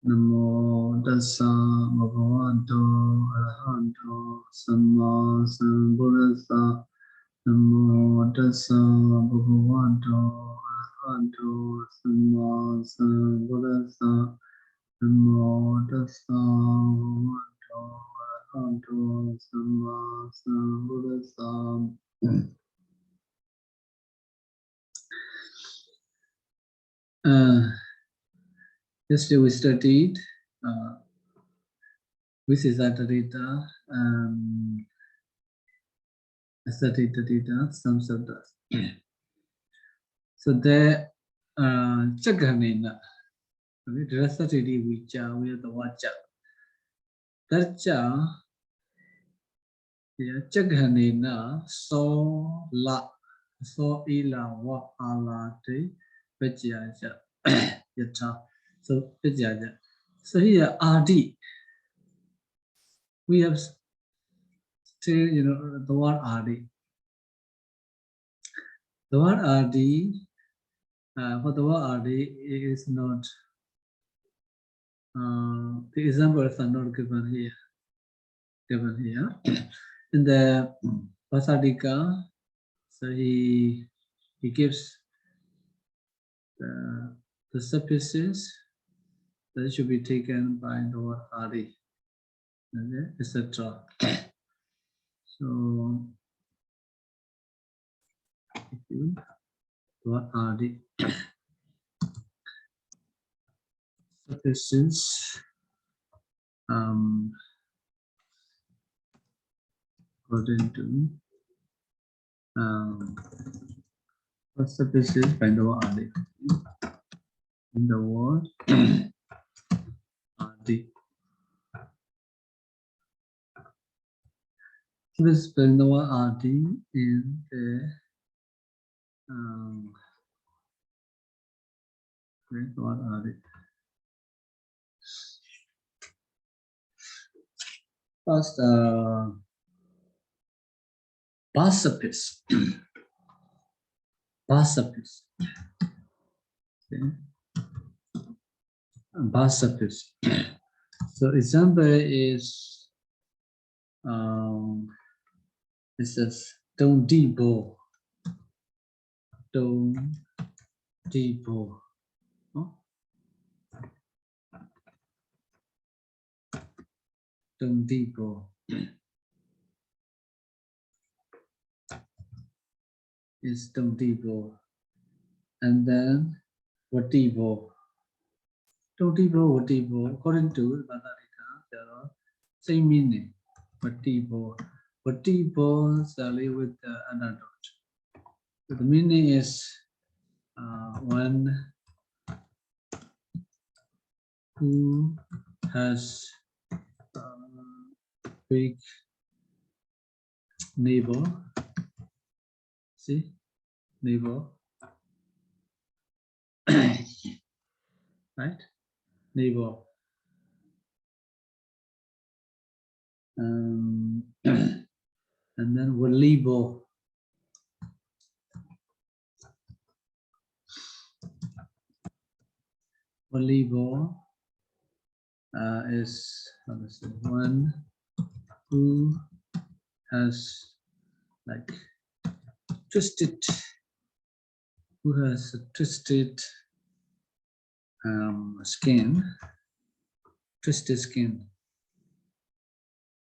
Namo tassa bhagavato arahato samma sambuddhassa. Namo tassa bhagavato arahato samma sambuddhassa. Namo tassa bhagavato arahato samma sambuddhassa. Yesterday we studied Assatthitaddhita, Assatthitaddhita, some sabdas. So there, Chaganena, Rasatidi Vicha, we are the Vacha. That Cha, Chaganena, so la, so ila, wa ala te, Pechaja, Yata. So Pechaja. So here, Adi. We have still, the word Adi. The word Adi, for the word Adi is not, the examples are not given here. In the Pasadika, so he gives the suffices that should be taken by the word Adi, etc. So, the word Adi, suffices, according to what suffices by the word Adi. In the word Adi. So this spelling the word Adi in the word Adi. First, Basapis. Basapis. Okay. Basapis. So example is it says don't debo. Don't debo. Oh? Don't debo. Is don't debo. And then watibo. Watibo, watibo. According to Taddhitakaṇḍa, there are same meaning. Watibo. Watibo is with another dot. So the meaning is one who has big neighbor. See, neighbor, right? Neighbor. And then walibo. Walibo is one who has like twisted, who has a twisted skin, twisted skin.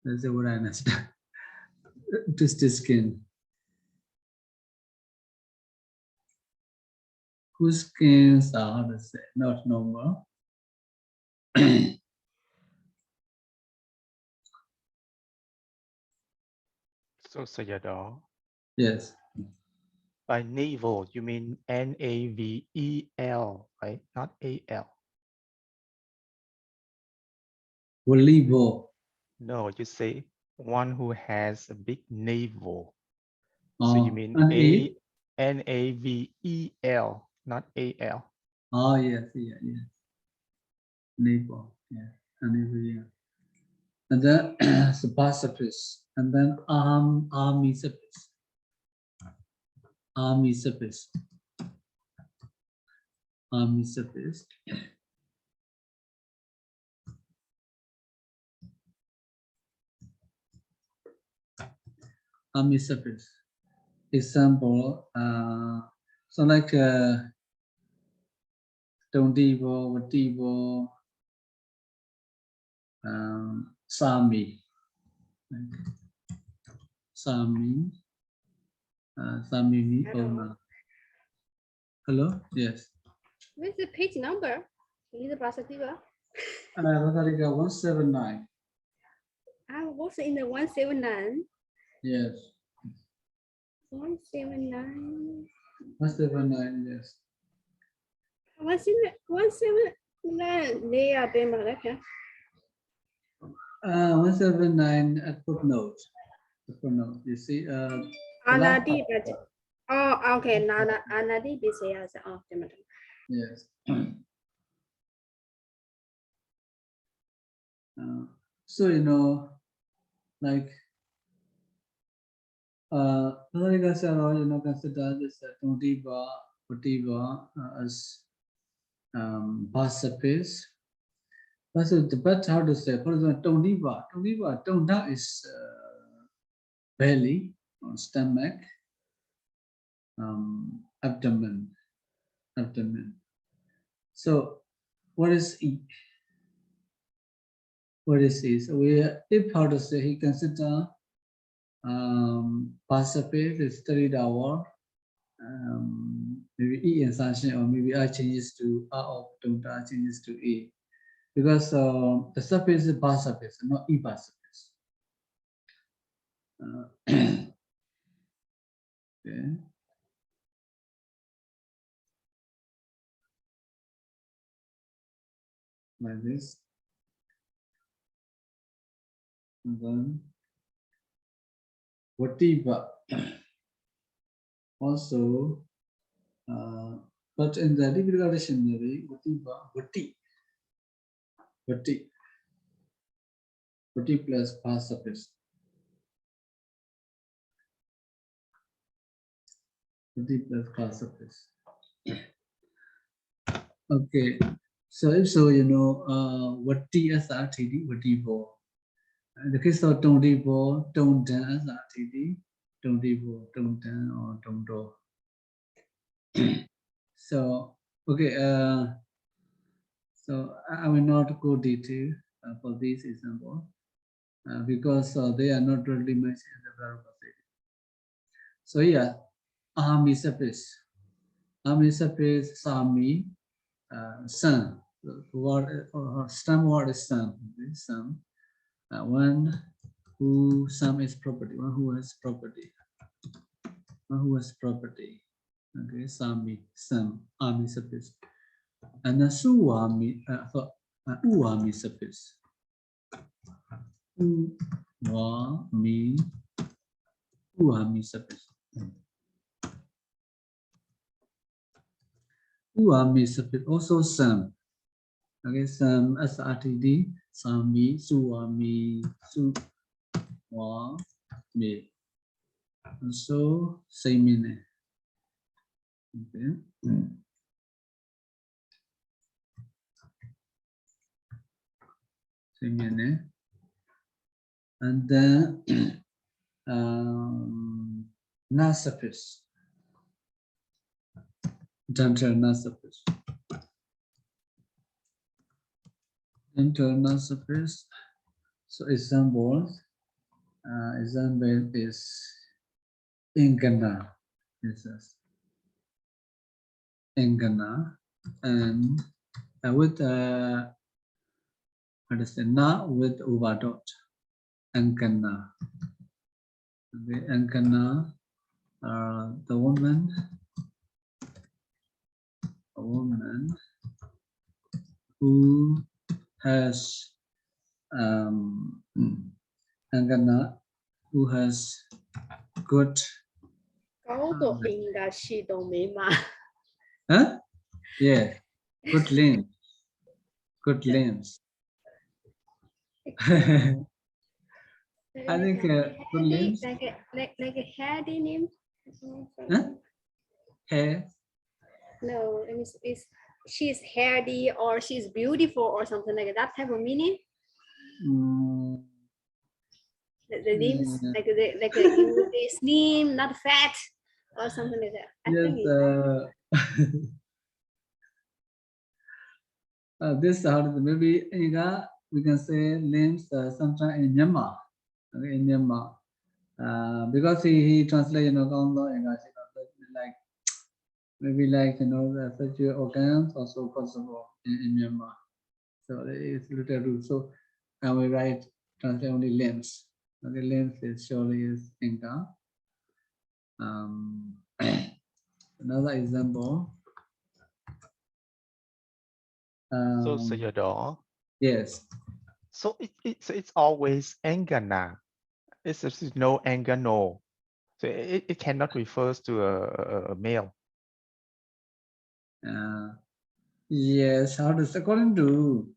That's what I understand. Twisted skin. Whose skins are, let's say, not normal. So Sayadaw. Yes. By navel, you mean Navel, right? Not AL. Walibo. No, you say one who has a big navel. Oh, so you mean Navel, not AL. Oh, yes, yeah. Navel, yeah. Yeah. And then Sapasapis. And then Amisapis. Amisapis. army surface. Army surface. Example, so like Tondibo, Watibo, Sami, Sami, Sami, Hello. Hello, yes. Where's the page number? Is it Pasadena? 179. I was in the 179. Yes. 179. 179, yes. 179. They are being okay. 179 at footnote. The footnote. You see, the last Anadi. part. Oh, okay. Nana Anadi Bisaya. Oh, Yes. So you know, like you know, consider this Tondiba, Patiba as past surface. But how to say? For example, Tonda is belly, or stomach, abdomen. So what is E? What is E? So if how to say, he consider past surface is 3 hour. Maybe E insertion, or maybe I changes to R of Tonda changes to E. Because the surface is past surface, not E past surface. Okay. Like this. And then Vatiba. Also, but in the difficult dictionary, Vatiba, Vati plus past surface. Vati plus past surface. Okay. So if so, you know, Vati Assatthitthi, Vatibo. In the case of Tondibo, Tondan Assatthitthi, Tondibo, Tondan or Tondo. So, okay, so I will not go detail for this example because they are not really mentioned in the Padarūpasiddhi. So yeah, army surface, Sami, sun. The word or stem word is sun. Okay, sun. One who some is property. One who has property. One who has property. Okay, Sami, sun, army surface. And the Suwami, Uwami surface. Uwami surface. Uwami surface, also some. Okay, some Assatthitthi, Sami, Suwami, Suwami. Also, same meaning. Okay. Same meaning. And then na surface. Internal surface. Internal surface. So example is Ingana. Ingana, and with understand na with overdot. Angana. Okay, Angana, the woman, a woman who has Angana, who has good. Huh? Yeah, good limbs. Good limbs. I think good limbs. Like a heady name. Huh? Hair. No, it's she's healthy or she's beautiful or something like that type of meaning. Mm, The names yeah. like you they slim, not fat, or something like that. I Yes, think it's this how maybe we can say names sometime in Myanmar. Okay, in Myanmar. Because he translate, cont'ed and like maybe like the sexual organs also possible in Myanmar. So it's little rude. So I will write translate only limbs. Okay, limbs is surely is Inca. Another example. So Sayadaw. Yes. So it's always Engana. It's just no Engano. So it cannot refers to a male. Yes. How does according to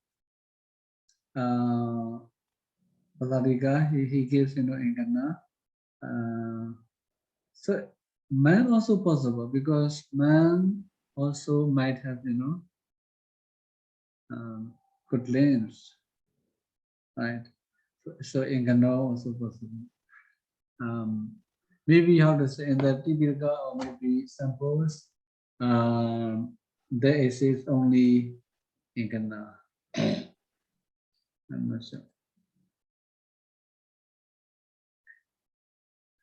Padarika, he gives Ingana. So man also possible because man also might have good limbs, right? So Ingana also possible. Maybe how to say in the Tidirga or maybe samples, there is only Ingana. I'm not sure.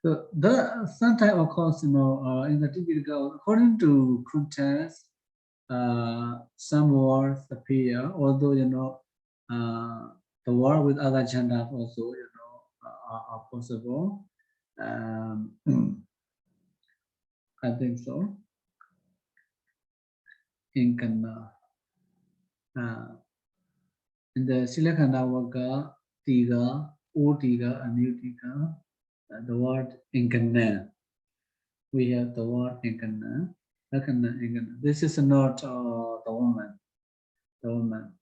So the sometimes of course in the Tidirga, according to cont'ed, some words appear, although the word with other genders also are possible. I think so. In Kannada, in the Silakanda Waka, Tiga, O Tiga, and U Tiga, the word in Kannada. We have the word in Kannada. This is not the woman. The woman.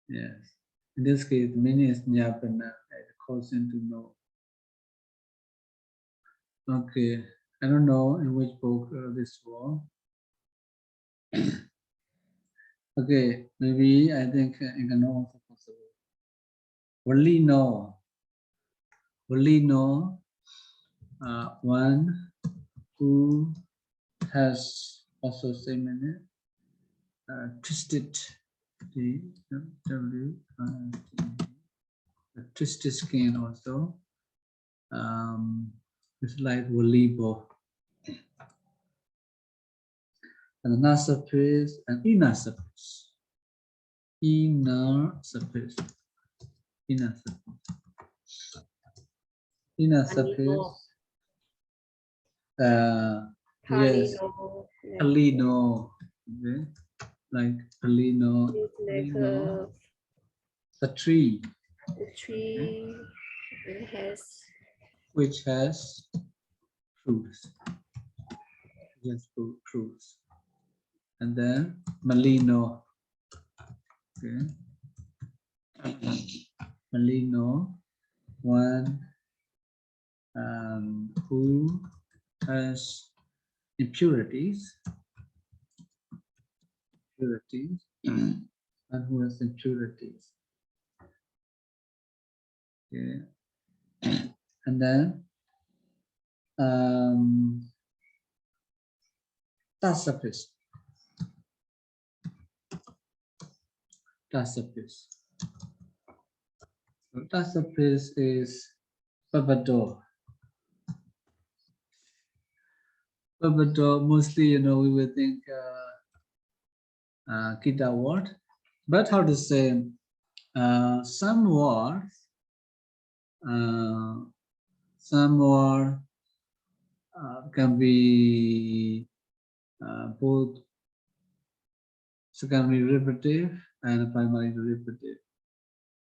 Yes. In this case, the meaning is Nyapana. It calls him to know. Okay. I don't know in which book this was. Okay. Maybe I think in the know also possible. Only know. Only know one who has also same in it. Twisted. Twisted skin also. It's like volleyball. And the surface and inner surface. Inner surface. Inner surface. Inner surface. Yes. Palino. Palino. Okay. Like Palino. It's like Palino. The tree. the tree. It has Which has fruits. Yes, fruits. And then Malino. Okay. Malino, one who has impurities, and who has impurities. Okay. And then Tassapis. Tassapis. So Tassapis is Babador. Babador, mostly, we would think Kita word. But how to say, some words can be both secondary repetitive and primary repetitive,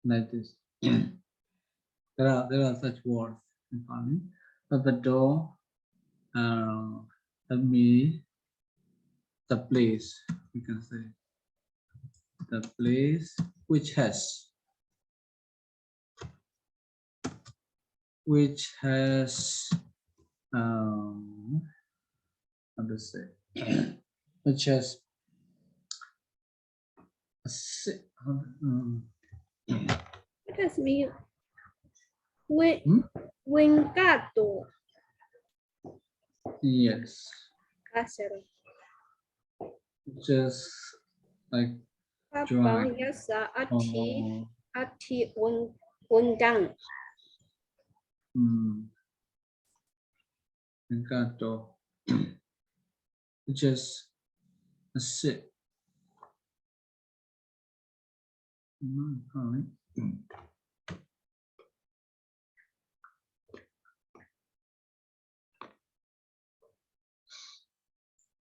like this. There are such words in Pāļi. But the door, me, the place, you can say. The place which has how to say, which is What does it mean? When Hmm? Wingato. yes, Casero. just like Abang join yasa or ati undang. Encanto, which is a sit.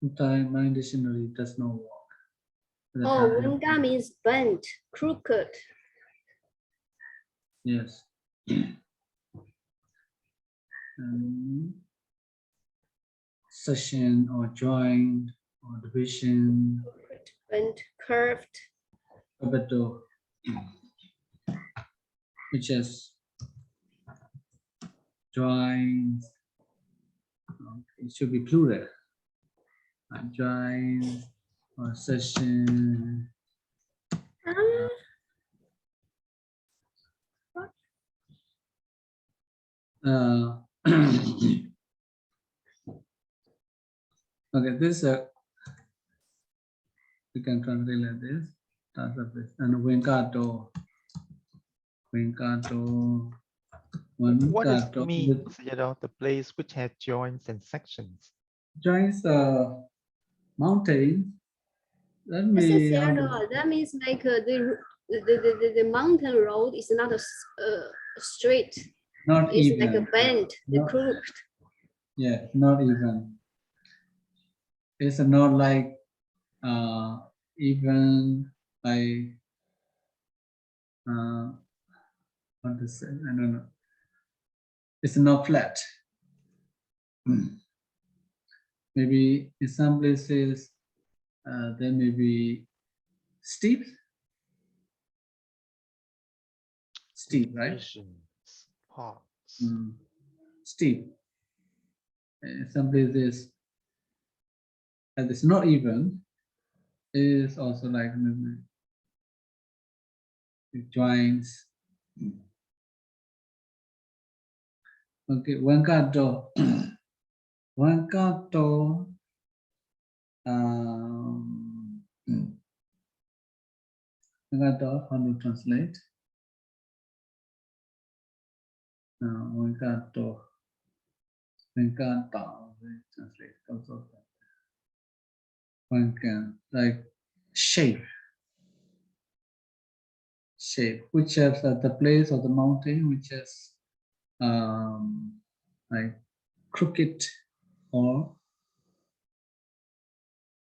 Sometimes my dictionary does not work. At the Oh, time. wunda means bent, crooked. Yes. Session or joint or division. Bent, curved. Capital, which is joint. It should be plural. Joint or session. Okay, this we can translate like this. And Venkato. What does it mean, with Sayadaw, the place which has joints and sections? joins mountain. That means like the mountain road is not a straight. not It's even. like a bend, the Not, crooked. yeah, not even. It's not like even like what to say? I don't know. It's not flat. Maybe in some places there may be steep, right? Divisions, parts. Steep. In some places, and it's not even. Is also like maybe it joins. Okay, Venkato. Venkato. Venkato, how to translate? Venkato. Venkata. Translate also. Venkan, like shape. Shape, which is at the place of the mountain, which is like crooked or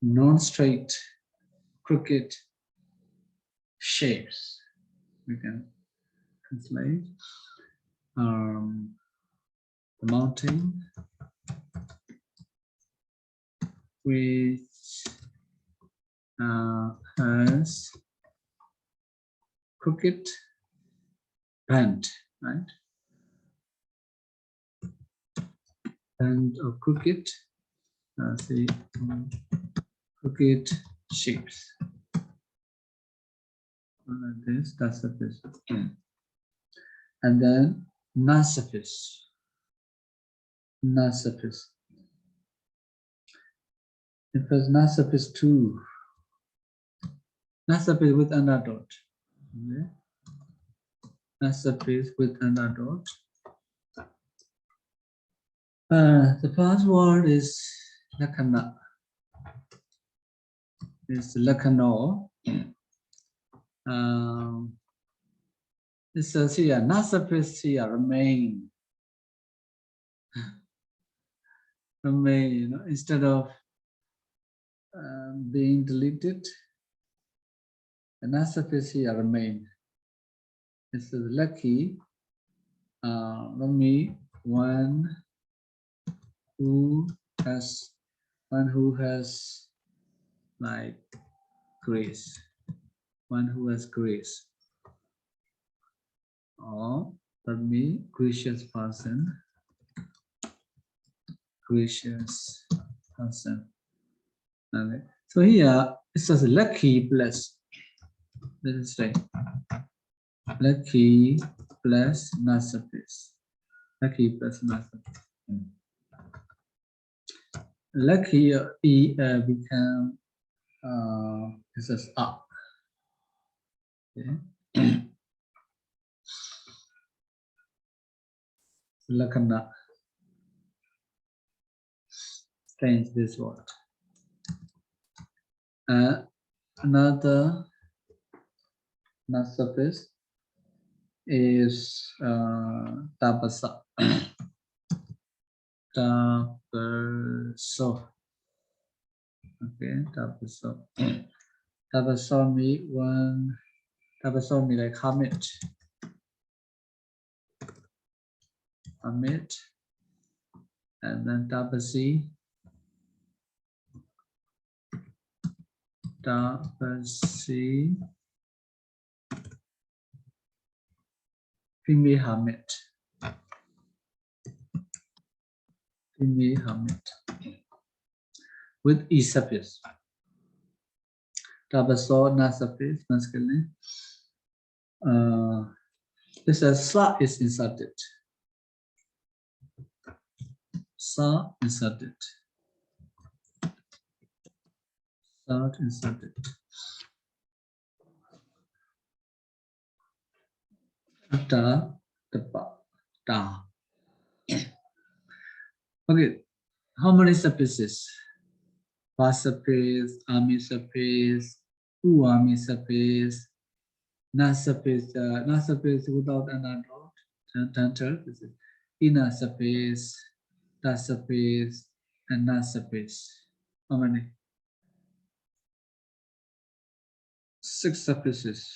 non-straight, crooked shapes. We can translate the mountain, which has crooked bend, right? Bend or crooked, say crooked shapes. This, that's the best. And then non-surface. Non-surface. It was non-surface 2. Non-surface with another dot. Okay. Non-surface with another dot. The first word is lakana. It's lakano. It says here, non-surface here, remain. Remain, you know, instead of being deleted, the non-surface here, remain. It says lucky, me, one who has like grace, one who has grace, or for me, gracious person, gracious person. Okay. So here it says lucky plus. Let us say lucky plus masterpiece. Lucky plus masterpiece. Lucky become it says up. Okay. Lakana. Change this word. Another masterpiece is Tabasa. Tabaso. Okay, Tabaso. Tabaso means one. Tabaso means like hermit. Hermit. And then Tabasi. Tabasi. Female hermit. Female hermit. With E suffix. Tabaso, na suffix, masculine. This is sa is inserted. Sa inserted. Sa inserted. Ta, tapa, ta. Okay, how many suffixes? Pa suffix, ami suffix, u ami suffix, na suffix, without an dot. This is ina suffix, ta suffix, and na suffix. How many? 6 suffixes.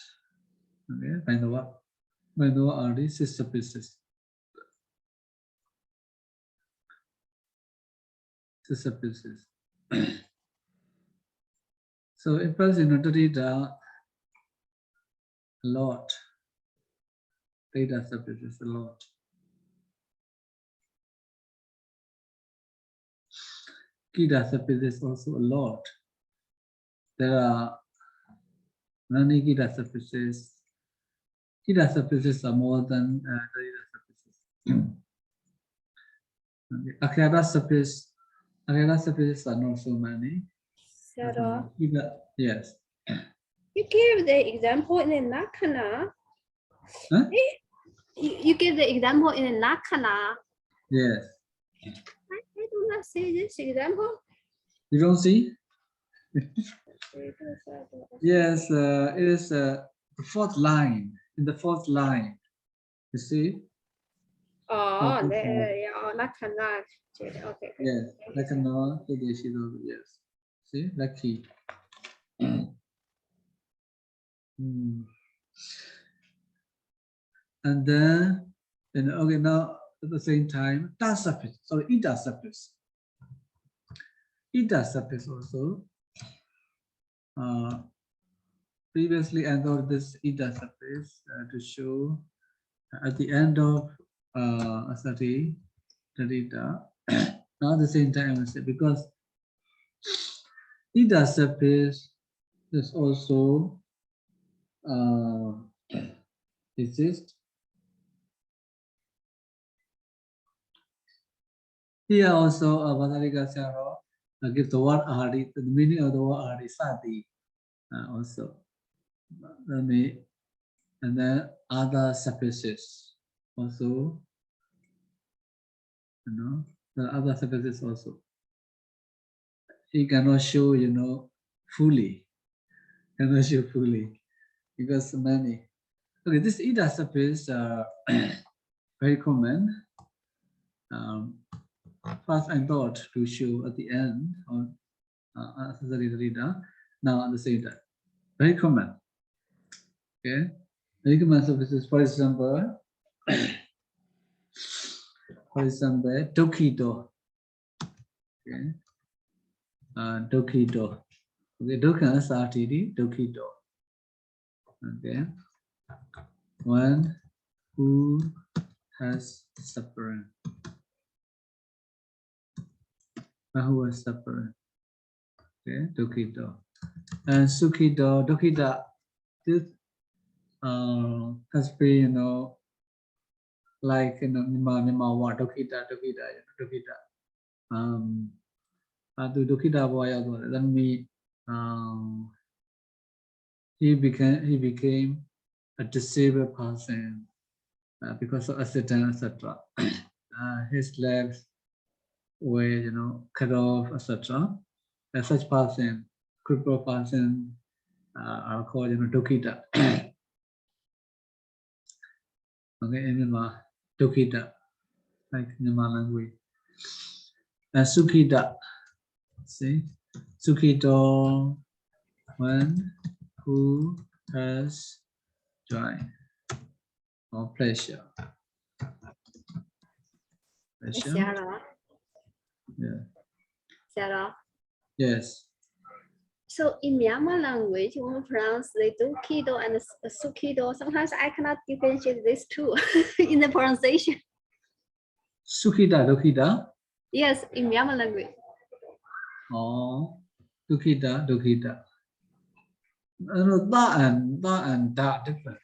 Okay, find the what? Find the what are these 6 suffixes? 6 suffixes. So if first you know to read a lot, data suffixes a lot. Kita suffixes also a lot. There are many kita suffixes. Kita suffixes are more than data suffixes. Okay. Akara suffixes are not so many. Sayadaw, Yes. you gave the example in the Nakana. Huh? You gave the example in the Nakana. Yes. I do not see this example. You don't see? Yes, it is the 4th line. In the 4th line, you see? Oh, Okay. there, yeah, Nakana. Okay. Yes, like a no, yes. See, lucky. And then, okay, now at the same time, da suffix, sorry, ida suffix. Ida suffix also. Previously, I got this ida suffix to show at the end of Assatthitaddhita. Now at the same time, I say because ida suffix is also exist. Here also, Padarika Sayadaw gives the word ahari, the meaning of the word ahari, sati, also. And then other suffixes also, the other suffixes also. He cannot show, fully. Cannot show fully because many. Okay, this ida suffix very common. First, I thought to show at the end of Assatthitaddhita. Now at the same time, very common. Okay, very common suffixes. For example, Dokito. Okay, Dokito. Okay, Dokha Satiti, Dokito. Okay, one who has suffering. Who has suffering. Okay, Dukkhido. And Sukhido, Dukkhido. This has been, you know, like in Myanmar, what Dukkhido. Dukkhido boy, then he became a disabled person because of accident, etc. His legs were, you know, cut off, etc. As such person, crippled person, are called, you know, Dukkhido. Okay, in Myanmar, Dukkhido, like in Myanmar language. And Sukhido, see, Sukhido, one who has joy or pleasure. Pleasure, Sayadaw. yeah, Sayadaw. yes. So in Myanmar language, when we pronounce the Dukkhido and Sukhido, sometimes I cannot differentiate these two in the pronunciation. Sukhida, Dukkhido. Yes, in Myanmar language. Oh, Dukkhido, Dukkhido. No, da and da different.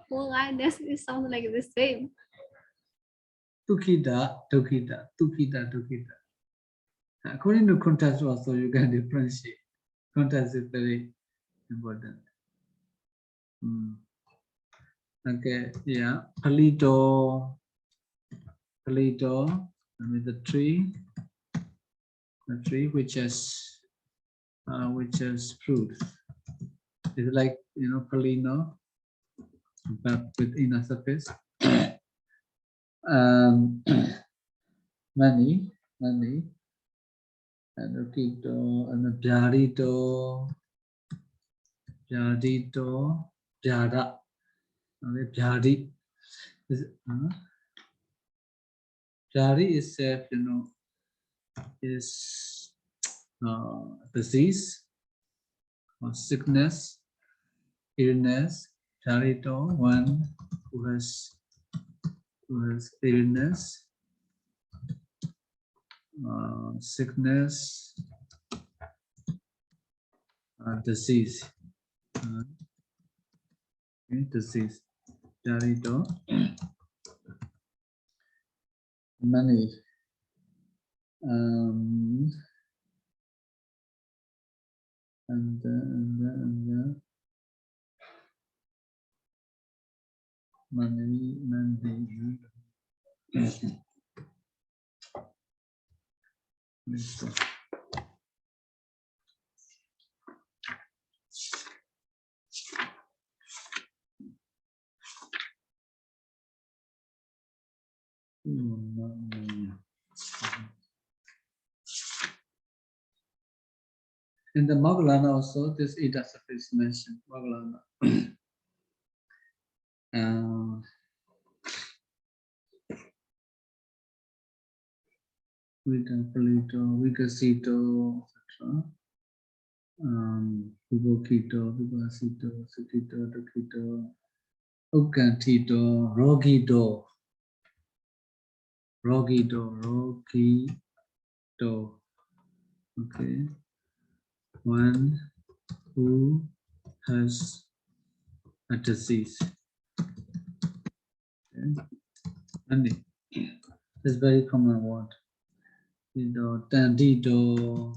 Well, I guess it sounds like the same. Dukkhido, Dukkhido, Dukkhido, Dukkhido. According to context also, you can differentiate. Context is very important. Okay, yeah. Pāḷi, I mean the tree which has fruit. It's like, you know, Pāḷi, but with inner surface. Many, and Dukkhido, and the Bhyada. Okay, Bhyadi. Bhyadi itself, you know, is disease or sickness, illness. Bhyadito, one who has illness, sickness, disease. Okay, disease. Bhyadito. Many. And many. In the Moggallana also, this Ida is mentioned. Moggallana. Vikasito, etc. Vibhokito, Vibhasito, Sukito, Dukkito, Ukantito, Rogido. Okay. One who has a disease. Okay. And it's very common word. Taddhito,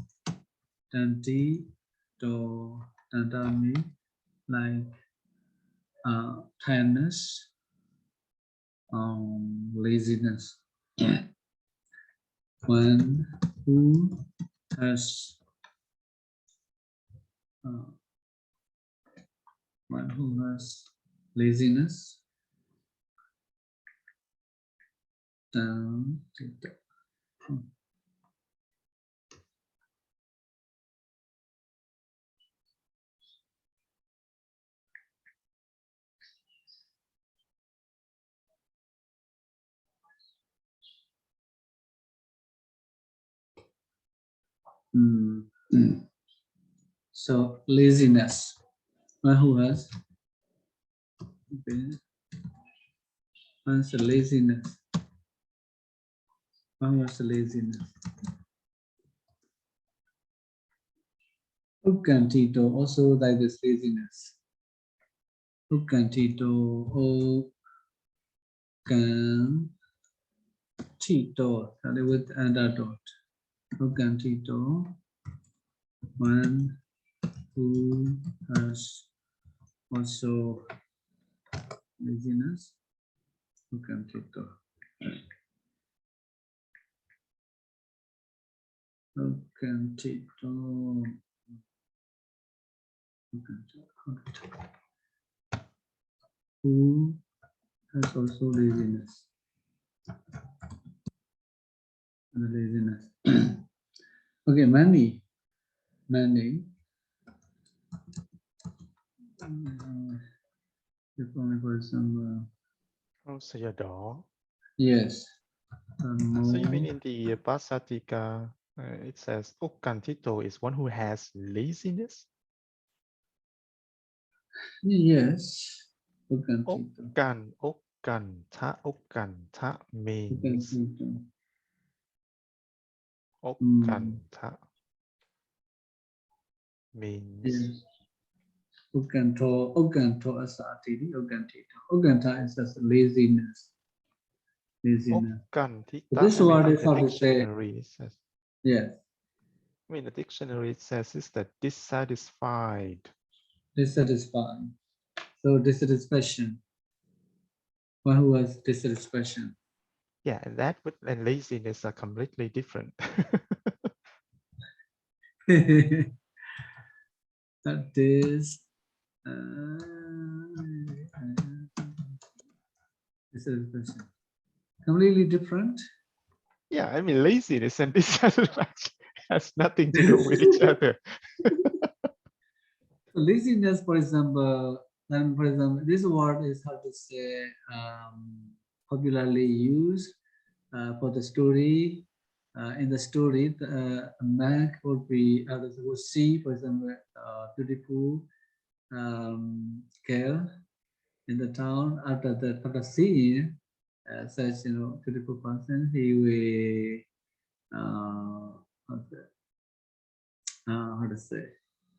Tanda means like tiredness, laziness. One who has laziness, so laziness. One who has laziness. One who has laziness. Ukantito, also like this laziness. Ukantito, Ukantito, with dot. Ukantito, one who has also laziness. Ukantito. Ukantito. Who has also laziness. The laziness. Okay, many. For example, Oh, Sayadaw. yes. So you mean in the Pasatika, it says Ukantito is one who has laziness? Yes. Ukantito. Ukanta means Ukantito. Ukanta means Yes. Ukanto Assatthita, Ukantito. Ukanta is just laziness. Laziness. Ukantita. This word is the how to say. dictionary says. Yes. I mean, the dictionary it says is that dissatisfied. Dissatisfied. So dissatisfaction. One who has dissatisfaction. Yeah, and that and laziness are completely different. That is dissatisfaction. Completely different. Yeah, I mean, laziness and dissatisfaction has nothing to do with each other. Laziness, for example, this word is how to say popularly used for the story. In the story, a man would be would see, for example, beautiful girl in the town. After seeing such beautiful person, he will how to say,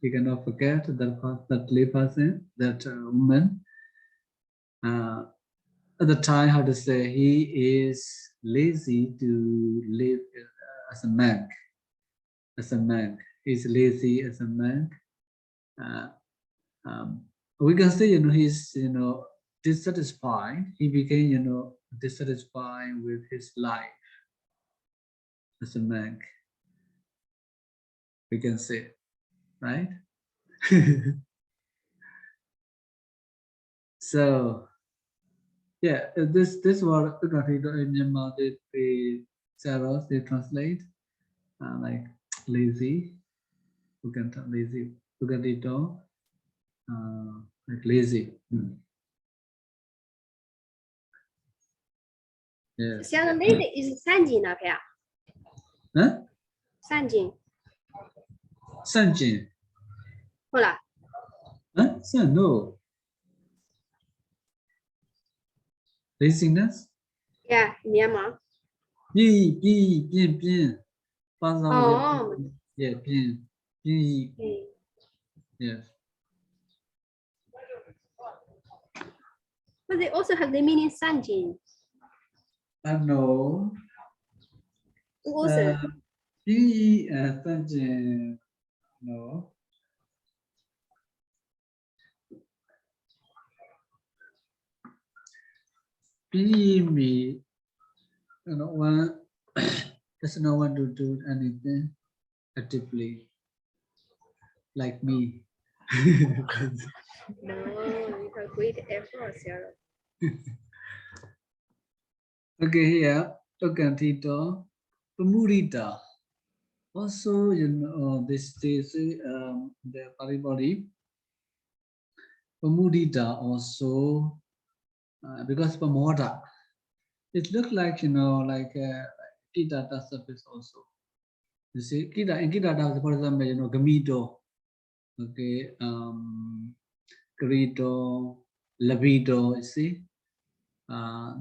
he cannot forget that person, that woman. At the time, how to say, he is lazy to live as a monk. As a monk, he's lazy as a monk. We can say, he's dissatisfied. He became, dissatisfied with his life as a monk. We can say, right? So, yeah, this word in Myanmar, they translate like lazy. You can tell lazy. Ukantito, like lazy. Yes. 像 lazy is 善尽啊，ဖေ。Huh? 善尽。善尽。好了。Huh? No. Laziness? Yeah, Myanmar. 变。发烧 Oh. Yeah, 变。Yes. But they also have the meaning 善尽。No. Also. 善尽 no. Me, one does not want to do anything actively like me. No, you have great effort, Sarah. Okay, here, Ukantito, Pamurita. Also, this the Pāḷi body. Pamudita also, because Pamoda, it looks like, like Kidata surface also. You see, in Kidata, for example, Gamido, okay, Grito, Labido, you see,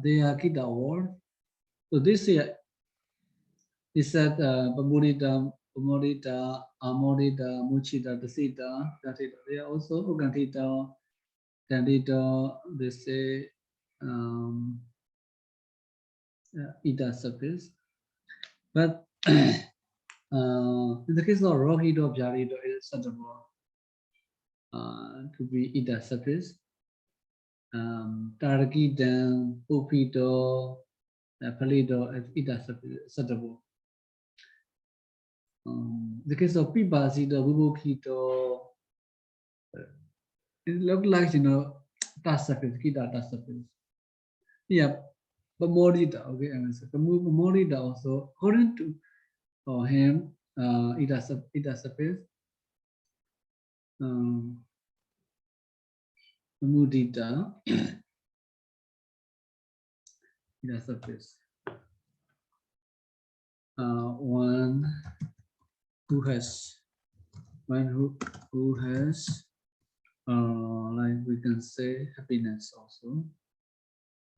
they are Kita word. So this here is that Pamudita Pamodita, Amodita, Muchita, Taddhita, Taddhita. They are also Cantita, Candida, they say Ida surface. But in the case of Rohido, Jarido, it is suitable to be Ida surface. Targidan, Pupido, Palido, and Ida surface suitable. The case of Pibasido, Bubukito, it looks like, touch surface, Kita touch surface. Yeah, but Modita, okay, the Modita also, according to him, Ida surface, Mudita, Ida surface. One who has like we can say happiness also.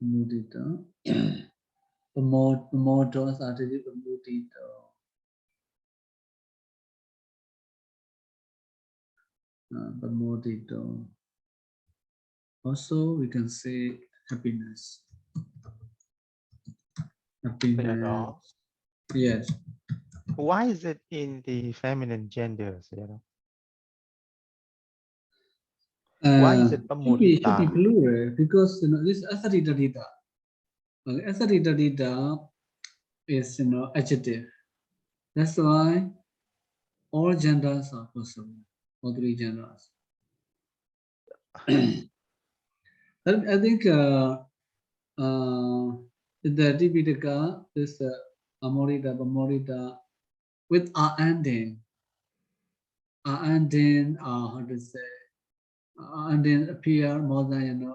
Mudita. The more doors are the mudita. The mudita. Also we can say happiness. Happiness. Sayadaw. Yes. Why is it in the feminine gender, Sayadaw? Why is it Should be Pamodita? plural because this Assatthitaddhita. Assatthitaddhita is adjective. That's why all genders are possible. All three genders. I think the Tipitaka is Amorita, Pamorita with ending. Ending, how to say? Ending appear more than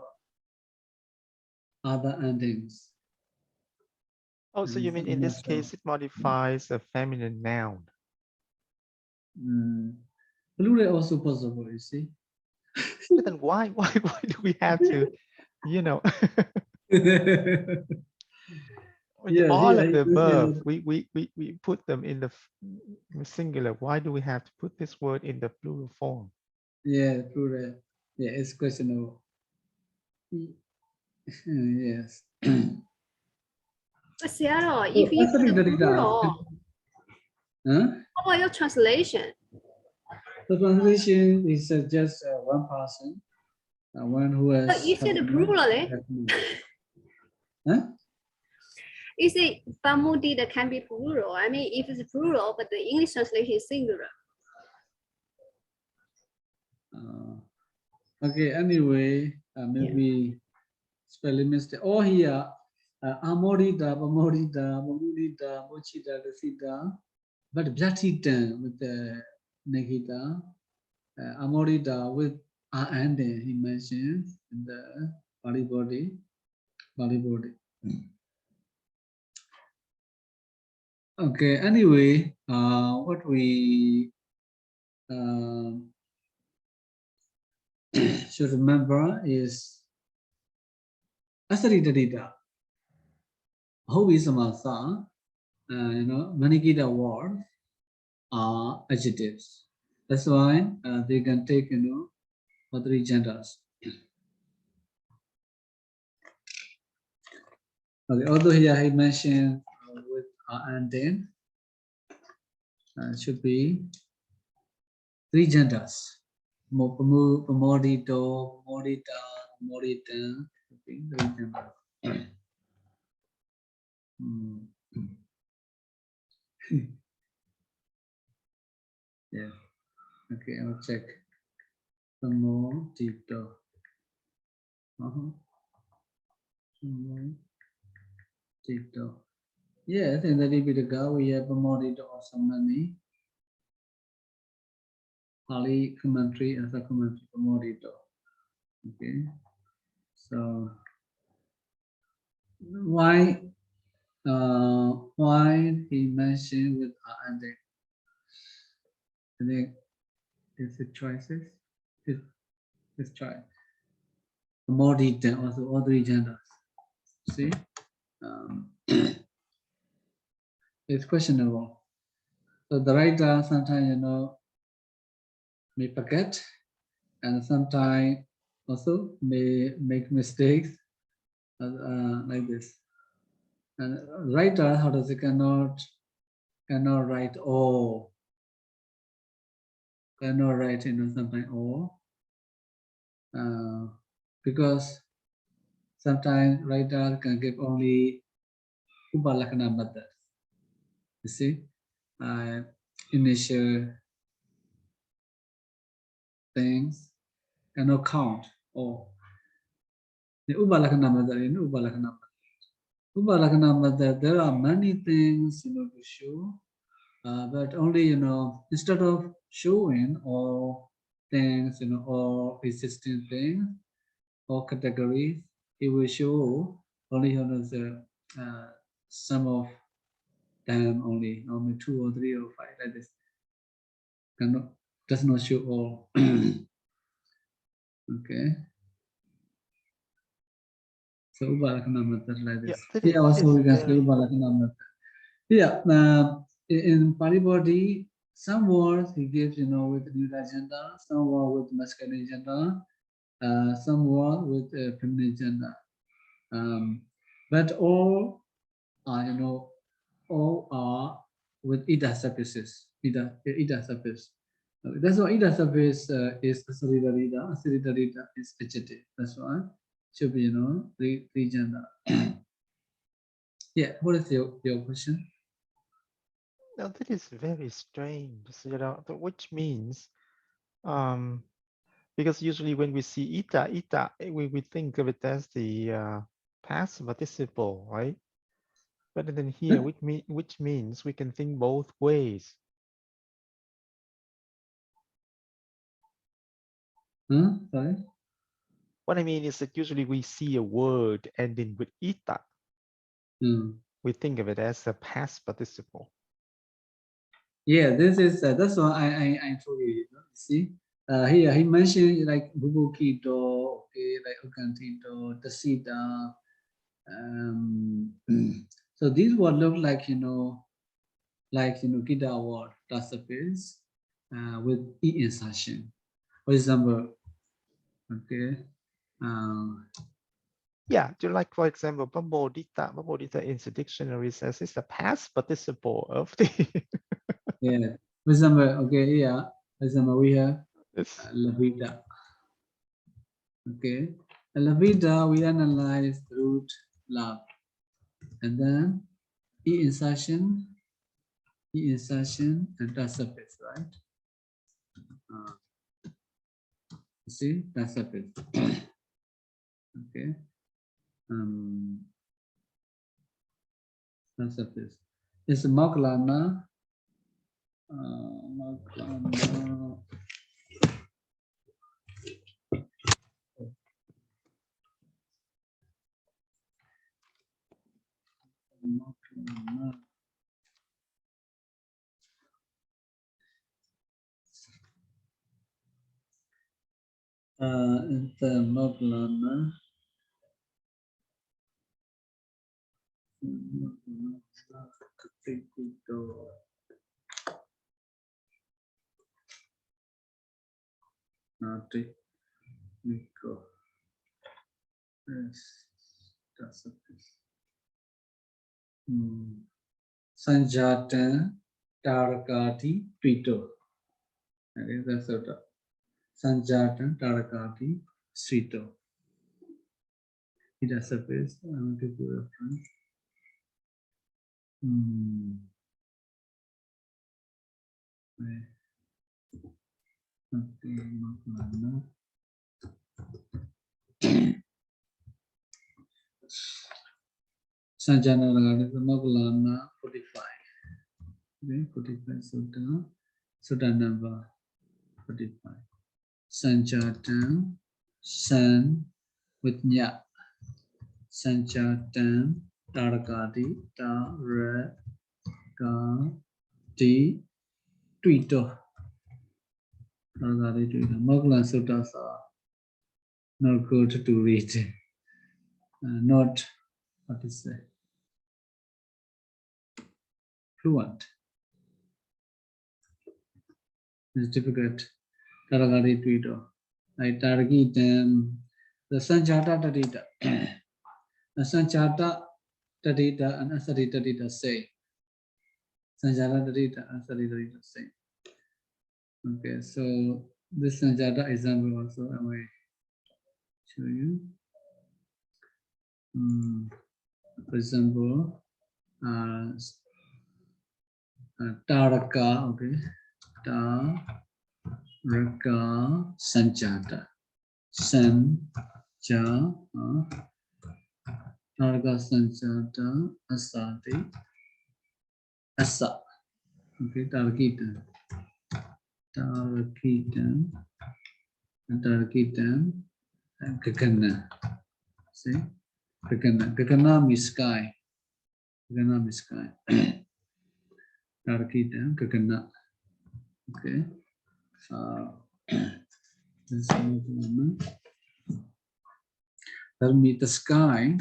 other endings. Oh, so you mean in this case it modifies a feminine noun? Plural also possible, you see. But then why do we have to, Yeah, all of the above, we put them in the singular. Why do we have to put this word in the plural form? Yeah, plural. Yeah, it's questionable. Yes. But Sayadaw, if you put the plural, how about your translation? The translation is just one person, one who has. But you said the plural, eh? Huh? You say Pamudita can be plural. I mean, if it's plural, but the English translation is singular. Okay, anyway, maybe spelling mistake. Oh, here, Amorita, Pamorita, Pamudita, Mochita, Dasita, but Blatita with the Negita, Amorita with ending, he mentions in the Pāḷi body. Okay, anyway, what we should remember is Assatthitaddhita. How is Samasa? Manikita words are adjectives. That's why they can take, for three genders. Okay, although here he mentioned with and then should be three genders. Pamodito, Pamodita, Pamodita, three genders. Yeah. Okay, I'll check. Pamodito. Pamodito. Yes, in the Tipitaka we have Pamodito or Samani. Pāḷi commentary as a commentary Pamodito. Okay. So why he mentioned with ending? I think it's the choices. It's choice. More detail also all three genders. See, it's questionable. So the writer sometimes, you know, may forget, and sometimes also may make mistakes like this. And writer, how does it cannot write all, cannot write, you know, sometimes all, because sometimes writer can give only upalakana method. You see, initial things cannot count all. The upalakana method, in upalakana method. Upalakana method, there are many things, you know, to show, but only, you know, instead of showing all things, you know, all existing things or categories, it will show only, you know, the some of them only 2 or 3 or 5 like this. Does not show all. Okay. So upalakana method like this. Yeah, Here also we can say very, upalakana method. Yeah, in Pāļi body, some words he gives, you know, with neuter gender, some word with masculine gender, some word with feminine gender. But all are, you know, all are with ida suffixes. Ida suffix. That's why ida suffix is Assatthitaddhita is adjective. That's why should be, you know, three gender. Yeah, what is your question? now that is very strange, you know, which means, because usually when we see ita, we think of it as the past participle, right? But then here, which means we can think both ways. Sorry? What I mean is that usually we see a word ending with ita. We think of it as a past participle. Yeah, this is that's what I told you. You know, see, here he mentioned like bubukito, okay, like ukantito, tasita. So these would look like, you know, kita word recipes with e insertion. For example, okay. Yeah, just like, for example, Bambodita in the dictionary says it's the past participle of the. Yeah. For example, okay, yeah. For example, we have la vida. Okay. La vida, we analyze the root love. And then E insertion, and that surface, right? You see, that surface. Okay. That surface. It's Maklana. Maklana. It's Maklana. Nico. Yes, that's surface. Sanjata Tarakati Pito. Okay, that's what. Sanjata Tarakati Srito. It has surface. I want to do a reference. Okay, Maklana. Sanjana Maklana 45. Okay, 45 Sutta number 45. Sanjatan, San with Nya. Sanjatan, Tarakati, Tarakati, Twito. Tarakati, Twito. Moglan suttas are not good to read. Not, what to say, fluent. It's difficult. Taragari Twitter. I target the Sanchata Taddhita. The Sanchata Taddhita and Assatthitaddhita say. Sanchata Taddhita and Assatthitaddhita say. Okay, so this Sanchata example also I will show you. For example, Taraka, okay, Taraka Sanchata. Sancha, Taraka Sanchata, Asati, Asa, okay, Tarakitan, and Kakana. See, Kakana means sky. Kakana means sky. Tarakitan, Kakana. Okay. This one. Tell me the sky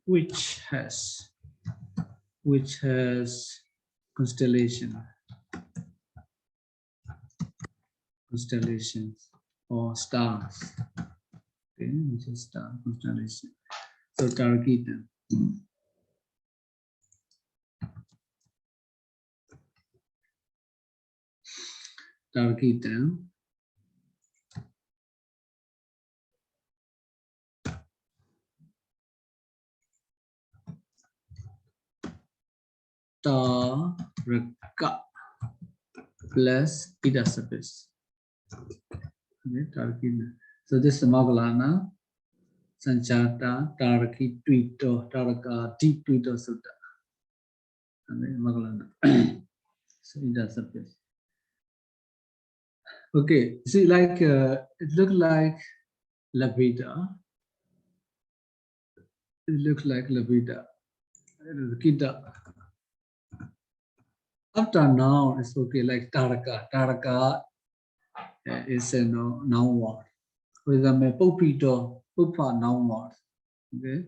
which has constellations or stars. Okay, which is star constellation. So Tarakita. Tarakita. Taraka plus Ida suffix. Okay, Tarakita. So this is Magalana, Sanchata, Taraki, Twito, Taraka, Deep Twito Sutta. Okay, Magalana. So Ida suffix. Okay, see, like it looked like Lavida. It looks like Lavida. Kita. After now, it's okay, like Taraka. Taraka is a noun word. For example, Popito, Pupa noun word. Okay.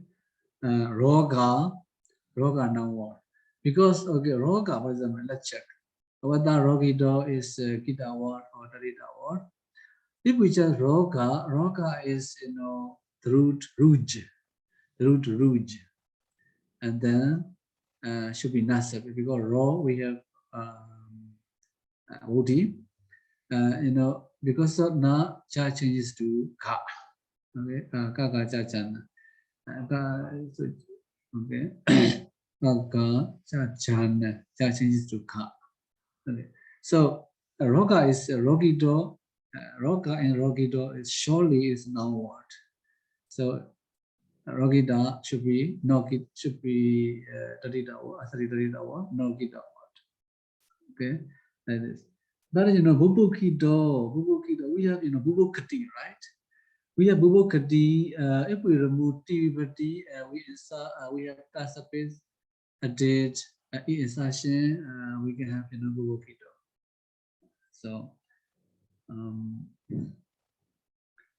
Roga noun word. Because, okay, Roga, for example, let's check. Whether Rogido is Kita word or Taddhita word. If we just Roga is, the root rouge. And then should be nasab, because raw we have odi, because of na cha changes to ka. Okay, ka cha chana. Okay, ka cha chana, cha changes to ka. Okay, so roga is rogido. Roga and rogido is surely is noun word. So Rogida should be Taddhita or Assatthitaddhita or Nogida word. Okay, that is. That is, Bubukido. We have, Bubukati, right? We have Bubukati. If we remove TVPT, we have Tasapis, a date, insertion, we can have, Bubukido. So,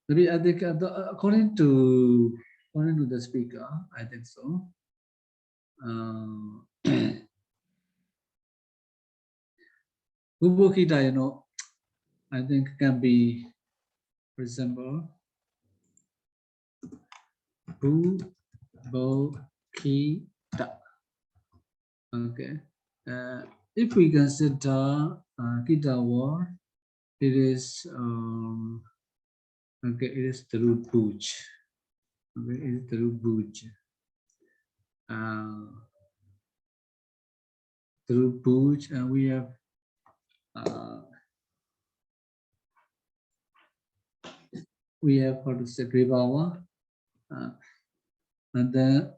maybe I think according to the speaker, I think so. Bubukita, I think can be, for example, Bubukita. Okay. If we consider kita word, it is okay. It is the root buj. Okay, it is the root buj. The root buj, and we have how to say Gribawa, and then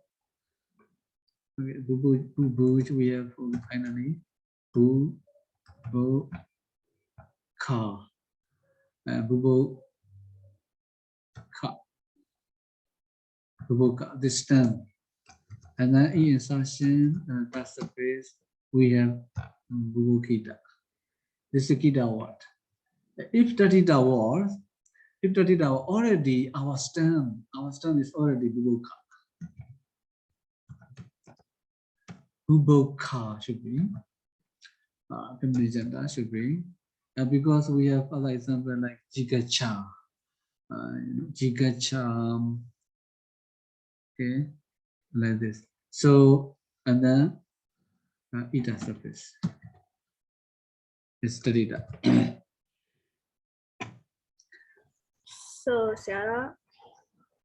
okay, buj, we have finally bu ka, bubuka, this stem, and then in insertion, that's the phrase, we have bubukita. This is kita word. If Taddhita word, already our stem is already bubuka. Bubuka should be. feminine gender should be. Because we have other example like jigacha, jigacha, okay, like this. So, and then ita surface is studied. So Sarah,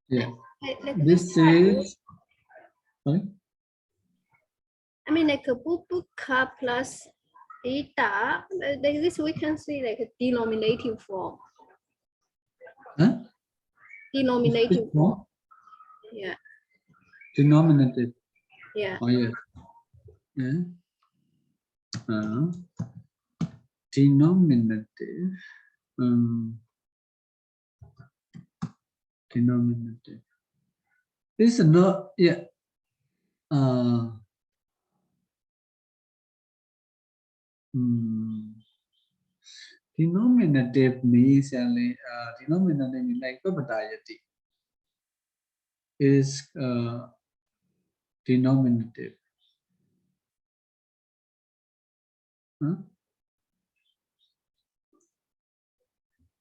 Yeah, like this is, sorry? I mean, like a bubuka plus eta, like this we can see like a denominating form. Huh? Denominating Which form. one? Yeah. Denominative. Yeah. Oh yeah. Yeah. Denominative. Denominative. This is not, yeah. Denominative means only denominative means like Papadayati is denominative. Huh?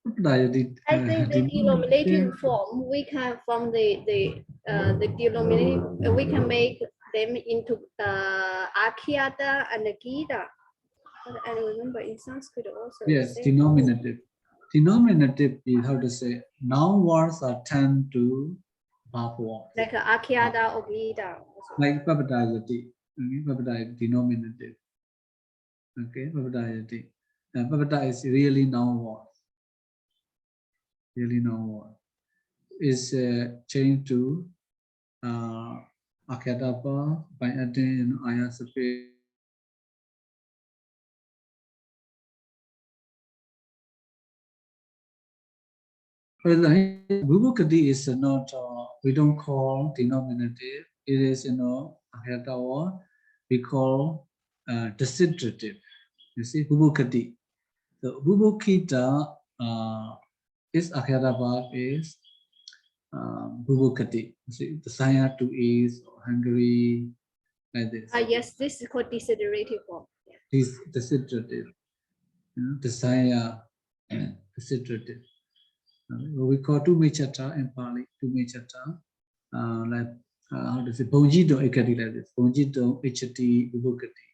Papadayati, I think the denominating form we can from the denominating we can make them into Akhyata and Gita. I remember in Sanskrit also. yes, denominative. Denominative is how to say noun words are tend to verb words. Like Akhyata or Gita. Like Papadayati. Okay, Papadayati, denominative. Okay, Papadayati. Papada is really noun word. Really noun word. Is changed to Akhyatapa by adding ayah suffix. Vibhukati is not, we don't call denominative. It is, Akhyata, we call desiderative. You see, Vibhukati. So Vibhukita is Akhyata is Vibhukati. You see, the Saya to is Hungary, like this. Yes, this is called desiderative form. Yeah. This desiderative. Desire, desiderative. We call two mechata in Pāļi, two mechata. Like how to say, Bonjito ekati like this. Bonjito echati vibhukati.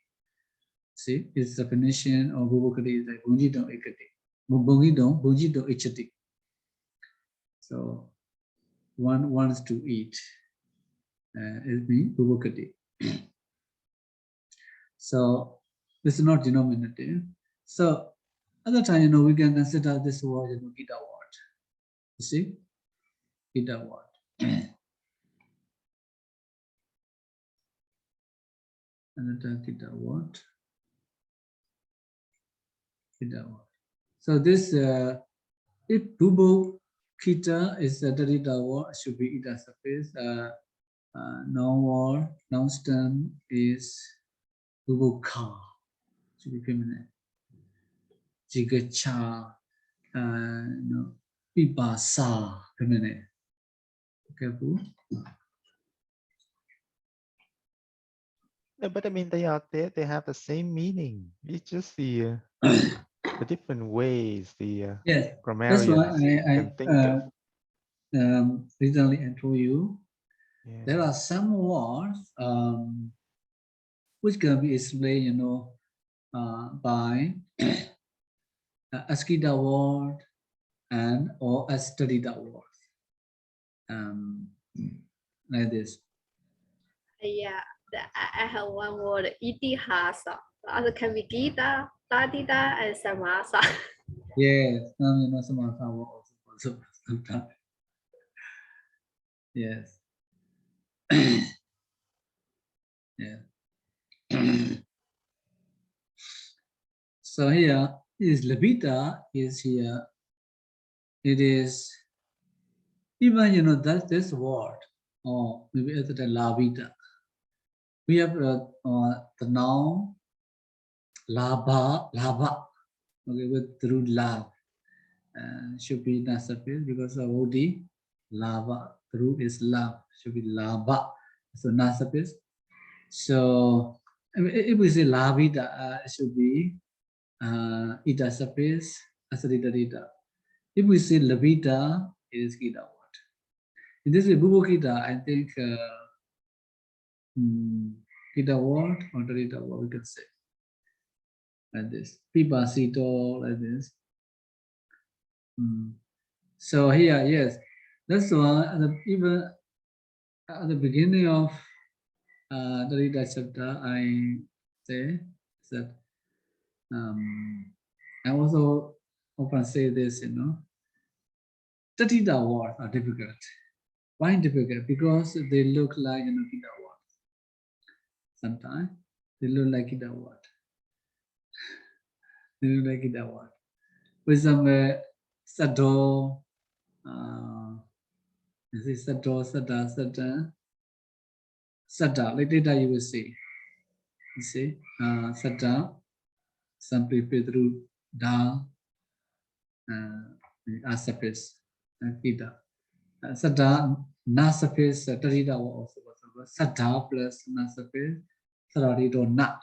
See, its definition of vibhukati is like Bonjito ekati. Bonjito echati. So one wants to eat. It means vibhukati. So this is not denominative. So other time, we can consider this word, Gita word. You see, Gita word. Another Gita word. Gita word. So this, if Bubu Kita is a Taddhita word, should be Ida surface. Noun word, noun stem is Bubu Ka, should be feminine. Jigacha, Pipasa, feminine. Careful. No, but I mean, they have the same meaning. It's just the different ways the Yes, grammarians that's why can think of. Recently I told you, Yeah. there are some words which can be explained, by Asthita word and or Assatthita word. Like this. Yeah, I have one word, itihasa. The other can be Gita, Taddhita, and Samasa. Yes, some word also sometimes. Yes. Yeah. So here is Labita is here. It is even that this word, or maybe it's the Labita. We have the noun labha, okay, with through love. Should be nasafil because of Odi, lava, through is love, should be lava. So nasafil. So If we say labida, it should be ita surface, Assatthitaddhita. If we say labida, it is kita word. In this way, bubukita, I think kita word or Taddhita word we can say like this. Pipasito, like this. So here, yes, that's why even at the beginning of the Taddhita chapter, I say that I also often say this, Taddhita words are difficult. Why difficult? Because they look like Kita word. Sometimes they look like Kita word. They look like Kita word. For example, Sayadaw, Sayadaw, Sayadaw. Later you will see. You see, Sayadaw, some people through da, surface, Kita. Sayadaw, na surface, Taddhita word also. Sayadaw plus na surface, Sayadaw na.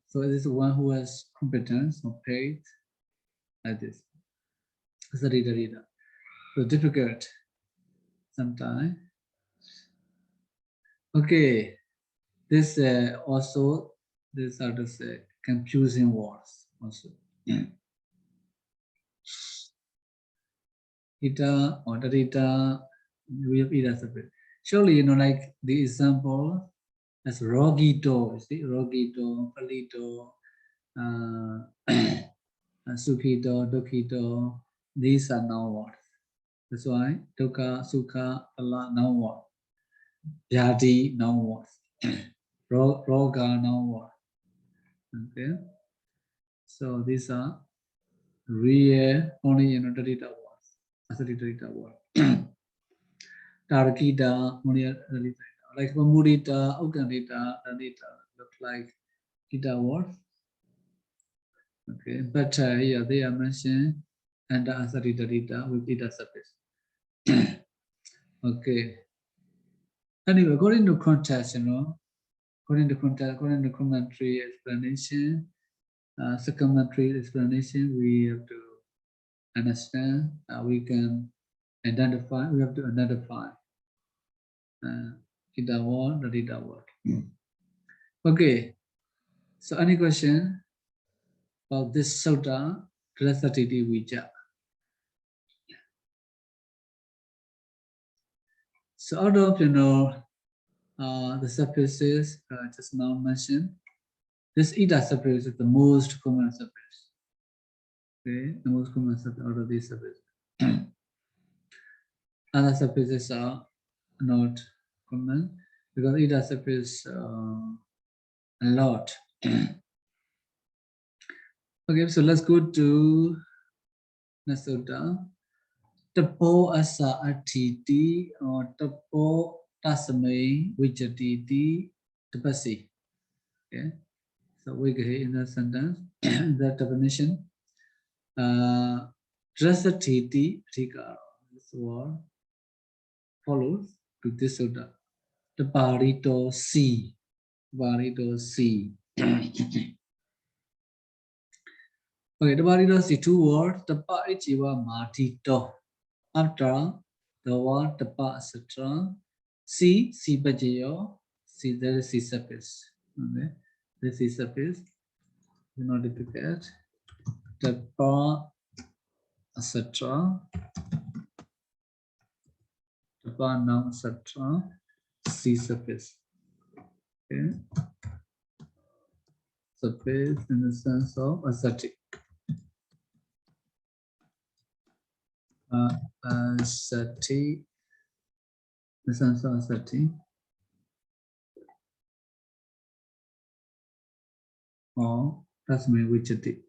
So this is one who has competence or paid like this. Taddhita. So difficult sometimes. Okay, this also this are the confusing words also. Ita or Taddhita, we have ita separate. Surely like the example as rogito, you see, rogito, palito, sukhito, dukhito, these are noun words. That's why dukkha, sukha, pala, noun word. Vyadi, noun words. Roga, noun word. Okay. So these are real only Taddhita words. Assatthitaddhita word. Tarakita, only Taddhita. Like Mudita, Ukandita, Taddhita look like Gita words. Okay, but here they are mentioned and Assatthitaddhita with ita surface. Okay. Anyway, according to context, according to context, according to commentary explanation, supplementary explanation, we have to understand. We can identify. We have to identify Gita word, Taddhita word. Okay. So, any question about this sutta, Rasatiti Vija? So out of the surfaces just now mentioned, this ita surface is the most common surface. Okay, the most common surface out of these surfaces. Other surfaces are not common because ita surface a lot. Okay, so let's go to the sutta. Tapo asa atiti or tapo tasame vijatiti tapasi. Okay, so we get in the sentence the definition. Rasatiti Rika, this word follows to this sutta. The Parito C. Parito C. Okay, the Parito C, two words. The Paichiva Matito. After the word the pa, etc. C, C Bajayo, C, there is C surface. Okay, this is surface. Do not duplicate. The pa, etc. The pa, noun, etc. C surface. Okay. Surface in the sense of ascetic. Ascetic, the sense of ascetic. Or that's my vijati.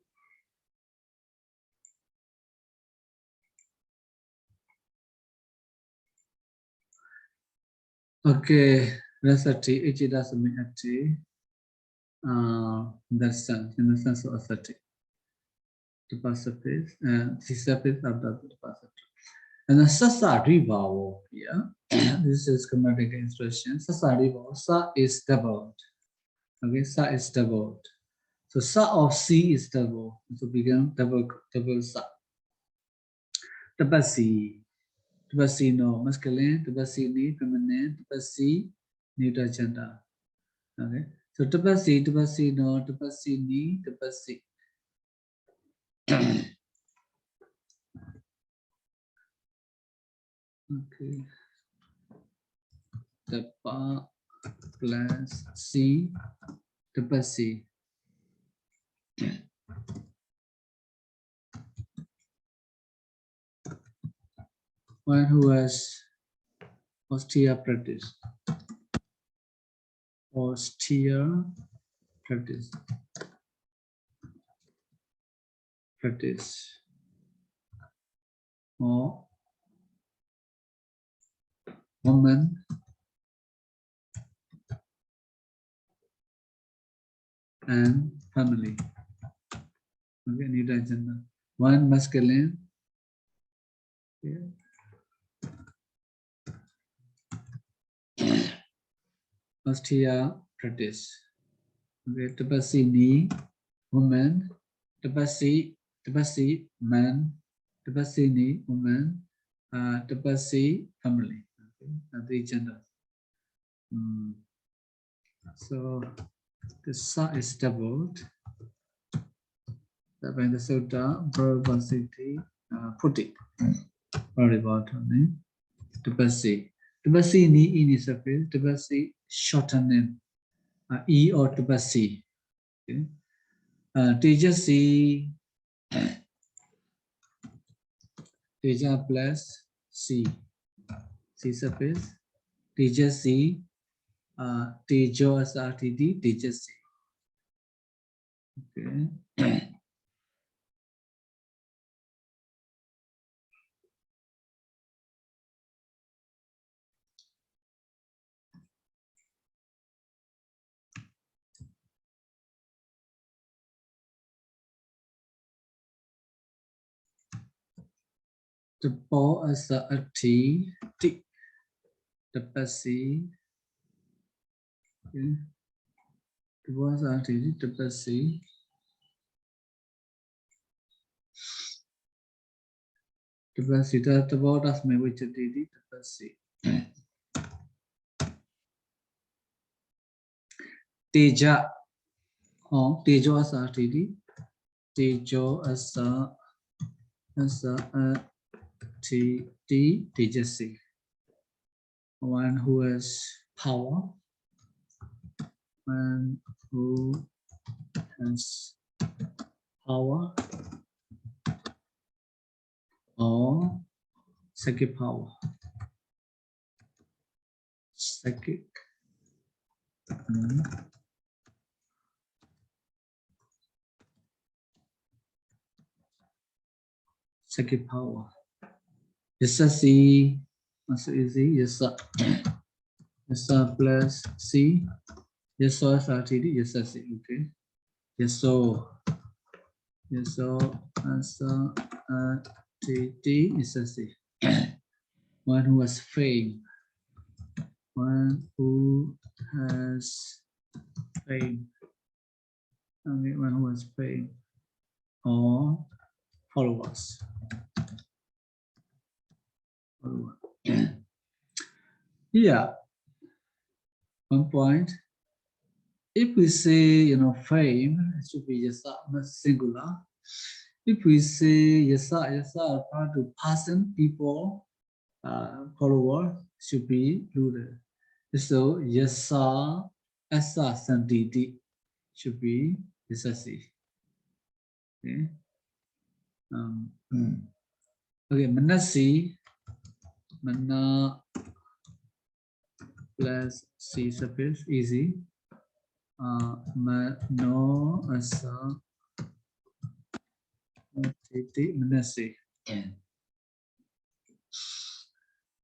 Okay, rasati, ichidasami ati. That sense, in the sense of ascetic. The past surface, the surface of the past. And the sasa ribavo here. This is grammatic instruction. Sasa ribavo. Sa is doubled. Okay, sa is doubled. So sa of C is double. So become double sa. Tapasi. Tapasi no masculine. Tapasi ni feminine. Tapasi neuter gender. Okay. So tapasi no, tapasi ni, tapasi. Okay. Tapa plus C, tapasi. One who has austere practice. Austere practice. Practice. Or woman and family. Okay, neuter gender. One masculine. Yeah. Austere practice. Okay, tapasi ni, woman, tapasi man, tapasi ni, woman, tapasi family. Okay, the gender. So the sa is doubled. That when the sutta Padarūpasiddhi put it. Very important name. Tapasi. Tapasi ni in is a phrase. Tapasi shorten e or tapasi. Okay. Tejasi. Teja plus C. C surface. Tejasi. Tejo as RTD. Tejasi. Okay. The ball as a T. T. The Pasi. Okay. The ball as a T. The Pasi. Tapasi, the word of me which did it, tapasi. Teja, tejo asa tidi, tejo asa tidi, tejasi. One who has power, one who has power, or psychic power. Psychic. Psychic power. Yasa C, also easy. Yasa plus C. Yaso as RTD. Yasa C. Okay. Yaso as RTD. Yasa C. One who has fame. One who has fame. Okay, one who has fame. Or followers. Yeah. One point. If we say, fame, it should be yasa, singular. If we say yasa refer to person, people, follower, should be plural. So yasa, asa, santiti should be yasasi. Okay. Okay, manasi, mana plus C suffix, easy. Mano asa titi manasi.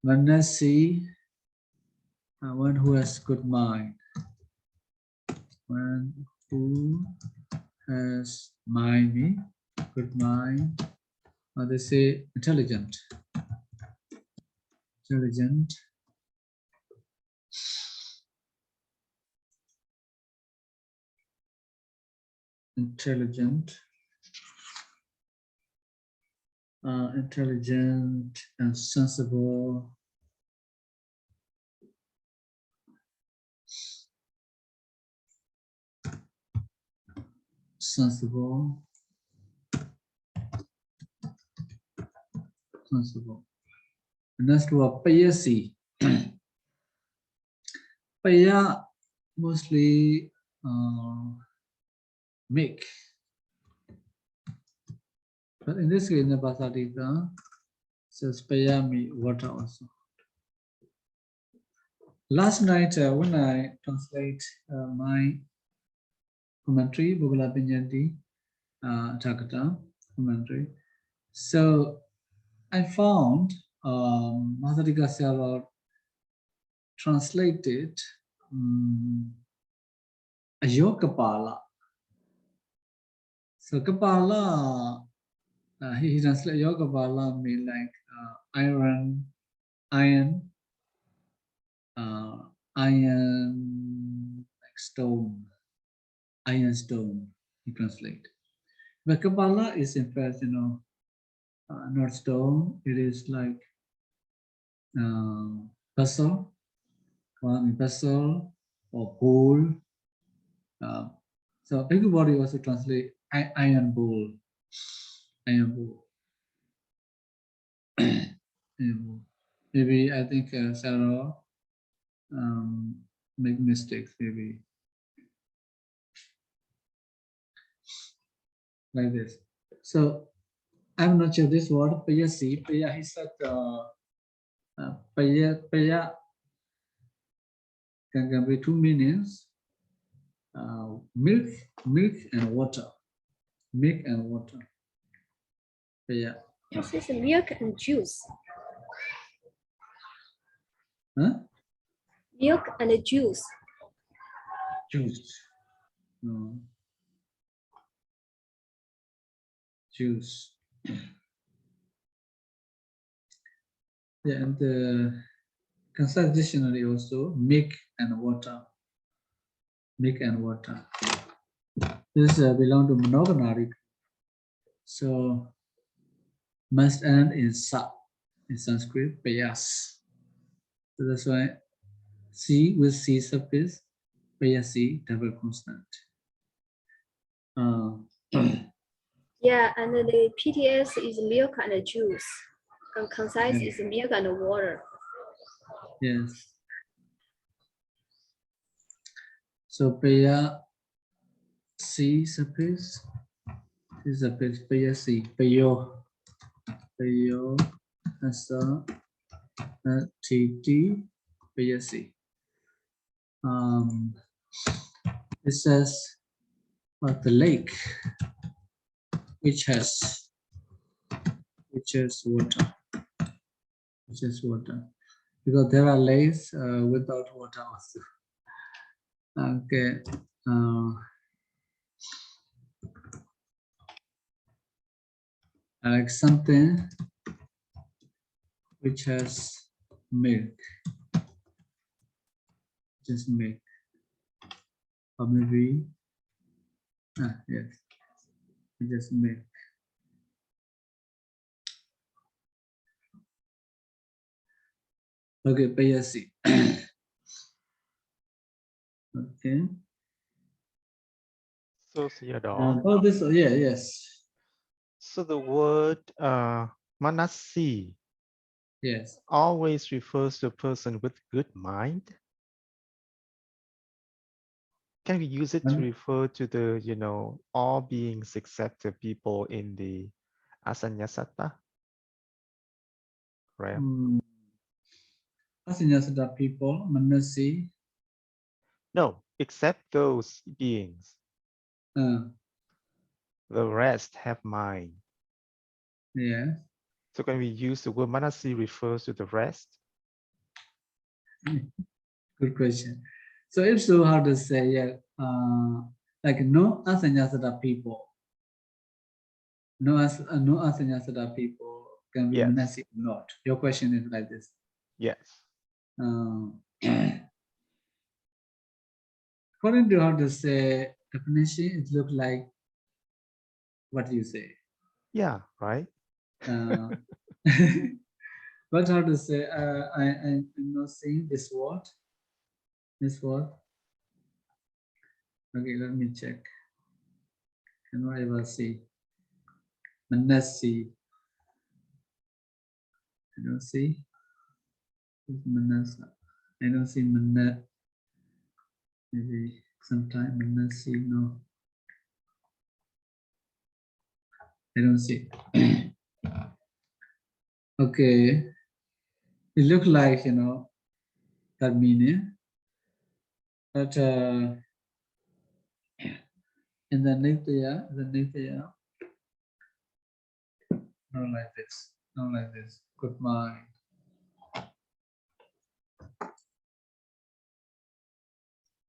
Manasi, one who has good mind. One who has mind, good mind. They say intelligent. Intelligent. intelligent, intelligent and sensible. Sensible. Sensible. And next word, payasi. Paya mostly make. But in this case, in the Assatthita, says paya me water also. Last night, when I translate my commentary, Bhagavad Pinyanti, Taddhitakaṇḍa commentary, so I found Maharika Sayadaw translated Ayokapala. So Kapala, he translated Ayokapala mean like iron, like stone, iron stone, he translate. But Kapala is in fact, not stone, it is like vessel, vessel or bowl. So everybody also translate iron bowl, iron bowl. Iron bowl. Maybe I think Sarah make mistakes, maybe like this. So I'm not sure this word payasi. Paya, he said paya can be two meanings. Milk and water. Milk and water. Paya. This is milk and juice. Huh? Milk and juice. Juice. No. Juice. Yeah, and the concise dictionary also, milk and water. Milk and water. This belong to monogonaric. So must end in sa in Sanskrit, payas. So that's why C with C suffix, payasi, double consonant. Yeah, and the PTS is milk and juice. And concise Yeah. is milk and water. Yes. So paya C suffix, C suffix, payasi, payo, payo, asa, tt, payasi. It says what the lake which has water, because there are lakes without water also. Okay. Like something which has milk, just milk, or maybe yes, just milk. Okay, payasi. Okay. So Sayadaw. Oh, this, yeah, yes, So the word manasi yes. always refers to a person with good mind. Can we use it to refer to the, all beings except the people in the Asanyasatta? Right? Assatthitaddhita people, manasi. No, except those beings. The rest have mind. Yeah. So can we use the word manasi refers to the rest? Good question. So if so, how to say, yeah, like no Assatthitaddhita people, no Assatthitaddhita people can be Yes. manasi or not. Your question is like this. Yes. According to how to say definition, it looks like What do you say? Yeah, right. Uh, but how to say? I'm not saying this word. This word. Okay, let me check. Can I ever see? Manasi. I don't see. Manasa. I don't see Manat. Maybe sometime Manasi. No, I don't see. Okay. It looks like, that meaning. But in the Nitya, not like this. Not like this. Good mind.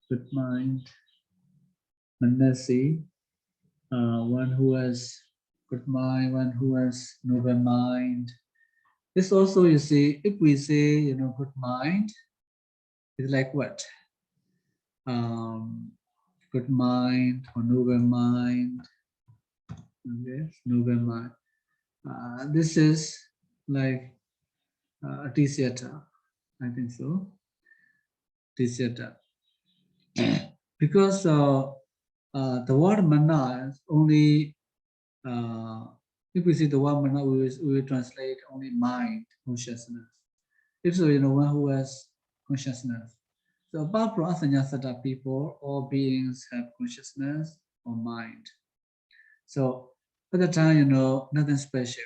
Good mind. Manasi. One who has good mind, one who has noble mind. This also, you see, if we say, good mind, it's like what? Good mind or noble mind. Okay, noble mind. This is like Taddhitakaṇḍa, I think so. Taddhitakaṇḍa. Because the word mana is only, if we see the word mana, we will translate only mind, consciousness. If so, one who has consciousness. So apart from Assatthitaddhita people, all beings have consciousness or mind. So at the time, nothing special.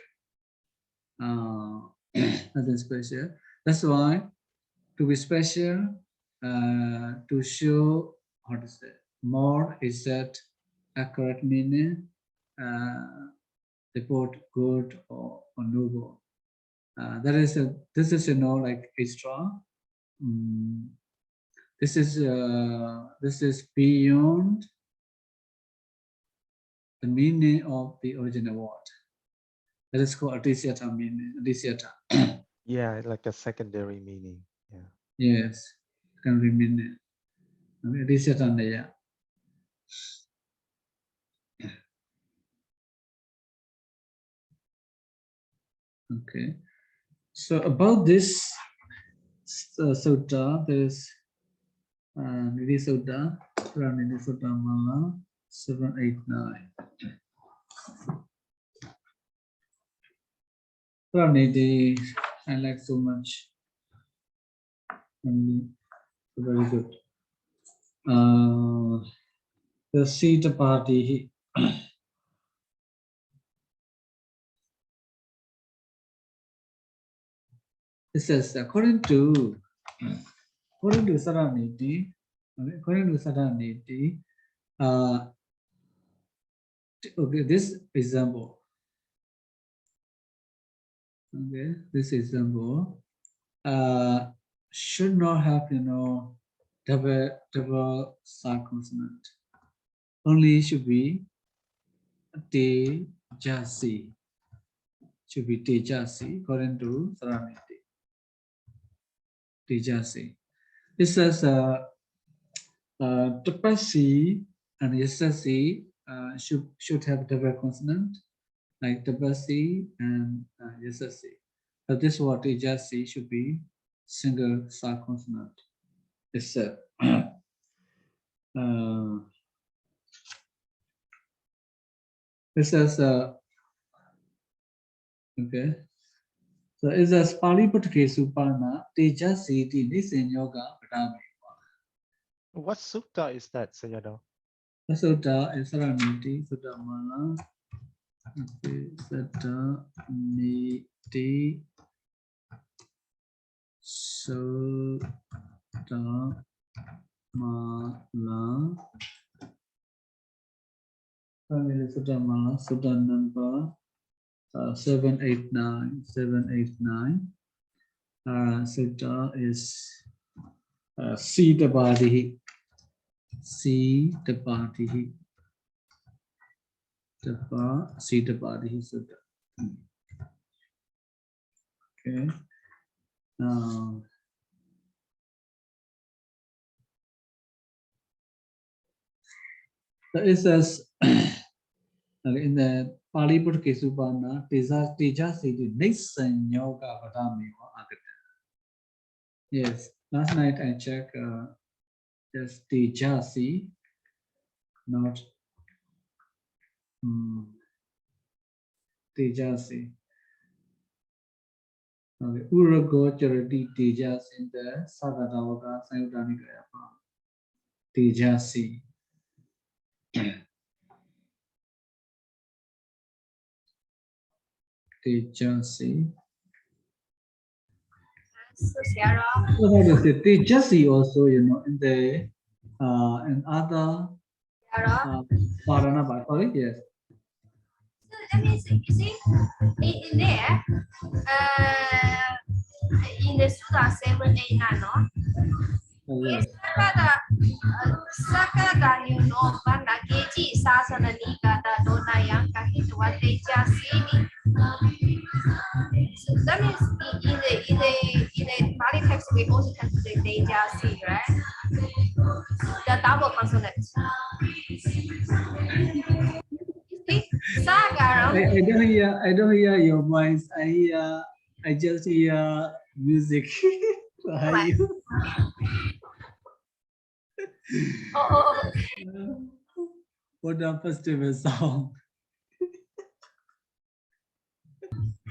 Nothing special. That's why to be special, to show, how to say, more exact, accurate meaning, report good or noble. This is like extra. This is beyond the meaning of the original word. That is called Taddhitakaṇḍa meaning. Taddhitakaṇḍa. Yeah, like a secondary meaning. Yeah. Yes, secondary meaning. Taddhitakaṇḍa, yeah. Okay. So about this sutta, there is Nidhi Sutta, Nidhi Sutta Mala 789. Nidhi, I like so much. Very good. The Sita party. It says according to Saranidhi, okay, this example. Okay, this example should not have double consonant. Only should be Tejasi. Should be Tejasi according to Saranidhi. Tejasi. It says Tapasi and Yasasi should have double consonant, like Tapasi and Yasasi. But this word Tejasi should be single sa consonant. It said. It says okay. So it says Pāḷi Putake Supana Tejasi Ti Nisin Yoga Padami. What sutta is that, Sayadaw? The sutta is Saranidhi Sutta Mala. Okay, Saranidhi Sutta Mala. Saranidhi Sutta Mala, Sutta number 789. 789. Sutta is Siddhabadihi. Siddhabadihi. Siddhabadihi Sutta. Okay. So it says In the Pāḷi Purke Supana, Tejasi, Nisan Yoga Padami or Agata. Yes, last night I checked just Tejasi, not Tejasi. Okay, Urago Charity Tejas in the Sayadaw Sayadaw Tejasi. Tejasi. So Sayadaw. So how does it? Tejasi also, in the in other Parana, sorry, yes. So that means you see in there, in the Sutta 7, 8, 9, no? Yes. Sakada you know Banda Keji Sasana Nikata Dona Yang Kahitwa Tejasi. So that means in the Pāļi text we also have the Tejasi, right? The double consonant. I don't hear your voice. I just hear music. Are you? Oh. What a festival song.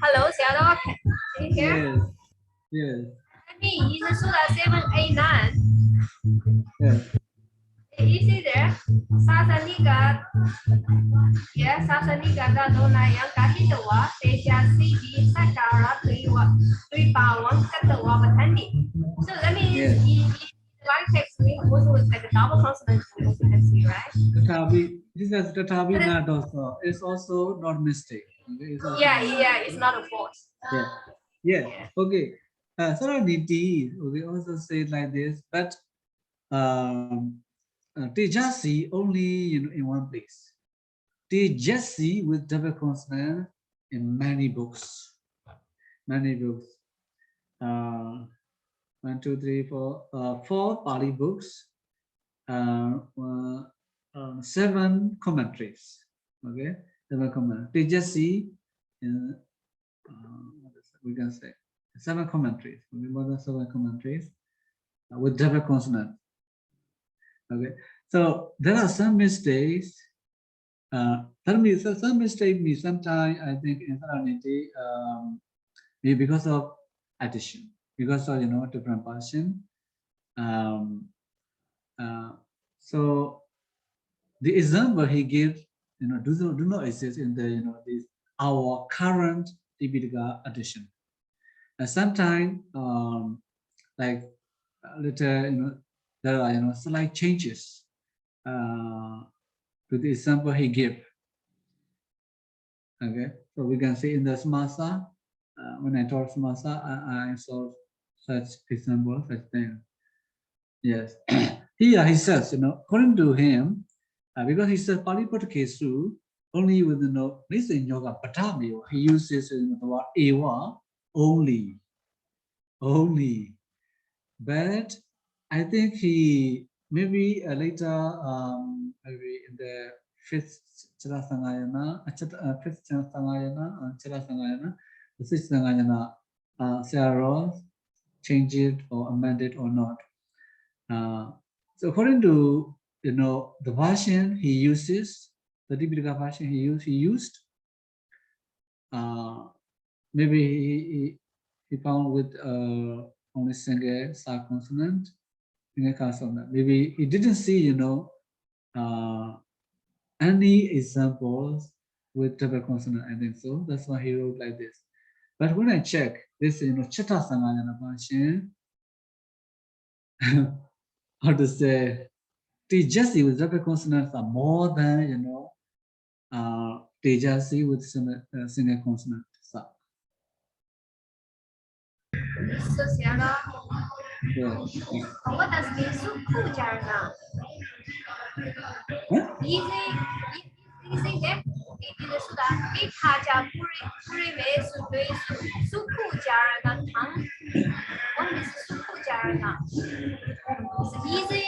Hello, Sayadaw. Can you hear? Yes. Yes. I mean, in the Sutta 7, 8, 9. Yes. Is it there? Sasanika. Yeah, Sasanika Dona Yang Kahitwa Tejasi di Sakara 3 power Katawa Batandi. So that means Yes. in the line text we also like the double consonant we also can see, right? Tatabi, this is Tatabi not also. It's also not mistake. Okay? It's also Yeah, it's not a force. Yeah. Yeah. Okay. Saraniti, we also say it like this, but Tejasi only in one place. Tejasi with double consonant in many books. Many books. 1, 2, 3, 4, 4 Pāļi books. 7 commentaries. Okay, 7 commentaries. Tejasi, we can say 7 commentaries. More than 7 commentaries with double consonant. Okay, so there are some mistakes. Some mistake means sometimes I think in Saraniti, maybe because of addition, because of different portion. So the example he gives, do not exist in the this our current Tipitaka edition. And sometimes like later there are slight changes to the example he gave. Okay, so we can see in the Samasa, when I taught Samasa, I saw such example, such thing. Yes. Here he says, according to him, because he says Pāļi Purke only with this in yoga Patami, he uses the word eva only. But I think he maybe later maybe in the fifth Chirasangayana, the sixth Sangayana, Sayadaw change it or amend it or not. So according to the version he uses, the Tipitaka version he used, maybe he found with only single sa consonant, maybe he didn't see any examples with double consonant. I think so. That's why he wrote like this. But when I check this, Chitta Sangayana version, how to say, Tejasi with double consonants are more than Tejasi with single consonant. So, Sayadaw. yeah. What does mean Sukhu Jarana? You think that in the Sutta, Vikaja Purime Sukhu Jarana Tang. What is Sukhu Jarana? It's easy.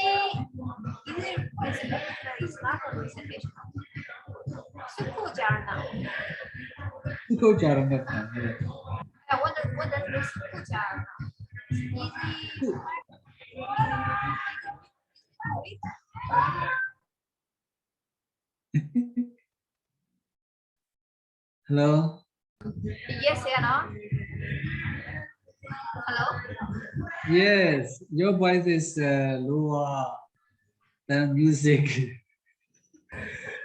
It's not a recitation. Sukhujarana. Sukhojarana time. Yeah, what does the Sukhujarana? Hello. Yes, yeah, no? Hello? Yes, your voice is lower than music.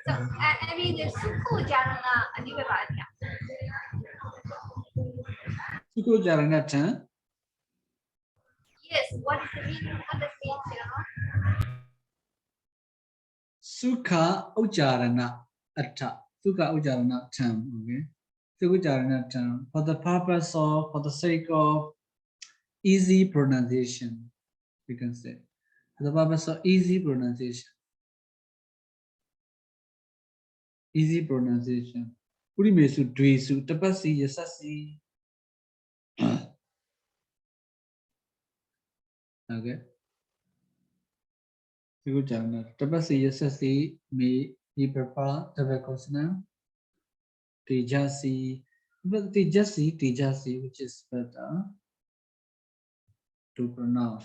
So, I mean, the Sukhujarana, I think about it. Sukhojarana time. Yes, what is the meaning? What does it mean, you know? Sukha Ujarana Atta. Sukha Ujarana term. Okay. Sukha Ujarana term. For the purpose of, for the sake of easy pronunciation, we can say. For the purpose of easy pronunciation. Easy pronunciation. Urimesu Dwesu Tapasi Yasasi. Okay. Sukha Ujarana. Tapasi Yasasi may be prepared double consonant. Tejasi. But Tejasi, which is better to pronounce.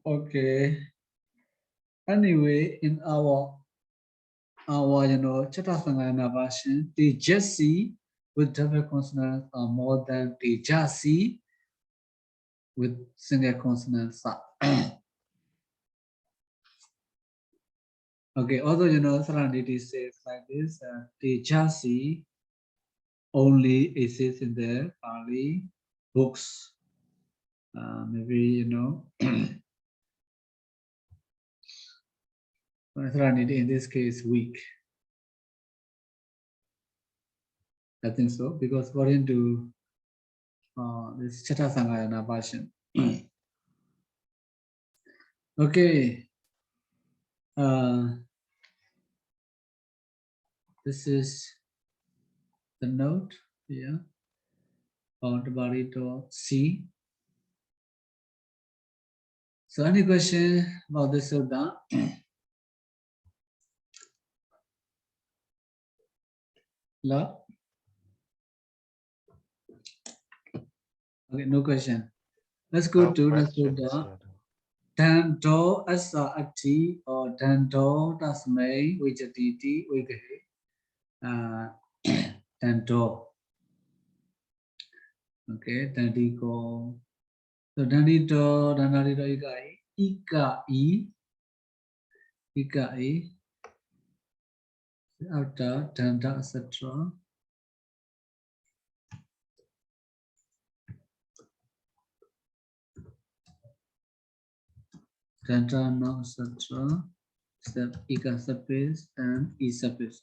Okay. Anyway, in our Chatasangana version, Tejasi with double consonants are more than Tejasi with single consonant sa. Okay, although Saranidhi says like this, Tejasi only exists in the Pāļi books. Maybe Saranidhi in this case weak. I think so, because according to this Chatasangana version. Okay. This is the note here on Taddhitakaṇḍa. So any question about this sutta? La? Okay, no question. Let's go No to the questions, sutta. Sayadaw. Taddhitakaṇḍa Assatthithati or Taddhitakaṇḍa Tasmai Vijatiti Vigahe. Taddhitakaṇḍa. Okay, Taddhitakaṇḍa. So Taddhitakaṇḍa Ikai. Ikai. After Taddhitakaṇḍa, etc. Taddhitakaṇḍa, etc. Step Ika surface and E surface.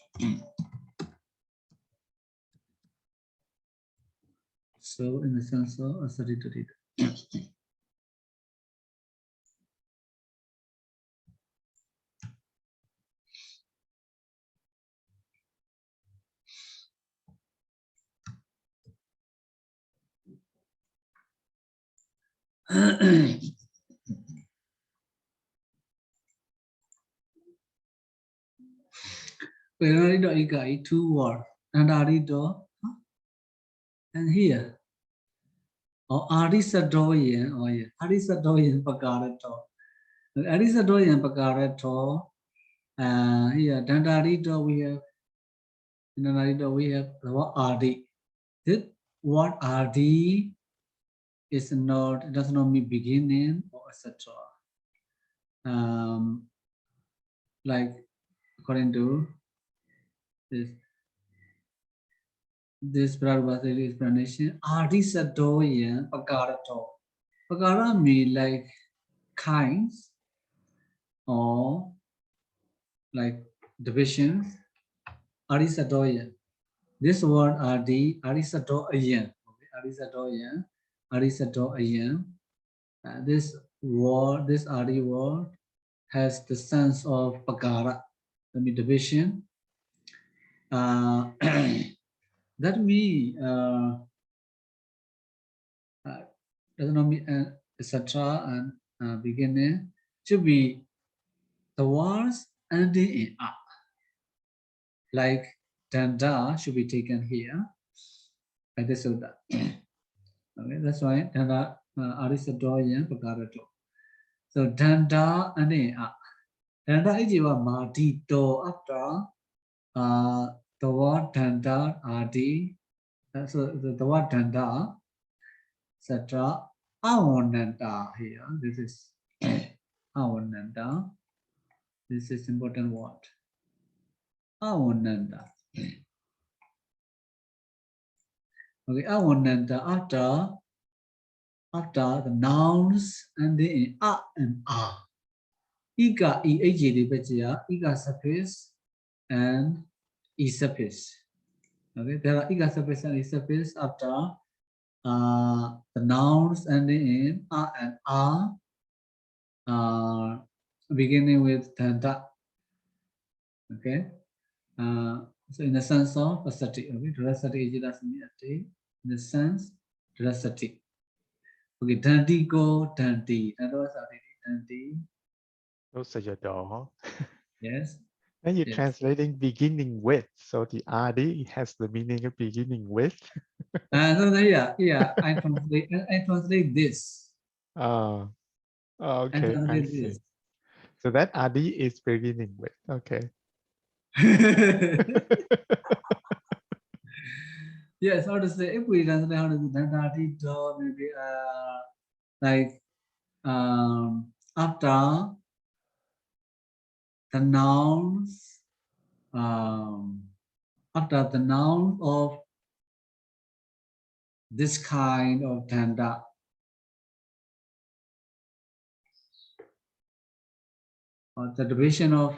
So in the sense of Assatthitaddhita. Taddhitakaṇḍa Ikai, two words. Taddhitakaṇḍa and here. Or Arisadoyan, or yeah. Arisadoyan Pakarato. Arisadoyan Pakarato. Here, Taddhitakaṇḍa we have, in Taddhitakaṇḍa we have the word Adi. This word Adi is not, it does not mean beginning or etc. Like according to this Padarūpasiddhi explanation, Arisadoyan Pakarato. Pakara means like kinds or like divisions. Arisadoyan. This word Arisadoyan. Okay, Arisadoyan. This word, this Adi word has the sense of Pakara, I mean division. That means does not mean etc. and beginning should be the words ending in a, like danda should be taken here, like this or that. Okay, that's why danda arisadoyan pakarato. So danda and a. Danda ijiva madito after the word danda adi. So the word danda, etc. Awananda here. This is awananda. This is important word. Awananda. Okay, awananda after the nouns and the a and a. Ika ika suffix and e suffix. Okay, there are ika suffix and e suffix after the nouns ending in a and a, beginning with tanda. Okay, so in the sense of asati, okay, drasati ijidasami, in the sense drasati. Okay, dandi go dandi. Dandi. Those are your door. Yes. And you're Yes. translating beginning with. So the adi has the meaning of beginning with. So yeah. I translate this. Oh, okay, I Translate see. this. So that adi is beginning with. Okay. Yes, how to say, if we translate how to do dandi do, maybe like after the nouns, after the noun of this kind of danda, or the division of,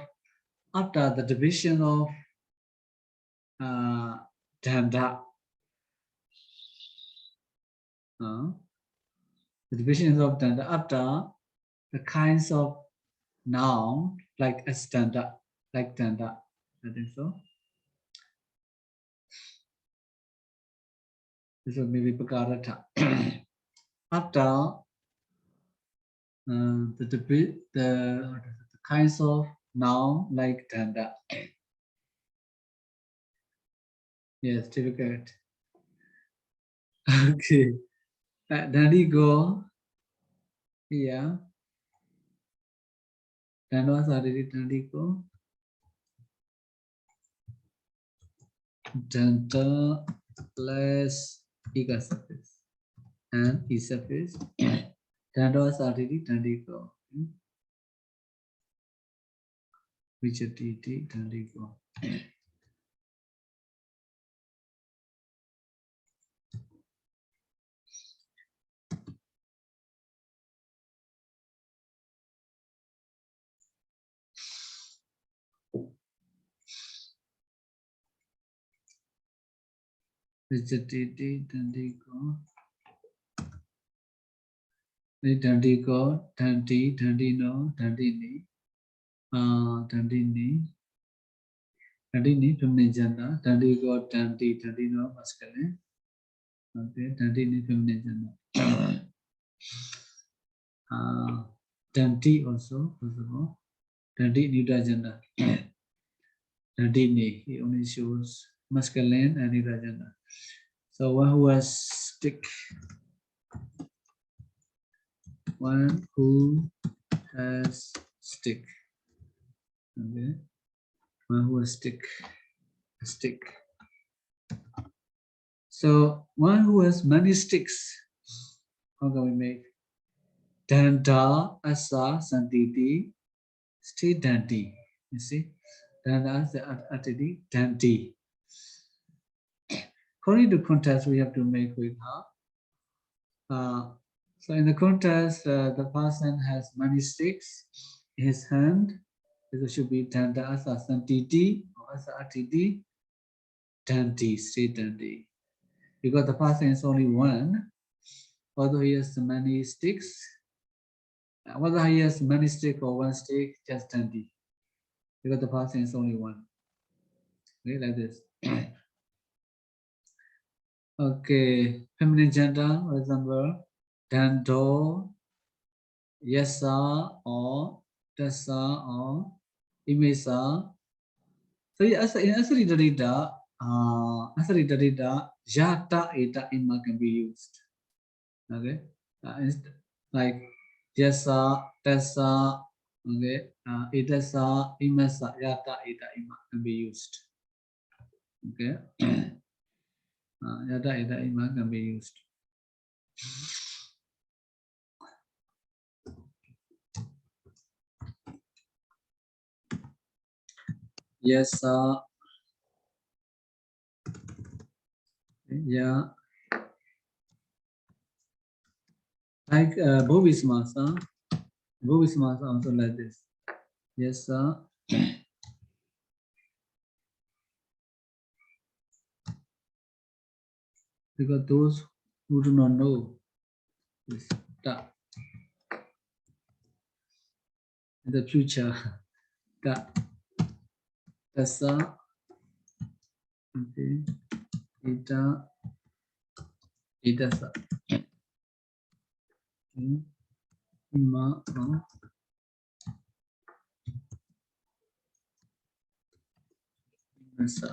after the division of danda, the divisions of danda, after the kinds of noun like as danda, like danda, I think so. This will maybe pakarata. After the kinds of noun like danda. Yes, difficult. Okay. Dandi go here. Dandas are ready. Dandi go. Danta plus ega suffix and e suffix. Dandas are ready. Dandi go. Which a tt dandi go. Which a tt dandi go. Dandi go. Dandi no. Dandi ni. Dandi ni. Dandi ni feminine gender. Dandi go. Dandi no masculine. Okay. Dandi ni feminine gender. Dandi also possible. Dandi neuter gender. Dandi ni, he only shows masculine and neuter gender. So one who has stick. One who has stick. Okay. One who has stick. A stick. So one who has many sticks. How can we make? Danda asa santiti sti danti. You see? Danda asa atiti danti. According to context, we have to make with her. So in the context, the person has many sticks in his hand. It should be danda asa santiti or asa atiti danti, sti danti. Because the person is only one, although he has many sticks, whether he has many sticks or one stick, just danti. Because the person is only one. Okay, like this. Okay, feminine gender, for example, dando, yesa, or Dasa or Imesa. So in Assatthitaddhita, Yata Eta Ima can be used. Okay, like Jasa, Tessa, okay, Itasa, Imasa, Yata Eta Ima can be used. Okay, Yata Eta Ima can be used. Yes, yeah. Like Bhuvismasa also like this. Yes, sir. Because those who do not know this in the future, Tassa, okay, Itasa, okay, Ima, Imasa.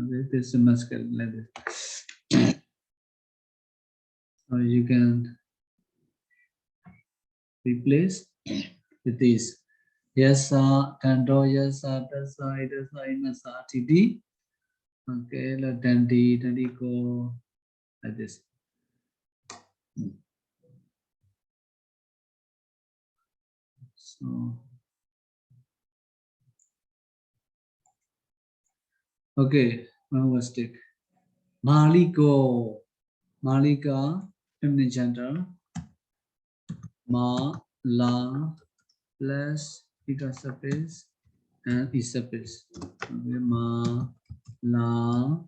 Okay, this is masculine like this. Or you can replace with this. Yes, Tando, yes, Tassa, Itasa, Imasa, Titi. Okay, let Dandi go like this. So, okay, one was stick. Maliko, Malika, feminine gender. Ma, la, plus ika surface and e surface. Okay, ma, la,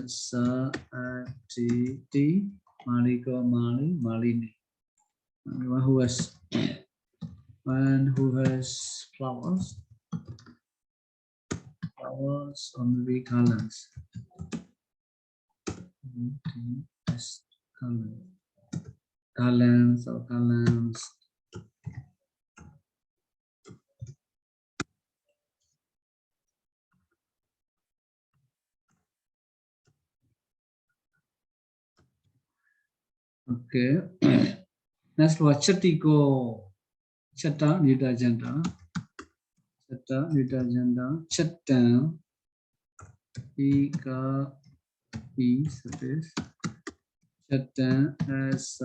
sa, t, Maliko, Mali, Malini. One who has flowers or maybe colors. Columns or columns. Okay. Next one, Chatiko. Chatta, neuter gender. Chatta, neuter gender. Chatta, ika, e, surface. Chatta, s,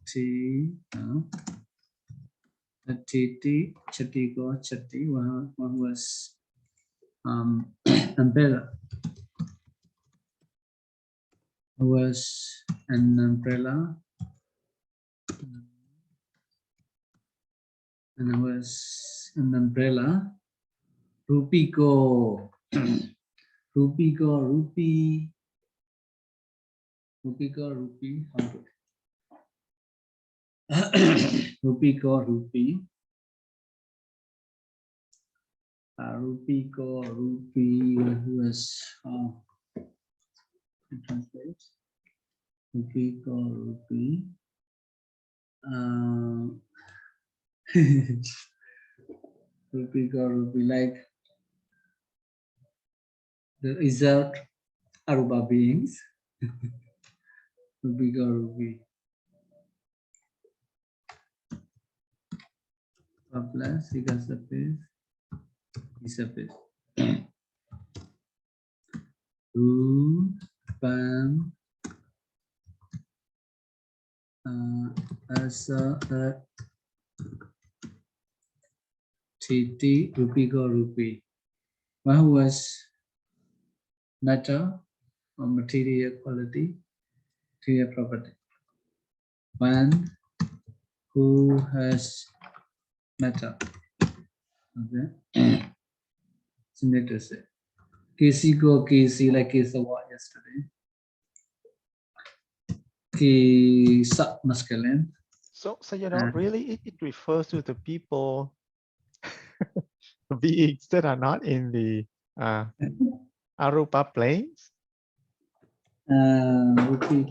t, t, Chatiko, chatti. One was umbrella. Was an umbrella. And it was an umbrella. Rupiko. Rupiko, rupee. Rupiko, rupee. Rupiko, rupee. Rupiko, rupee. Who was translate? Rupiko, rupee. Rupiko, rupee, like the result Aruba beings. Rupiko, rupee. Plus, ika surface, e surface. Pan, asa, Titi, Rupiko, rupee. One was matter or material quality, material property. One who has matter. Okay. Similar to say. Kisi go kisi, like kisa what yesterday. Kisa masculine. So Sayadaw, really it refers to the people, beings that are not in the Arupa planes? Rupee.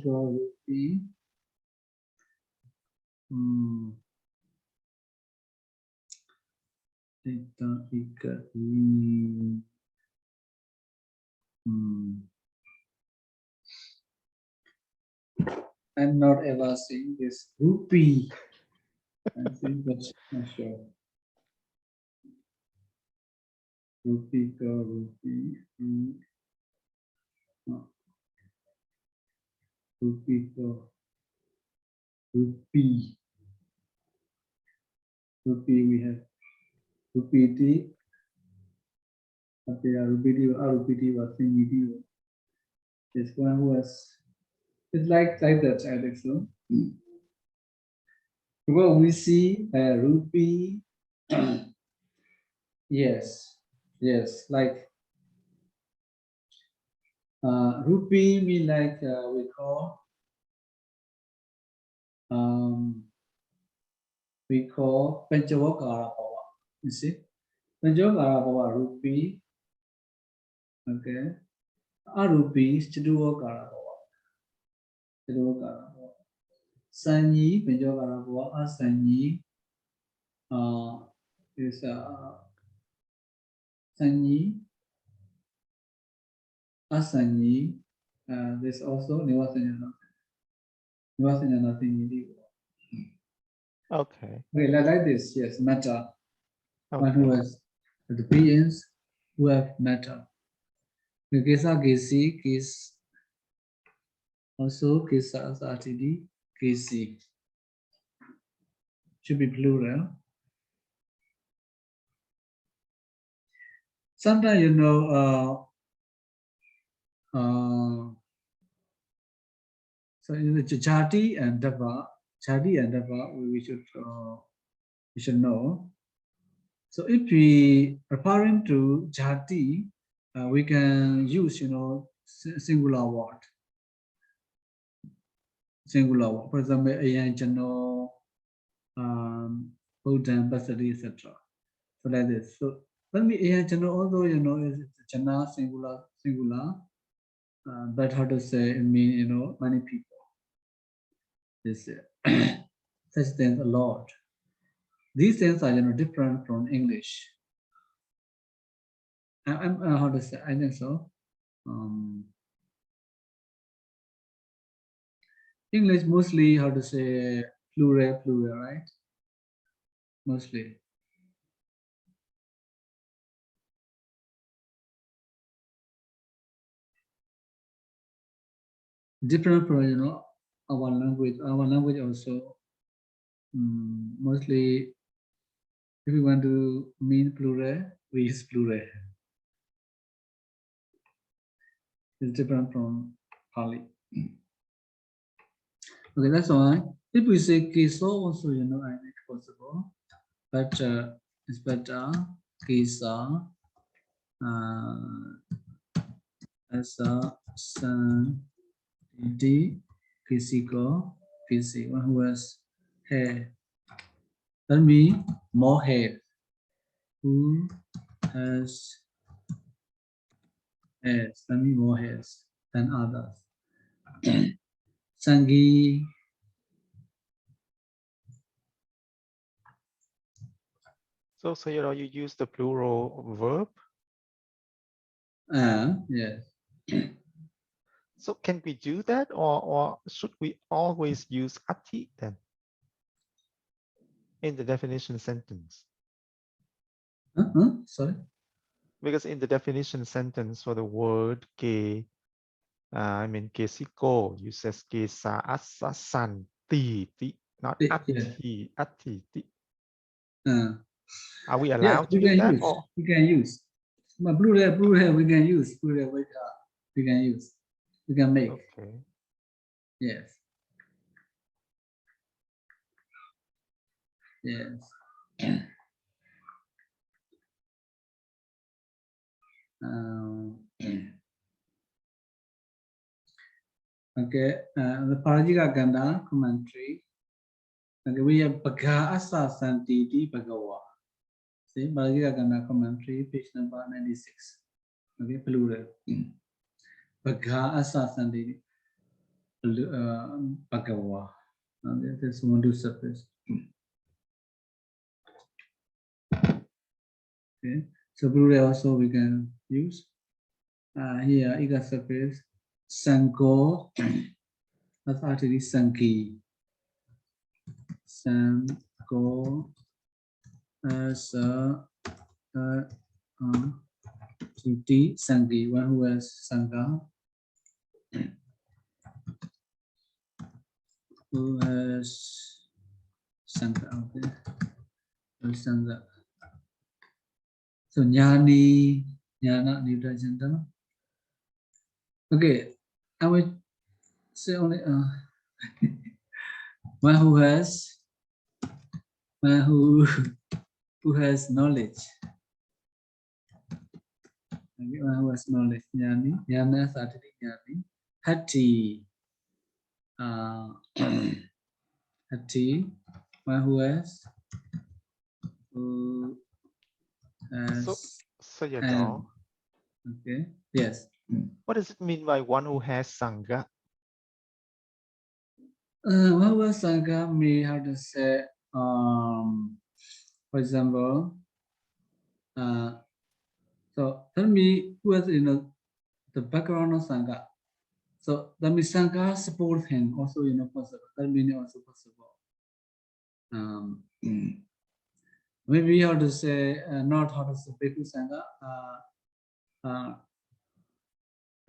I'm not ever seeing this rupee. I think that's not sure. Rupee, rupee, rupee, rupee. Rupee, we have rupee. Rupee was thingy. This one was. It's like that, I think so. Well, we see rupee. Yes, like rupee mean like we call Panchavakara power. You see, Panchavakara power rupee. Okay, a rupee is Chiduvakara power. Chiduvakara power. Sanyi Panchavakara power. A sanyi is sanyi. Asanyi. There's also Nivasanyana. Nivasanyana thingy. Okay. Okay, like this, yes, matter. Okay. One who has the beings who have matter. The Kesa Kesi is also Kesa Asatthiti Kesi. Should be plural. Sometimes you know so in the Jati and Dava, we should know. So if we referring to Jati, we can use singular word. Singular word. For example, Ayan Jano, Buddha, Basari, etc. So like this. So when we Ayan Jano, although it's Jana singular, but how to say it mean many people. This such things a lot. These things are different from English. I'm how to say, I think so. English mostly how to say plural, right? Mostly. Different from our language. Our language also mostly if we want to mean plural, we use plural. It's different from Pāḷi. Okay, that's why if we say Keso also, I think possible, but it's better Kesa as a son D Kisiko Kisi, one who has hair. That means more hair. Who has hairs? That means more hairs than others. Sangi. So Sayadaw, you use the plural verb. Yes. So can we do that, or should we always use ati then in the definition sentence? Sorry. Because in the definition sentence for the word ke, kesiko, you says kesa asasantiti, not ati, ati. Are we allowed to do that? Or We can use. But plural, we can use. Plural, we can use. We can make. okay. Yes. Yes. Okay. The Pāļi commentary. Okay, we have Bhagha Assatthita Bhagawa. See, Pāļi commentary, page number 96. Okay, plural. Bhagha Assatthita Bhagawa. Okay, this one to surface. Okay, so plural also we can use. Here, ega surface, sanko, that's actually sanki. Sanko as duty, sangi, one who has sangha, who has sangha, okay, sangha. So jnani, jnana, nidra, jnana. Okay, I will say only one who has knowledge. Okay, one who has knowledge. Jnani, jnana, satiti, jnani. Hati, hati, one who has Sayadaw, okay, yes. what does it mean by one who has sangha? One who has sangha may have to say, for example, so tell me who has the background of sangha. So that means sangha support him also possible. That means also possible. Maybe we have to say not how to say bhikkhu sangha.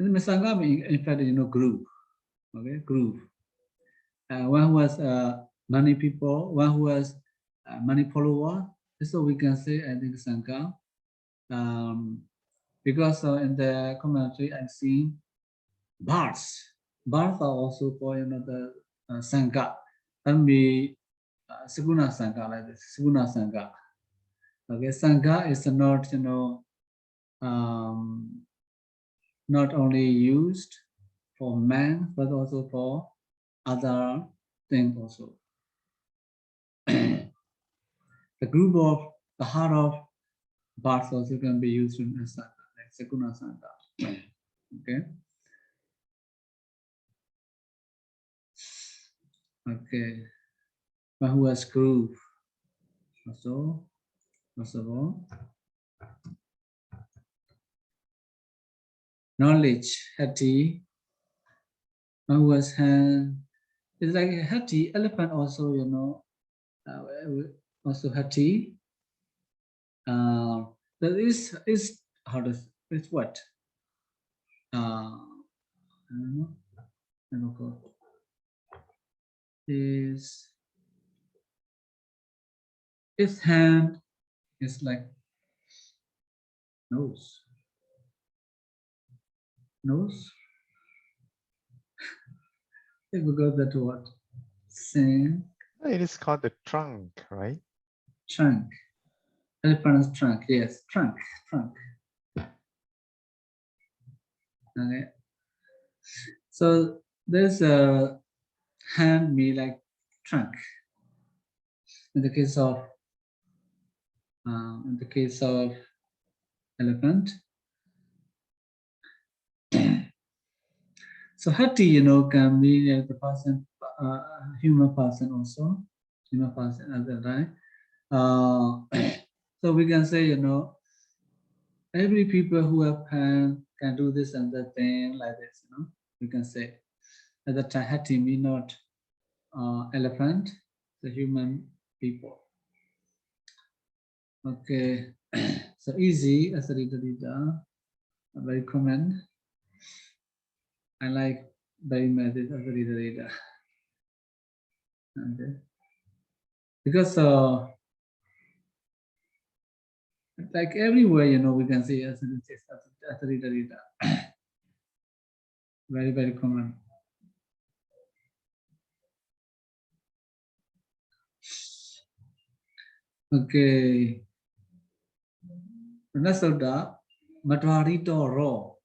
Sangha means in fact group. Okay, group. One who has many people, one who has many followers. So we can say I think sangha. Because in the commentary I've seen birds. Birds are also called the sangha. That be Saguna sangha like this. Saguna sangha. Okay, sangha is not not only used for man but also for other things also. The group of the heart of birds also can be used in a sangha, like Saguna sangha. Okay. Okay. One who has group. Also, first of all, knowledge, hati. One who has hand. It's like a hati, elephant also, also hati. That is how does it's what? I don't know. I don't know. Is its hand is like nose. Nose. I forgot that word. Same It is called the trunk, right? trunk. Elephant's trunk. Yes, trunk. Okay. So there's a hand me like trunk. In the case of elephant. So hati, can be the person, human person also, human person at the time. So we can say, every people who have hand can do this and that thing like this, we can say. At the time, hati mean not elephant, the human people. Okay, so easy, Assatthitaddhita, very common. I like very much this Assatthitaddhita. Okay. Because like everywhere, we can see Assatthitaddhita. Very, very common. Okay. Nasauda, Matwarito Ro.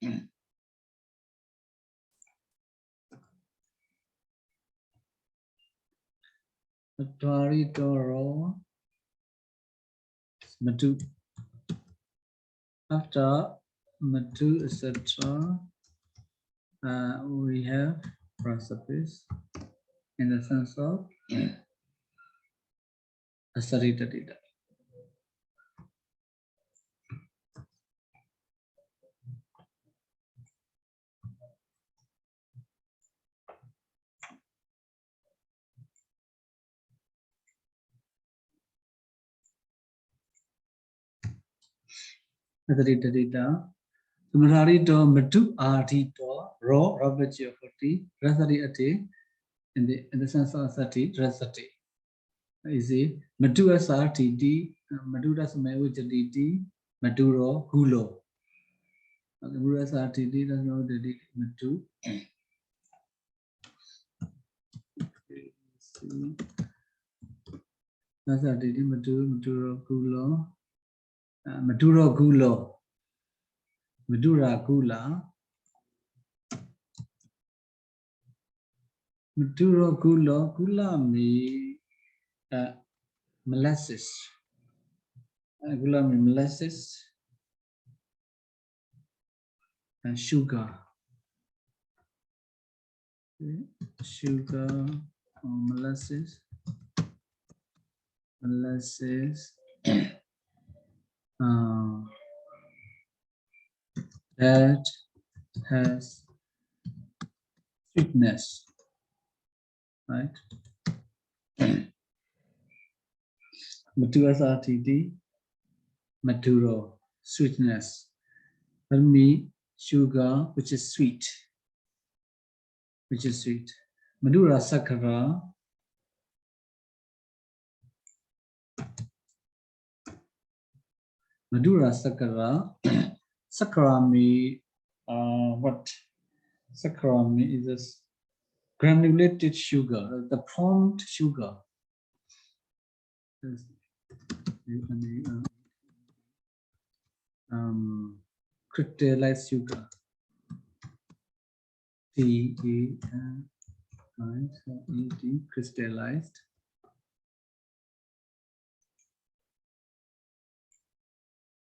Matwarito Ro. Matu. After Matu, etc., we have Prasapis in the sense of Assatthitaddhita. Assatthitaddhita. Samadharito Matu Ardito Raw Rabbaji 40 Rasati Ate in the sense of Sati Rasati. Easy. Matu Asartiti Madura Samavijaditi Maduro Hulo. Madura Asartiti does not the Matu. Asartiti Maduro Hulo. Maduro Gulo. Madura Gula. Maduro Gulo. Gula me molasses. Gula me molasses and sugar. Okay. Sugar or molasses. Molasses. That has sweetness, right? Matura RTD, maturo, sweetness. That means sugar, which is sweet, Madura sakara, sakara means what? Sakara means is this granulated sugar, the prompt sugar. Crystallized sugar. T-E-N-I-E-D, crystallized.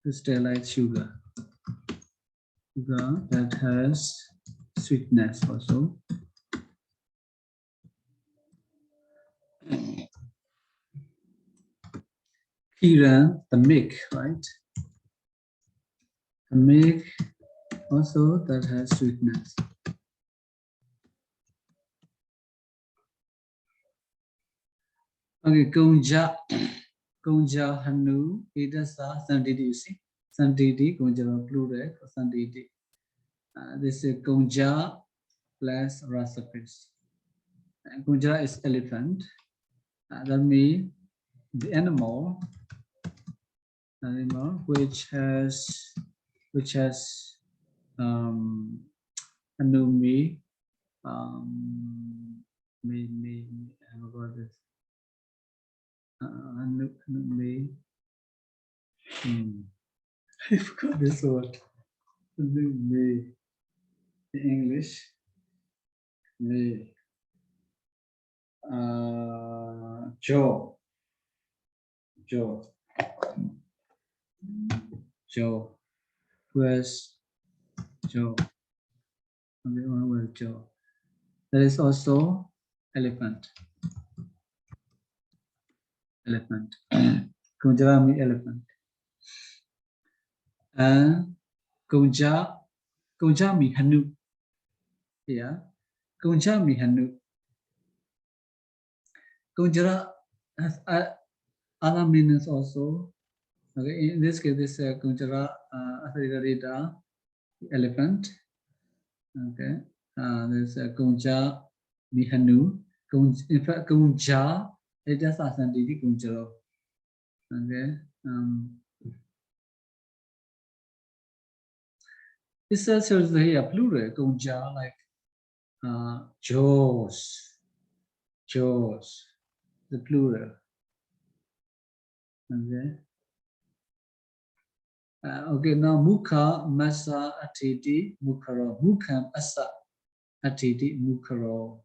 Crystallized sugar. Sugar that has sweetness also. Kiran, the milk, right? The milk also that has sweetness. Okay, Gonja Hanu, Idasa, Sandidi, you see? Sandidi, Gonja plural, Sandidi. This is Gonja plus Rasapis. Gonja is elephant. That means the animal which has Anumi me I forgot this. Anumi I forgot this word. Anumi in English. Me Joe, who has Joe. Joe. There is also elephant. Kunjarami elephant. And Kunjami Hanu. Yeah. Kunjami Hanu. Kunjara has other meanings also. Okay, in this case, this Kunjara Assatthitaddhita, elephant. Okay, there's Kunja Mihanu. In fact, Kunja, it just Asantiti Kunjaro. Okay. This shows here plural, Kunja, like Jaws, the plural. Okay. Okay, now Mukha Masa Atiti Mukharo. Mukham Asa Atiti Mukharo.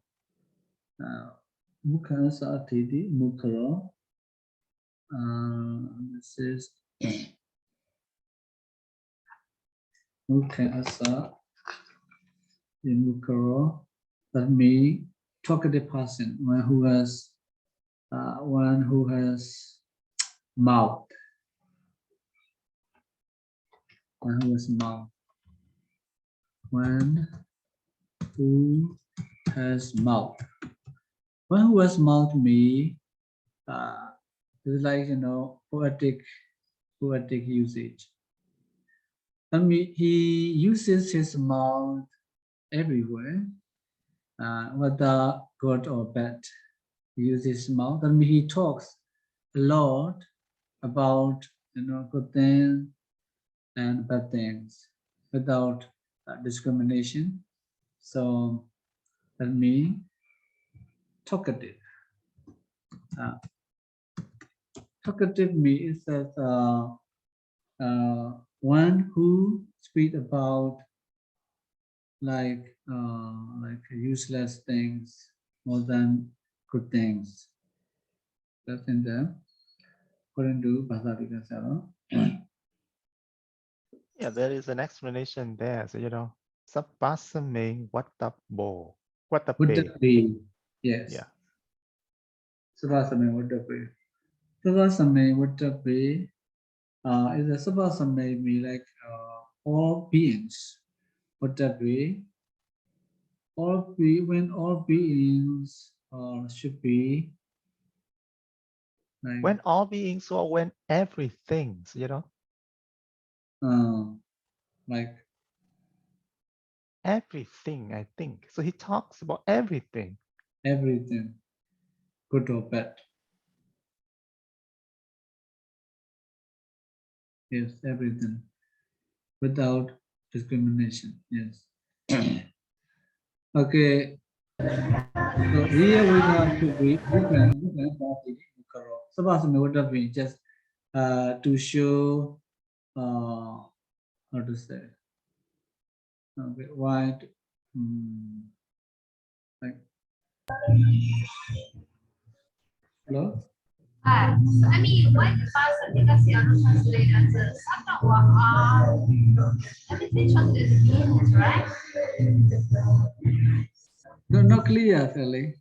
Mukha Asa Atiti Mukharo. This is Mukha Asa Mukharo. That means talkative person, one who has mouth. One who has mouth. One who has mouth. One who has mouth means it's like poetic usage. I mean, he uses his mouth everywhere, whether good or bad. He uses his mouth. I mean, he talks a lot about good things and bad things without discrimination. So that means talkative. Talkative means that one who speak about like useless things more than good things. That's in there. According to Pāḷi. Yeah, there is an explanation there. So, Sapasame Wattabo. Would Wattape. that be? Yes. Yeah. Sabasame would that be? Sabasame would that be? Is a sabasame be like all beings? Would that be? When all beings should be like When all beings or when everything, like everything, I think. So he talks about everything. everything, good or bad. Yes, everything, without discrimination. Yes. Okay. So here we have to be Sabasame would have been just to show how to say why like hello. So I mean, why the Assatthitaddhita translate as a Sayadaw? Everything translated as meanings, right? No, not clear actually.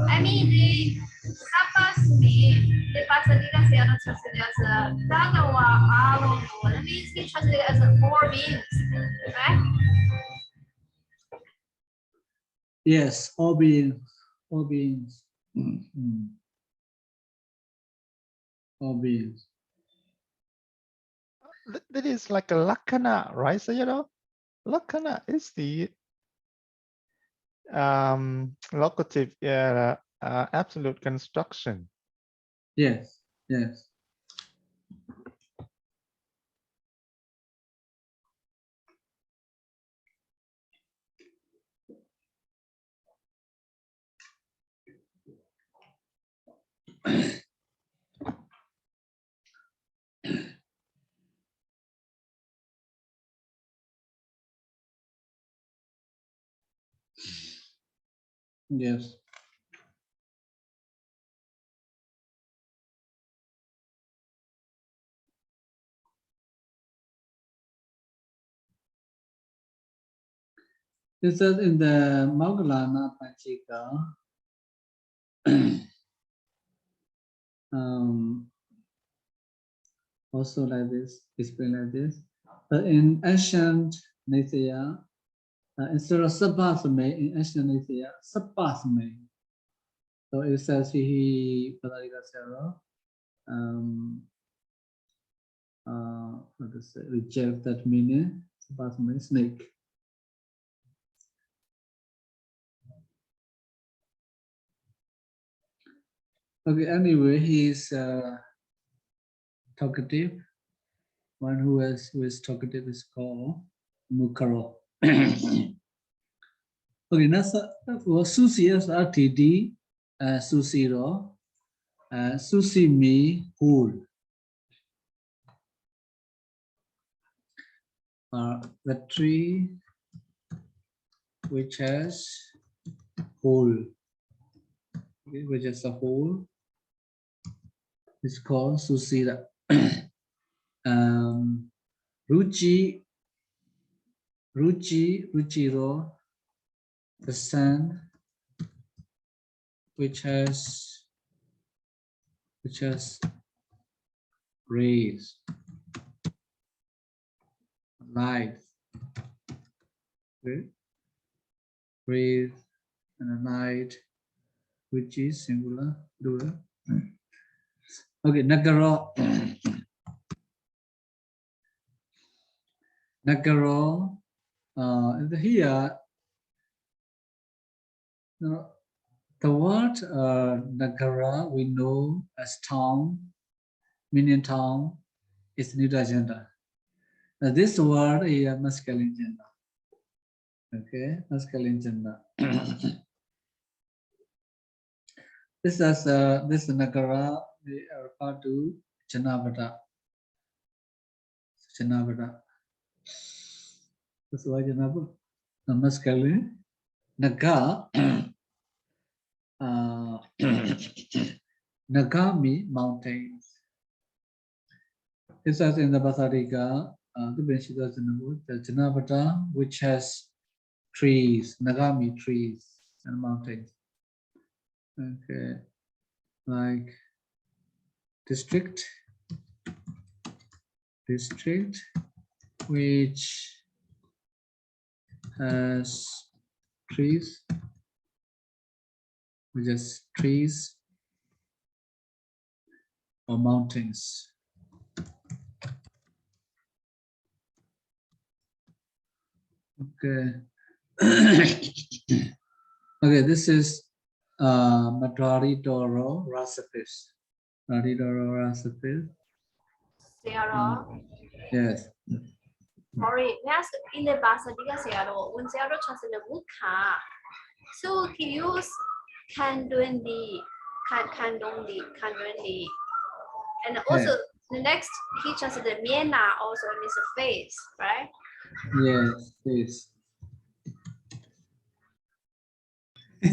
I mean, the Assatthitaddhita translated as a Sayadaw. That means he translated as a four beings, right? Yes, all beings, all beings, all beings. That is like a lakkhana, right? So, lakkhana is the locative absolute construction. Yes, yes. Yes. It says in the Moggallana Panchika, also like this, explain like this. But in ancient Nithya, instead of Sabhasame, in ancient Nithya, Sabhasame. So it says Pāḷi how to say, reject that meaning. Sabhasame, snake. Okay, anyway, he is talkative. One who is talkative is called Mukaro. Okay, nasa susi as RTD, susiro, susi me whole. The tree which has whole, okay, which is a whole, is called susira. Ruchiro, the sun which has rays, light, okay? Rays and a light, which is singular, plural. Okay, Nagaro. Nagaro, here, the word Nagara we know as town, meaning town, is neuter gender. Now this word is masculine gender. Okay, masculine gender. This Nagara we refer to Janavada. Janavada. That's why Janavada. The masculine. Naga. Nagami mountains. It says in the Bhattarika, the Janavada, which has trees, Nagami trees and mountains. Okay, like district, which has trees, or mountains. Okay. Okay, this is Madhari Doro Rasapis. Madhari Doro Rasapis. Sayadaw. Yes. Sorry, yes, in the Basadiga Sayadaw, when Sayadaw translated the Mukha, so he used can doing the, and also the next he translated Miena also means a face, right? Yes, yes.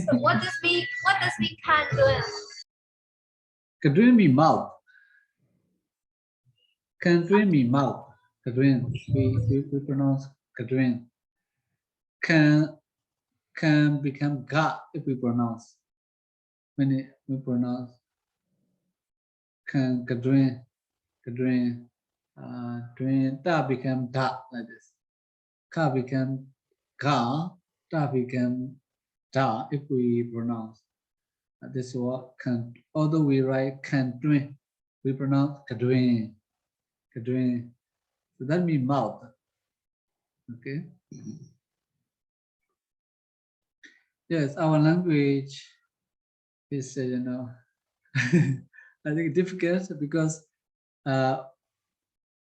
So what does we can doing? Kadrin means mouth. Kadrin means mouth. Kadrin. We pronounce Kadrin. Can become ga if we pronounce. When we pronounce can Kadrin. Drin da become da like this. Ka become ga, da become da if we pronounce. This word can, although we write can drink, we pronounce kadrin. So that means mouth. Okay. Yes, our language is, I think difficult because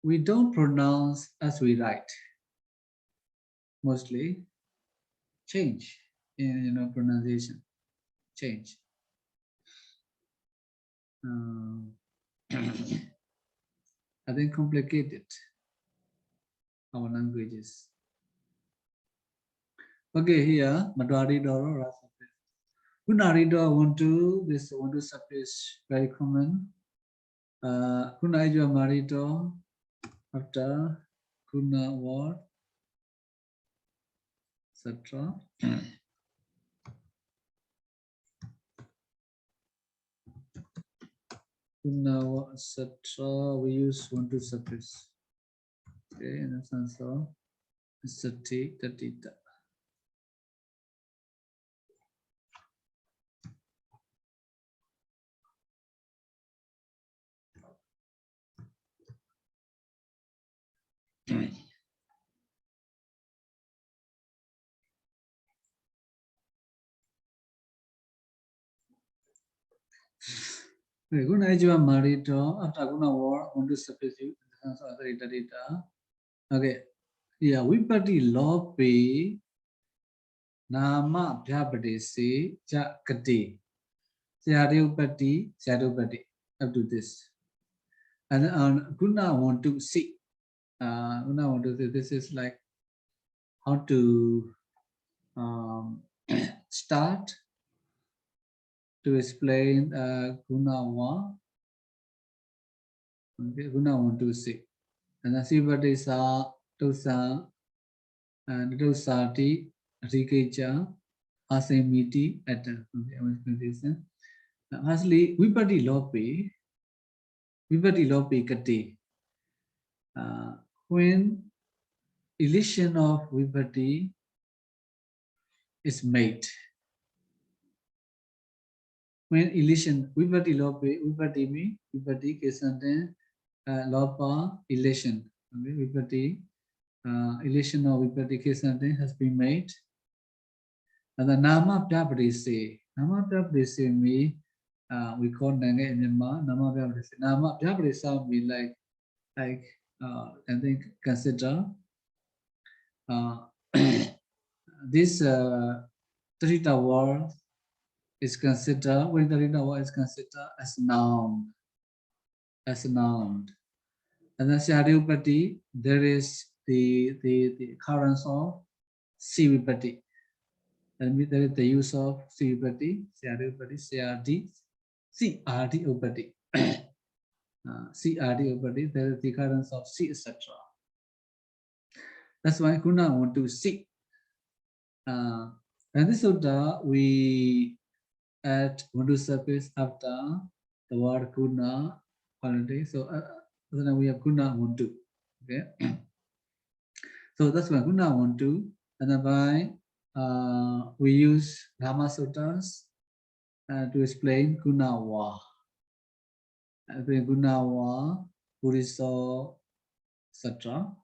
we don't pronounce as we write. Mostly change in pronunciation. Change. I think complicated. Our languages. Okay, here Madhari Doro Rasapis. Kunarido want to suffix very common. Kunaijo Marido after Kuna word, etc. Kuna etc. We use want to suffix. Okay, in the sense of Assatthitaddhita. Guna Ijwa Marito after Guna war want to suffix you in the sense of Assatthitaddhita. Okay, yeah, Vipatti Lopi Nama Bhyabadesi Jakati Sayadupati up to this. And on Guna want to see. Guna want to see, this is like how to start to explain Guna wa. Okay, Guna want to see. And the Sivati sa Tosa and Tosati Rikecha Asemiti at firstly Vipatti Lopi Kati. When elision of Vipatti is made. When elision, Vipatti Lopi, Vipatti means Vipatti Kesante Lopa elision. Okay, Vipatti Relational vipatti case sentence has been made. And the nama pyapadisi. Nama pyapadisi means we call Nanga in Myanmar, nama pyapadisi. Nama pyapadisi means like I think consider this Taddhita word is considered, when the Taddhita word is considered as noun. As a noun. And then Sayadaw, there is the occurrence of Sivipati. That means there is the use of Sivipati, Sayadaw, CRD, CRD Upati. CRD Upati, there is the occurrence of C, etc. That's why Guna want to see. And this sutta we add want to surface after the word Guna already. So then we have Guna want to. Okay. So that's why Guna want to, and then by we use Dhamma suttas to explain Guna wa. Guna wa, Purisa, etc.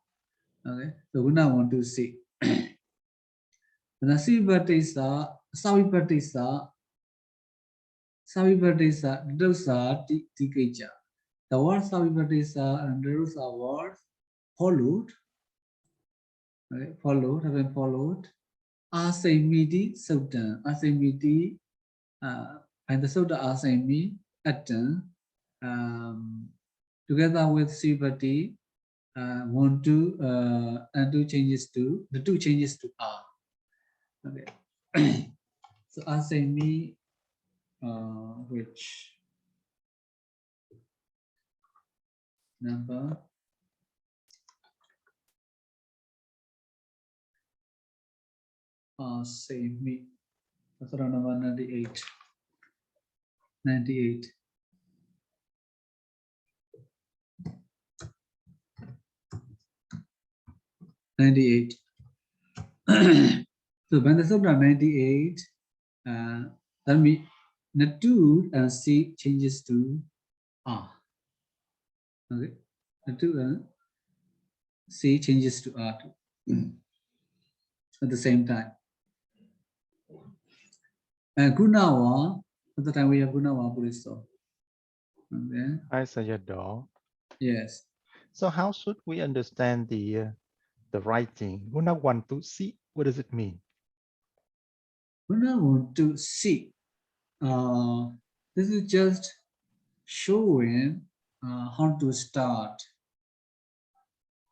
Okay. So Guna want to see. And the Savipatisa, Dosa, Tikeja. The word Savipatisa and Dosa words followed, okay, have been followed. Asaimiti Sutta, Asaimiti, and the Sutta Asaimi, Atan, together with Sivati, want to, and two changes to, the two changes to R. Okay. So Asaimi, which number? Asaimi. That's around number 98. 98. So when the Sutta 98, that means Natu and C changes to R. Okay. Natu and C changes to R at the same time. And Gunawa, at the time we have Gunawa Purisa. Okay. Hi, Sayadaw. Yes. So how should we understand the writing? Guna want to see. What does it mean? Guna want to see. This is just showing how to start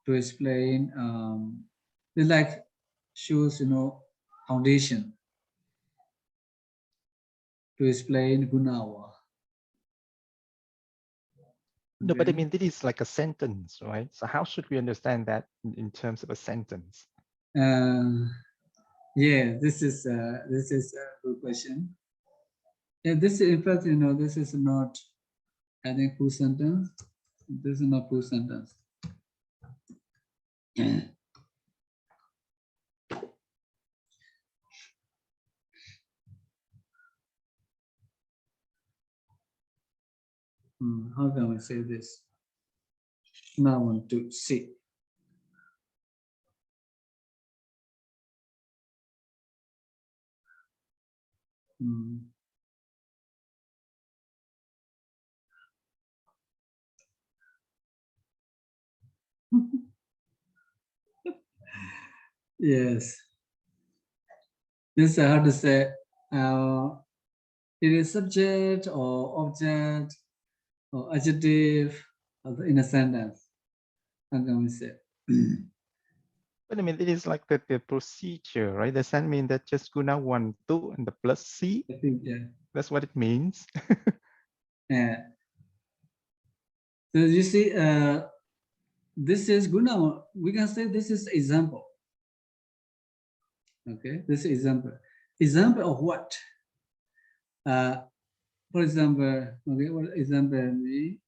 to explain. It's like shows, foundation to explain Gunawa. No, but I Okay. mean, this is like a sentence, right? So how should we understand that in terms of a sentence? Yeah, this is a good question. Yeah, this in fact, this is not, I think, full sentence. This is not full sentence. How can we say this? Now I want to see. Yes. This is how to say. It is subject or object or adjective in a sentence. How can we say? But I mean, it is like the procedure, right? Does that mean that just Guna want to and the plus C? I think, yeah. That's what it means. Yeah. So you see, this is Guna. We can say this is example. Okay, this is example. Example of what? For example, okay, what example me?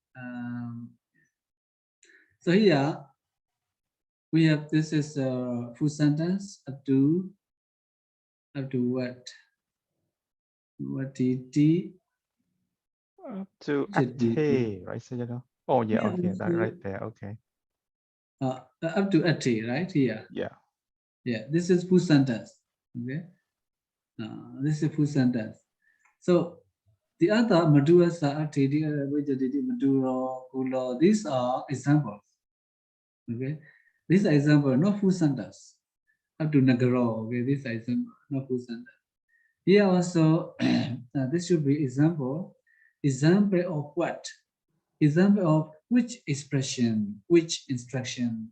So here we have, this is a full sentence up to what? What did To ate, right, Sayadaw? Oh yeah, okay, that right there, okay. up to ati, right here. Yeah. Yeah, this is full sentence. Okay, this is full sentence. So the other madura ati, maduro, kulo, these are examples. Okay, these are examples, not full sentence. Up to nagaro. Okay, this is example, not full sentence. Here also, this should be example. Example of what? Example of which expression, which instruction.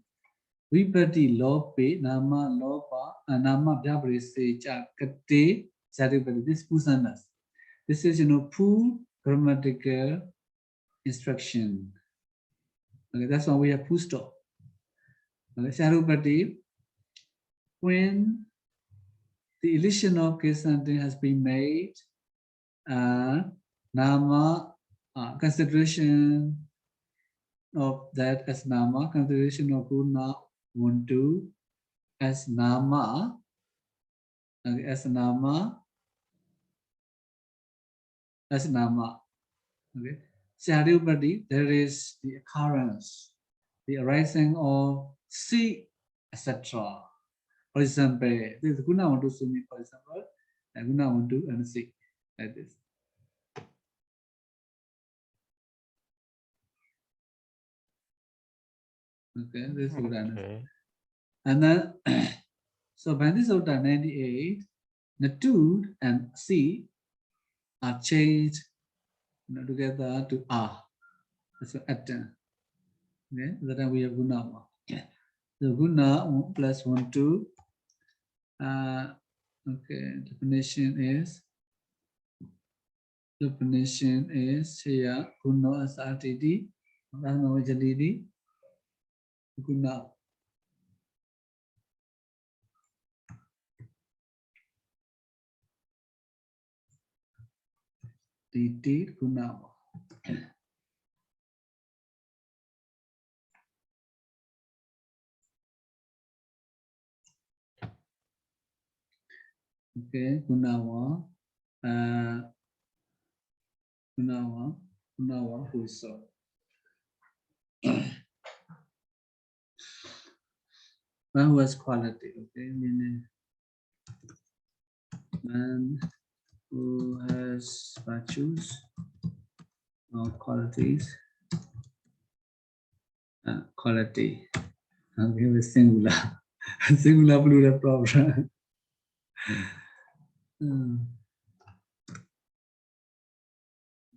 Vipati lope, nama lopa, nama bhyabri seja kate saripati. This full sentence. This is, full grammatical instruction. Okay, that's why we have full stop. Okay, saripati, when the elision of case something has been made, nama, consideration of that as nama, consideration of guna, untu, as nama, as nama, as nama. Okay. Saripati, there is the occurrence, the arising of C, etc. For example, this is guna untu sumi, for example, and guna untu and C, like this. Okay, this is Okay. and then so Bhandi Sutta 98, the two and C are changed together to R. That's what atta. Okay, that time we have guna. The guna plus 1, 2. Okay, definition is here guna as RTD, Rama Jalidi, guna. DT guna. Okay, gunawa, gunawa who is so. Man who has quality, okay, meaning man who has virtues or qualities, quality. Okay, with singular, singular plural problem.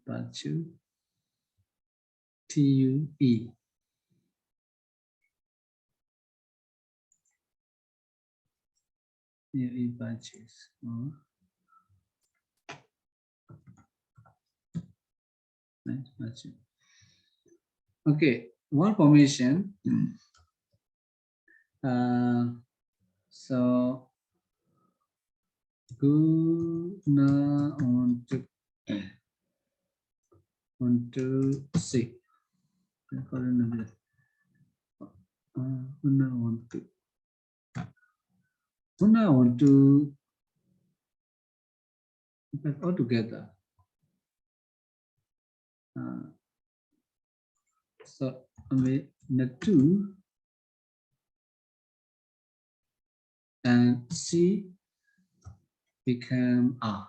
Virtue, TUE. Yeah, virtues. Right, virtue. Okay, one formation. So guna onto C. Guna onto all together. So the 2 and C become R.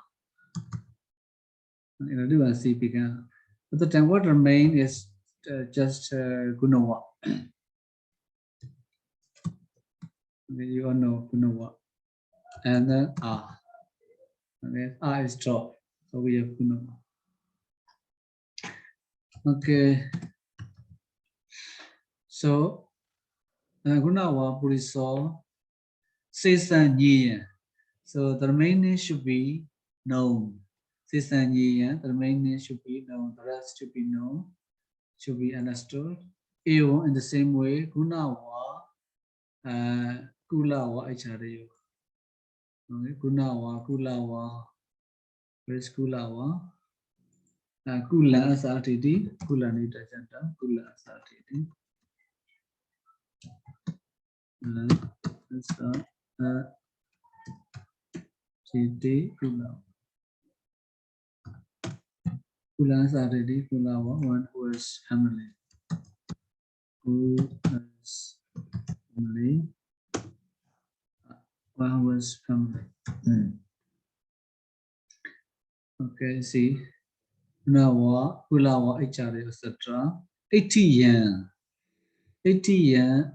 The 2 and C become. But the time what remain is just gunawa. You all know gunawa. And then R. And then R is dropped. So we have gunawa. Okay. So gunawa puriso sesan yin. So the remaining should be known. Sesan yin, the remaining should be known. The rest should be known, should be understood. Evo in the same way, gunawa, kulawa icharayo. Okay, gunawa, kulawa, where is kulawa? Kula as RTD, kula nita janta, kula as RTD. TD, kula. Kula as RTD, kulawa, one who is family. Who is those family. Okay, see. Nawa, Kulawa, Echari, etc. 80 yen. 80 yen.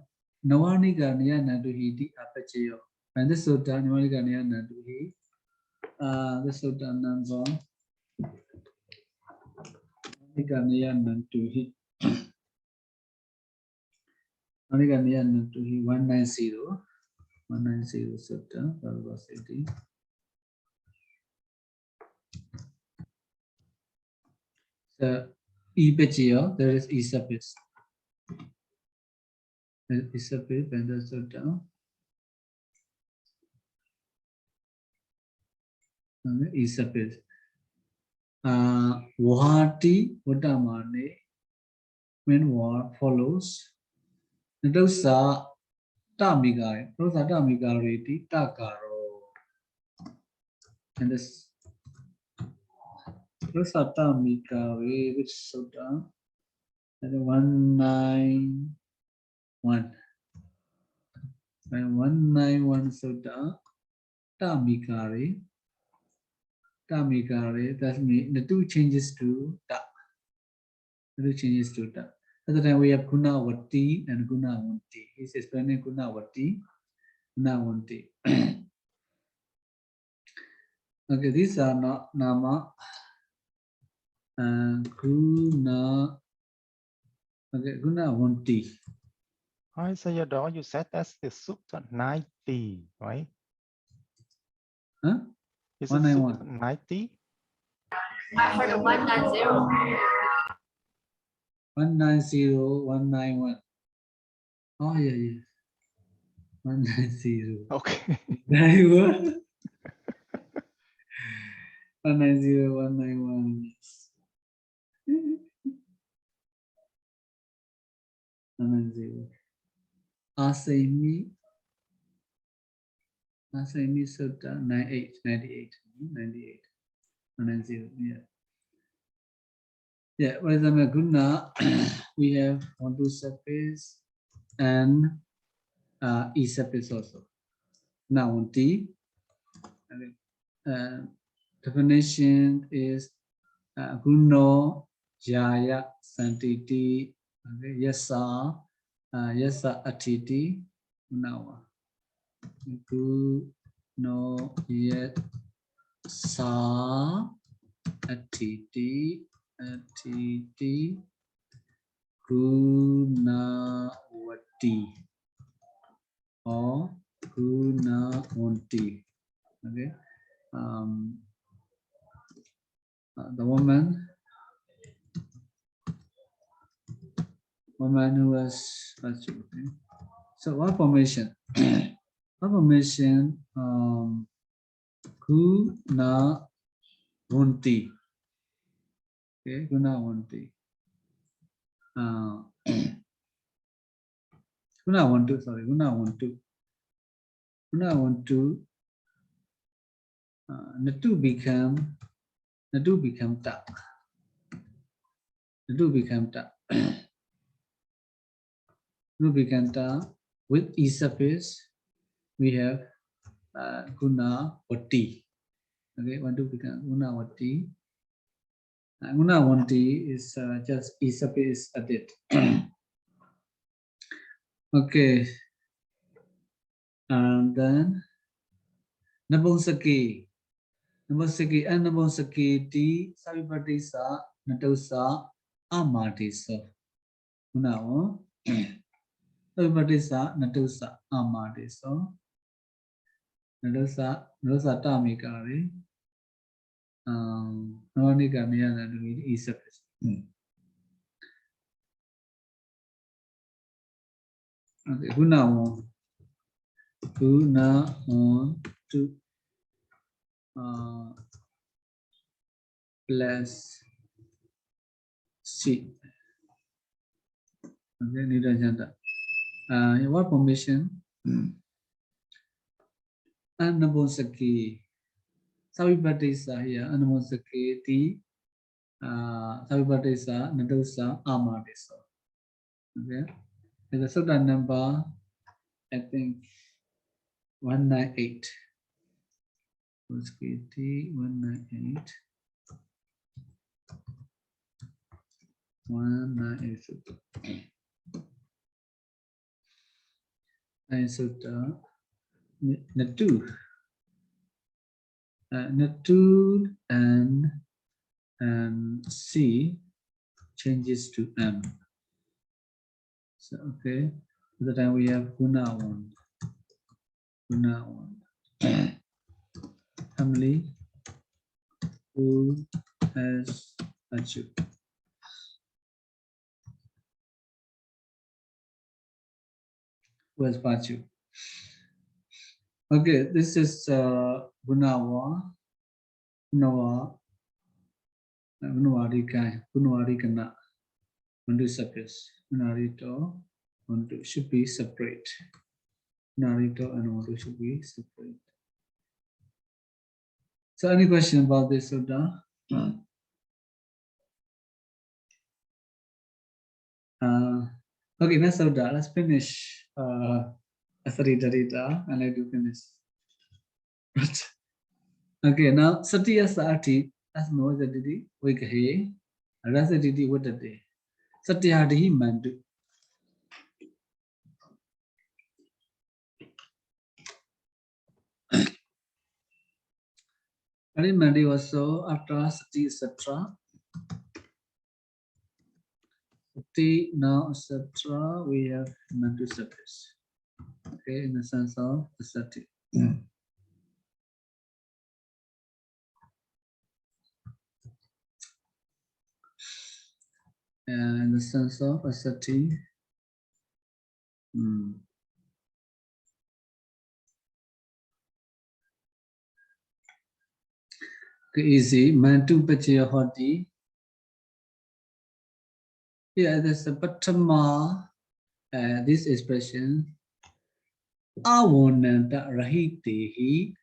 Nawanika Nia Naduhi Apache. And the Sota Nawanika Nia Naduhi. The Sota number. Nawanika Nia Naduhi. Nawanika Nia Naduhi 190. 190 Sota, Padarūpasiddhi. So, E Pachio, there is E suffix. E suffix, and that's Sota. E suffix. Wahati, Wadamane, when war follows. Those are Tamigai, those are Tamigariti, Takaro. And this those are Tamigari, which Sota, and 191. And 191 Sota, Tamigari. Tamigari, that means the two changes to Ta. The two changes to Ta. At the time we have Gunawati and Gunawanti. He's explaining Gunawati, Gunawanti. Okay, these are not Nama and Guna. Okay, Gunawanti. Hi, Sayadaw, you said that's the Sutta 90, right? Huh? Is it 191. Sutta 90? For the 190. 190, 191. Oh, yeah. 190. Okay. Very good. 190, 191. 190. Asami Sutta 98. 190, yeah. Yeah, for example, Guna, we have one, two surface and E surface also. Now on T, definition is Guno Jaya Santiti, Yasa, Yasa Atiti, Gunawa. Guno Yasa Atiti. Atiti Gunawati or Gunawanti. Okay. The woman who was okay. So what formation? What formation? Gunawanti. Okay, Gunawanti. Gunawantu. Natu become ta. Natu become ta. Natu become ta. With E suffix, we have Gunawati. Okay, want to become Gunawati. Gunawanti is just E suffix added. Okay. And then Nabonsaki and Nabonsaki D Savipatisa Natosa Amatisa. Now Savipatisa Natosa Amatisa. Natosa Tamikari. Nawanika Miana E suffix. Okay, Gunawan to plus C. Okay, Nirajanta. What formation? Anabonsaki. Savipatisa here. Anabonsaki T. Savipatisa Nadosa Amatisa. Okay. The Sutta number, I think, 198. KT 198. 198 Sutta. Natu. Natu and C changes to M. So okay, at the time we have Guna 1. Guna 1. Family who has Pachu. Who has Pachu? Okay, this is Gunawa. Gunawa. Gunawarika. Gunawarikana. Mandu surface. Gunarito. Mandu should be separate. Gunarito and Mandu should be separate. So any question about this, Sutta? Okay, next Sutta. Let's finish Assatthitaddhita and I do finish. Okay, now Satya Sati, that's no Zadidi, Wikahe, Rasadidi, what a day. Satya Hadi Mandu. Hadi Mandi was so after Sati, etc. Sati, now, etc. We have Mandu surface. Okay, in the sense of the Sati. And in the sense of Asati. Okay, easy. Mantu Pachya Hoti. Yeah, there's a Patama, this expression. Avonanta Rahitehi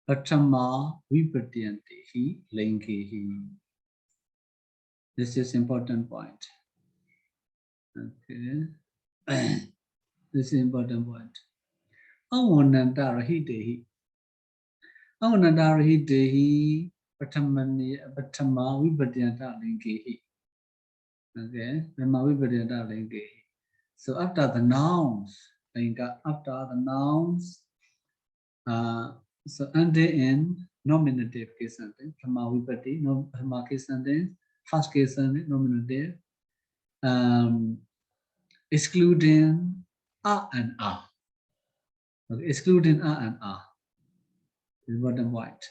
Patama Vipatyantehi Lenkehi. This is important point. Okay. This is important point. Avonanta Rahitehi. Avonanta Rahitehi Patama Vipatyanta Lenkehi. Okay. Patama Vipatyanta Lenkehi. So after the nouns, after the nouns, so and in nominative case sentence, Brahma Vipatti, no Brahma case sentence, first case sentence, nominative, excluding a and a. Okay, excluding a and a. Is bottom white.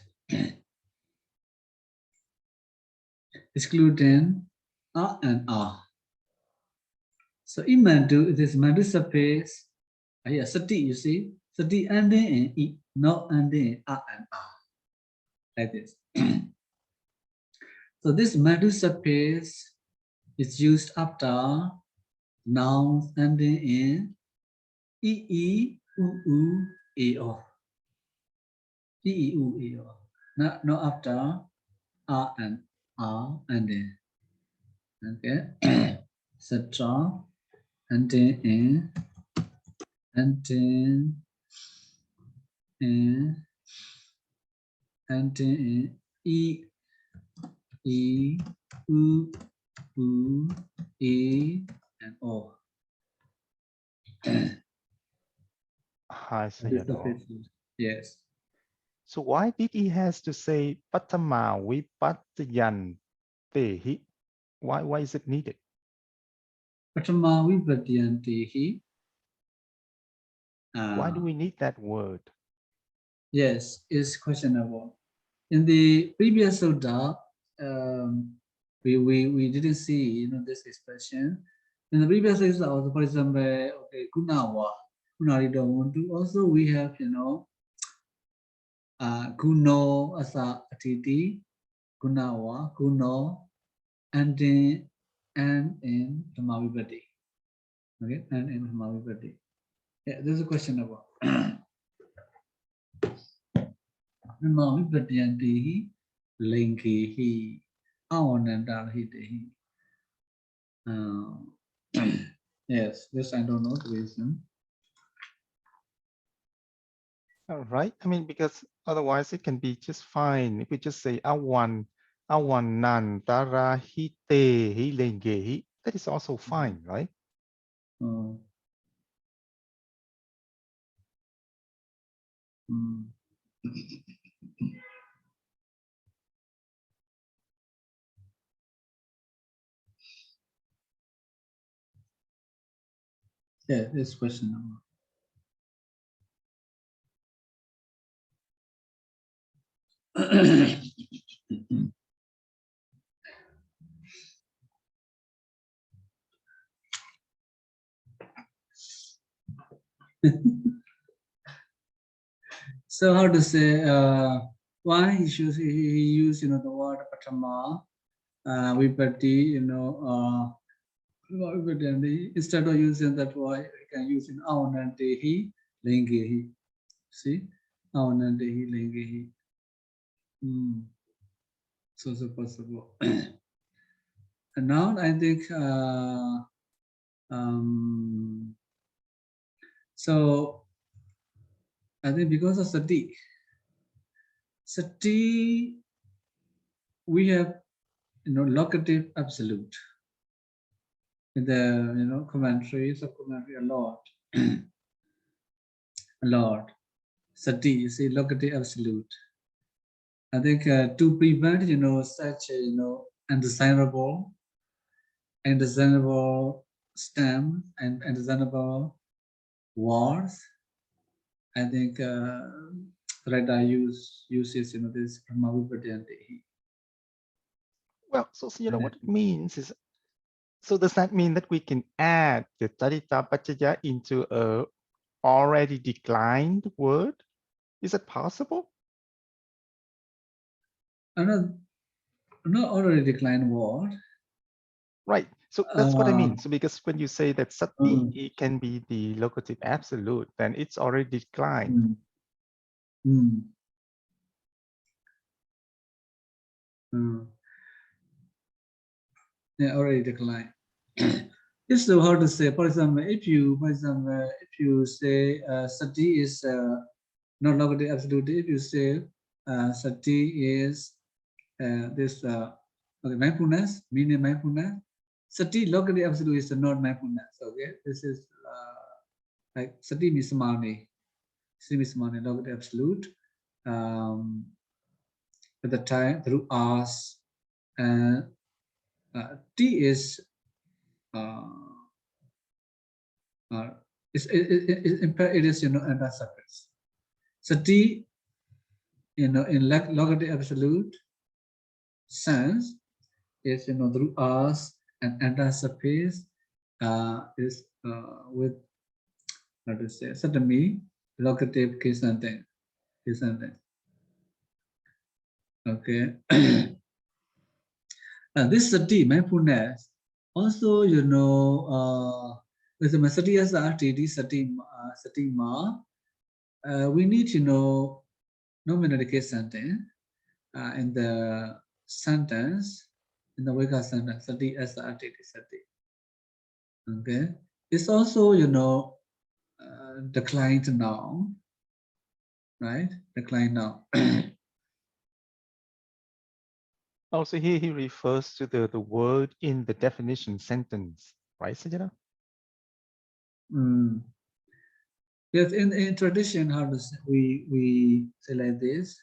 Excluding a and a. So in Mandu, it is Mandu surface. Here, Sati, you see, Sati ending in E, not ending in A and A. Like this. So this Mandu surface is used after nouns ending in E, U, A, O. E, U, A, O. Not after A and A ending. Okay. Etc. Ending in. Ending in E, U, A, and O. Hi, Sayadaw. Yes. So why did he has to say Patama Vipatyantehi? Why is it needed? Patama Vipatyantehi. Why do we need that word? Yes, it's questionable. In the previous sutta, we didn't see this expression. In the previous sutta, also, for example, okay, Gunawa, Gunarito Muntu. Also, we have Guno Assatthiti, Gunawa, Guno, and in Dhamavipati. Okay, and in Dhamavipati. Yeah, there's a question about Dhamavipatyantehi Lenkehi Avanandarahitehi. Yes, this I don't know the reason. All right. I mean, because Otherwise, it can be just fine if we just say awan nan tara hite hilenge. That is also fine, right? Oh. Mm. Yeah, this question number. So how to say why he used the word patama vipatti instead of using that word we can use in avanantehi lengehi. See, avanantehi lengehi. So possible. And now I think so I think because of sati we have locative absolute in the commentaries of commentary a lot. A lot. Sati, you see, locative absolute. I think to prevent such undesirable stem and undesirable words, I think Radha uses this Brahmavipatti and Dehi. Well, so what it means is, so does that mean that we can add the Taddhita Pachaya into a already declined word? Is it possible? Not already declined word. Right. So that's what I mean. So because when you say that sati, it can be the locative absolute, then it's already declined. Yeah, already declined. It's so hard to say. For example, if you say sati is not locative absolute, if you say sati is this mindfulness, meaning mindfulness, sati locative absolute is not mindfulness. Okay, this is like sati means samadhi. Sati means samadhi, locative absolute. At the time through us, and T is in fact it is anti-surface. So T in locative absolute sense is through us, and anti-surface is with how to say certainly locative case and thing. Okay. This sati mindfulness also with the sati as the sati ma we need to know nominal case sentence in the sentence in the Vika sentence sati as the sati. Okay, it's also declined noun, right? Declined noun. Also here he refers to the word in the definition sentence, right, Sayadaw? Yes, in tradition, how to say, we say like this,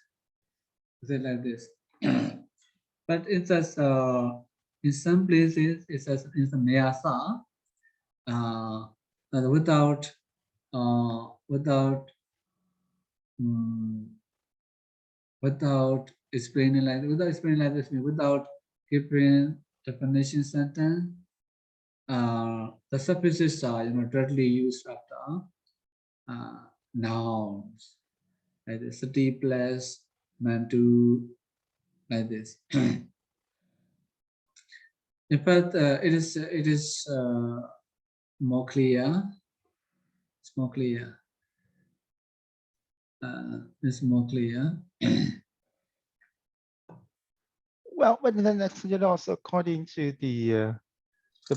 but it's as in some places it's as in some nyasa, without explaining like this, without giving definition sentence, the suffixes are directly used after nouns, like the sati plus mantu, like this. In fact, it is more clear. It's more clear. It's more clear. Well, but then that's also according to the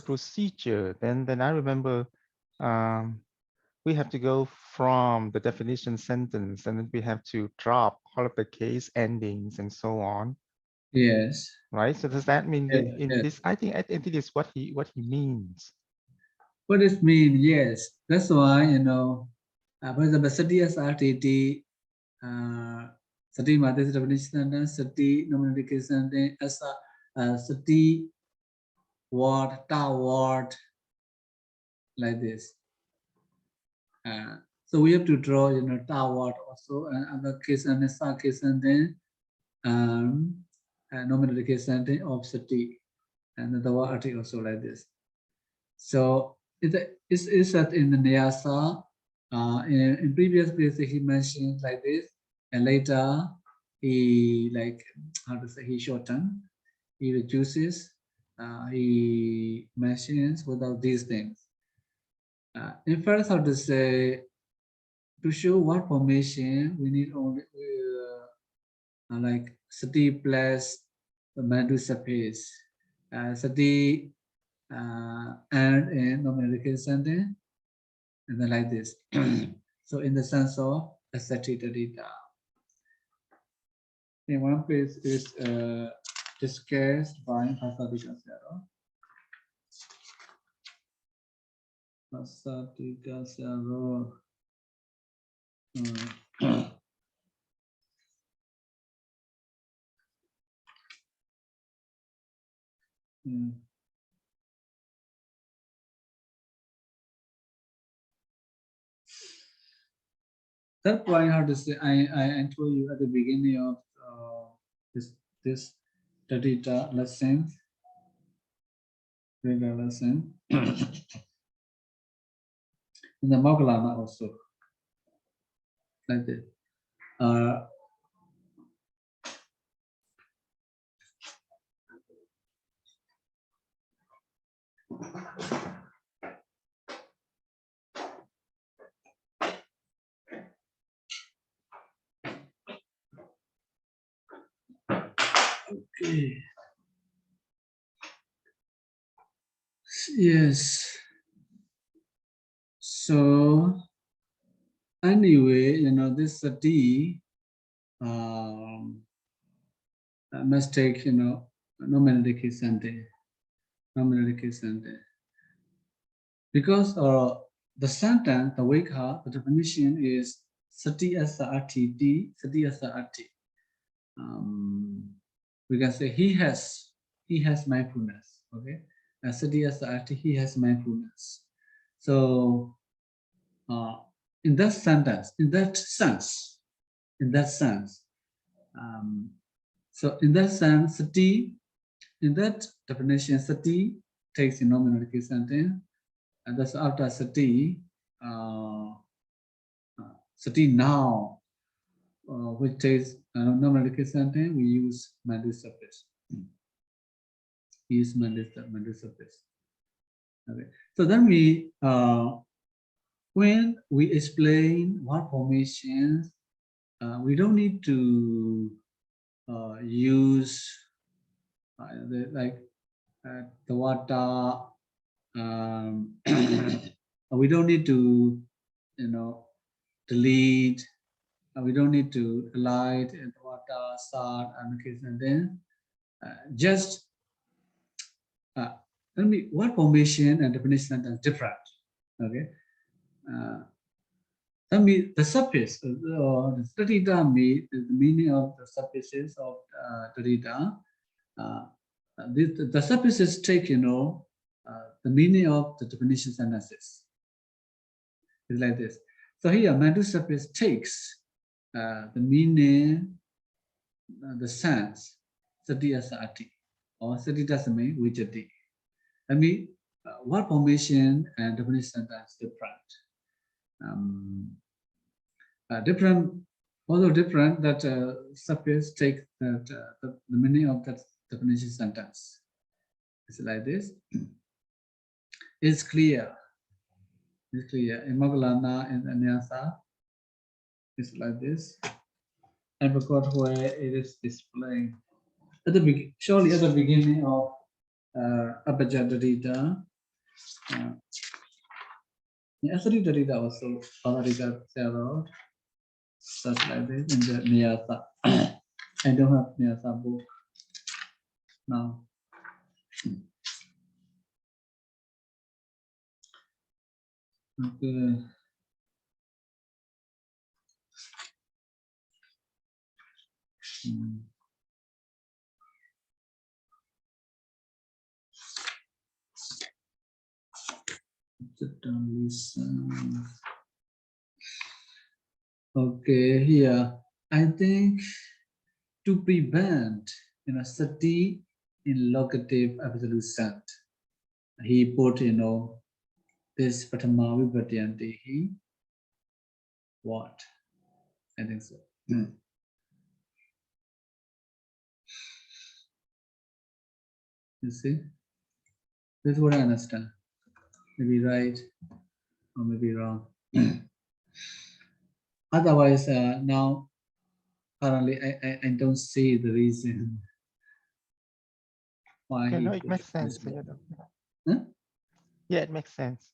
procedure. Then I remember we have to go from the definition sentence, and then we have to drop all of the case endings and so on, Yes. right? So does that mean that in Yes. this? I think is what he means. What it mean? Yes. That's why, you know, for example, sati as RTT, sati matis definition, sati nomenclature, as sati word, ta word, like this. So we have to draw, you know, ta word also, and other case and sa case, and then nomenclature of sati, and the word also like this. So it is that in the Nyasa, in previous places he mentioned like this, and later he like how to say he shorten, he reduces, he mentions without these things. In first, how to say, to show what formation we need only like sati plus the Mandu surface, sati and in nomenclature and then like this. So in the sense of Assatthitaddhita. In one place is discussed by Assatthitaddhita. Assatthitaddhita. That point, how to say, I told you at the beginning of this Taddhita lesson, in the Moggallana also, like that. Okay. Yes. So anyway, you know, this sati must take, you know, nomenclature, because the sentence, the Vekha, the definition is sati asa ati, sati asa ati. We can say he has mindfulness. Okay, sati asa ati, he has mindfulness. So in that sentence, in that sense, so in that sense, sati, in that definition, sati takes a nominal case sentence, and that's after sati, sati now, which takes a nominal case sentence, we use Mandu surface. We use Mandu surface. Okay. So then when we explain what formations, we don't need to use the water. We don't need to, you know, delete. We don't need to light and water, start, and then just tell me what formation and definition are different. Okay. Tell me the surface. The Taddhita the meaning of the surfaces of Taddhita. The surfaces take, you know, the meaning of the definition sentences. It's like this. So here, Mandu surface takes the meaning, the sense, sati asa ati, or sati doesn't mean vijati. I mean, what formation and definition sentence different. Although different, that surface take that the meaning of that definition sentence. It's like this. It's clear. It's clear. In Moggallana and Nyasa, it's like this. I forgot where it is displayed. At the surely at the beginning of Abhijataddhita, Assatthitaddhita also Pāḷi Sayadaw such like this in the Niyasa. I don't have Niyasa book now. Okay. Sit down, listen. Okay, here I think to prevent sati in locative absolute sense, he put this Patama Vibhadyanti what? I think so. You see? This is what I understand. Maybe right or maybe wrong. Otherwise, now currently I don't see the reason why Okay, he no, it put makes this sense. word. Sayadaw. Huh? Yeah, it makes sense.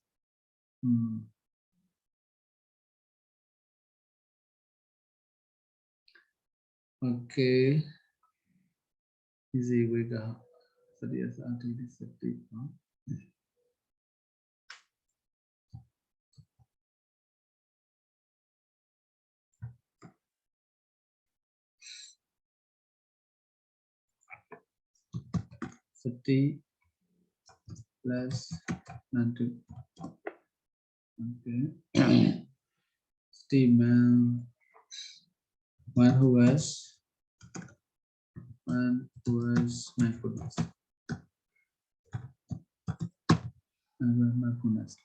Okay. Easy way to Satthitasati. Sati plus Nantu. Okay. Sati man, one who has mindfulness. And mindfulness.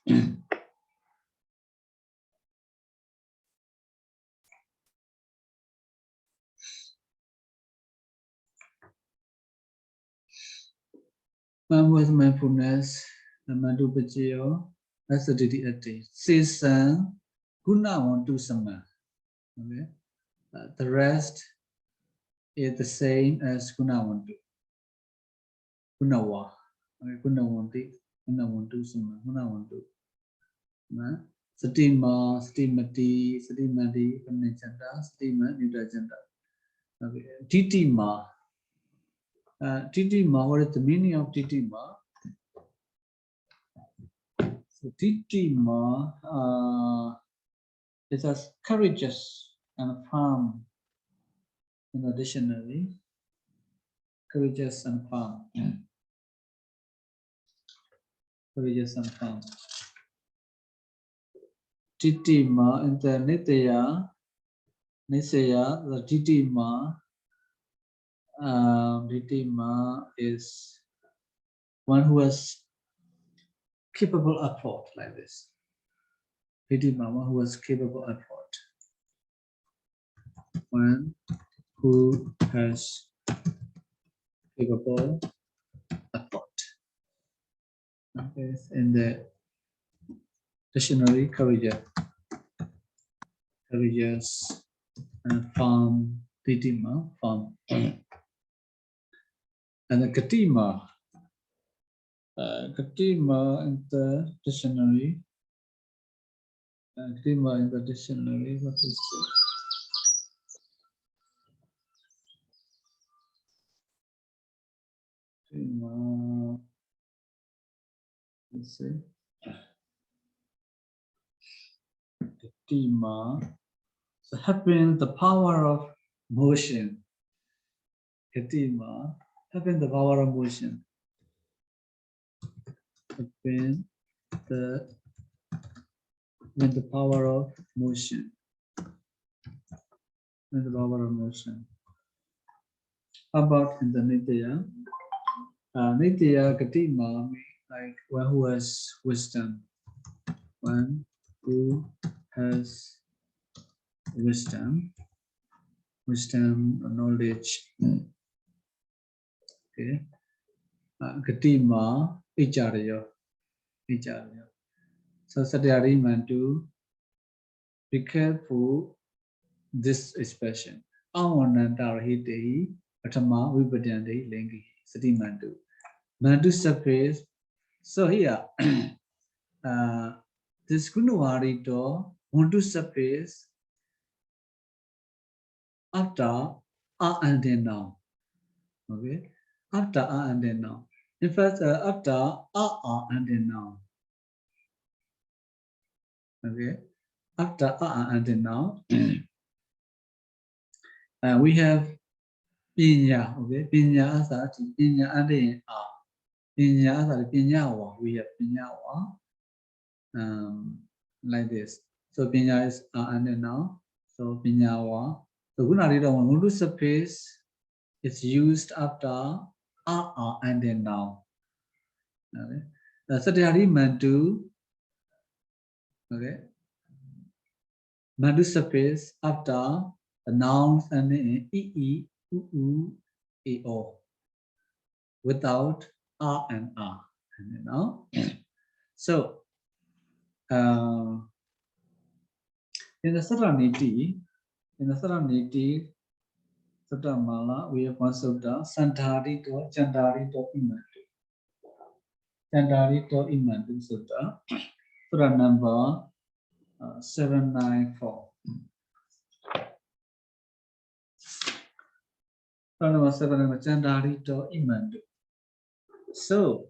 One who has mindfulness, the Madhupachayo, Assatthitaddhita. Season, Guna want to sama. Okay. The rest is the same as Guna want to. Guna wa. Okay. Guna want to sama. Guna want to. Satima, Satimati, Satimati, Kamnichanda, Satima, Nidajanda. Okay. Titima. Titima, what is the meaning of Titima? So Titima is as courageous and firm in the dictionary. Courageous and firm. Courageous and firm. Titima in the Nitya, the Titima, Titima is one who has capable effort like this. Titima, one who has capable effort. One who has capable effort. Okay, in the dictionary, courageous and firm, Titima, firm. And the Katima, Katima in the dictionary, Katima in the dictionary, what is it? Katima, let's see. Katima, so having the power of motion. Katima, having the power of motion. Having the power of motion. With the power of motion. How about in the Nitya? Nitya Katima, like one who has wisdom. One who has wisdom, knowledge. Okay. Katima, Icharya. So Satyari meant to be careful this expression. Awanantarahitehi Patama Vibhadyanti Lingi Sati Mantu. Mantu surface. So here this Gunavarito want to surface after a and then now. Okay, after a and then now. In fact, after a and then now. Okay, after a and then now, we have pinya. Okay, pinya asati pinya and then a. Pinya asati pinya wa. We have pinya wa. Like this. So pinya is and then now. So pinya wa. So Gunavarito want to surface. It's used after and then now. Okay. The Satyari Mantu, okay, Mantu surface after the nouns and the e, u, e, o, without and then now. So, in the Saraniti, Satamala, we have one sutta, Santharito, Chandarito, Imantu. Chandarito, Imantu Sutta, Sutta number 794. So,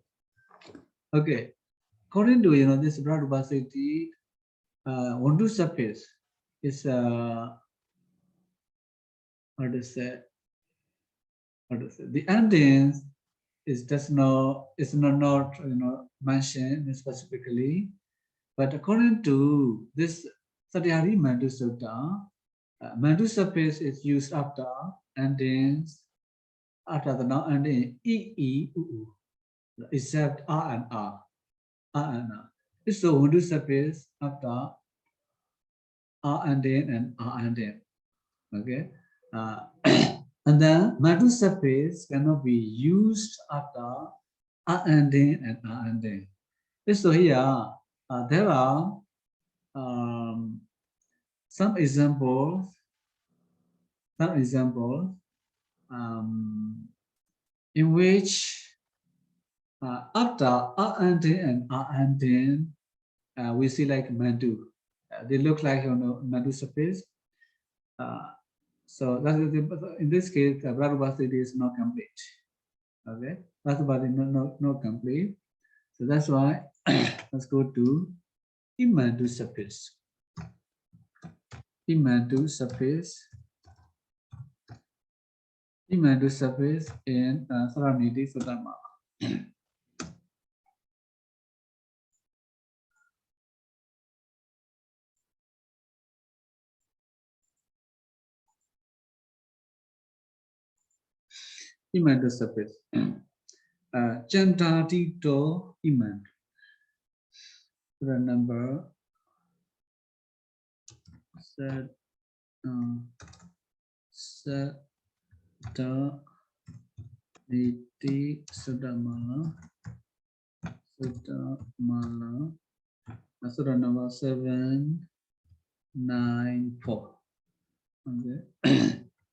okay, according to this Padarūpasiddhi, want to surface is what to say? The endings is not mentioned specifically, but according to this Satyari Mantu Sutta, Mantu surface is used after endings, after the noun ending e, u, except and a. So Mantu surface after and then. Okay, and then Mantu surface cannot be used after and then. So here there are some examples. In which after and then we see like Mantu. They look like Mantu surface. So that is in this case, Padarūpasiddhi is not complete. Okay, Padarūpasiddhi not complete. So that's why let's go to Imantu surface. Imantu surface in Saraniti Sutta. Imantu surface. Taddhitakaṇḍa Imantu. The number Sutta number 794. Okay,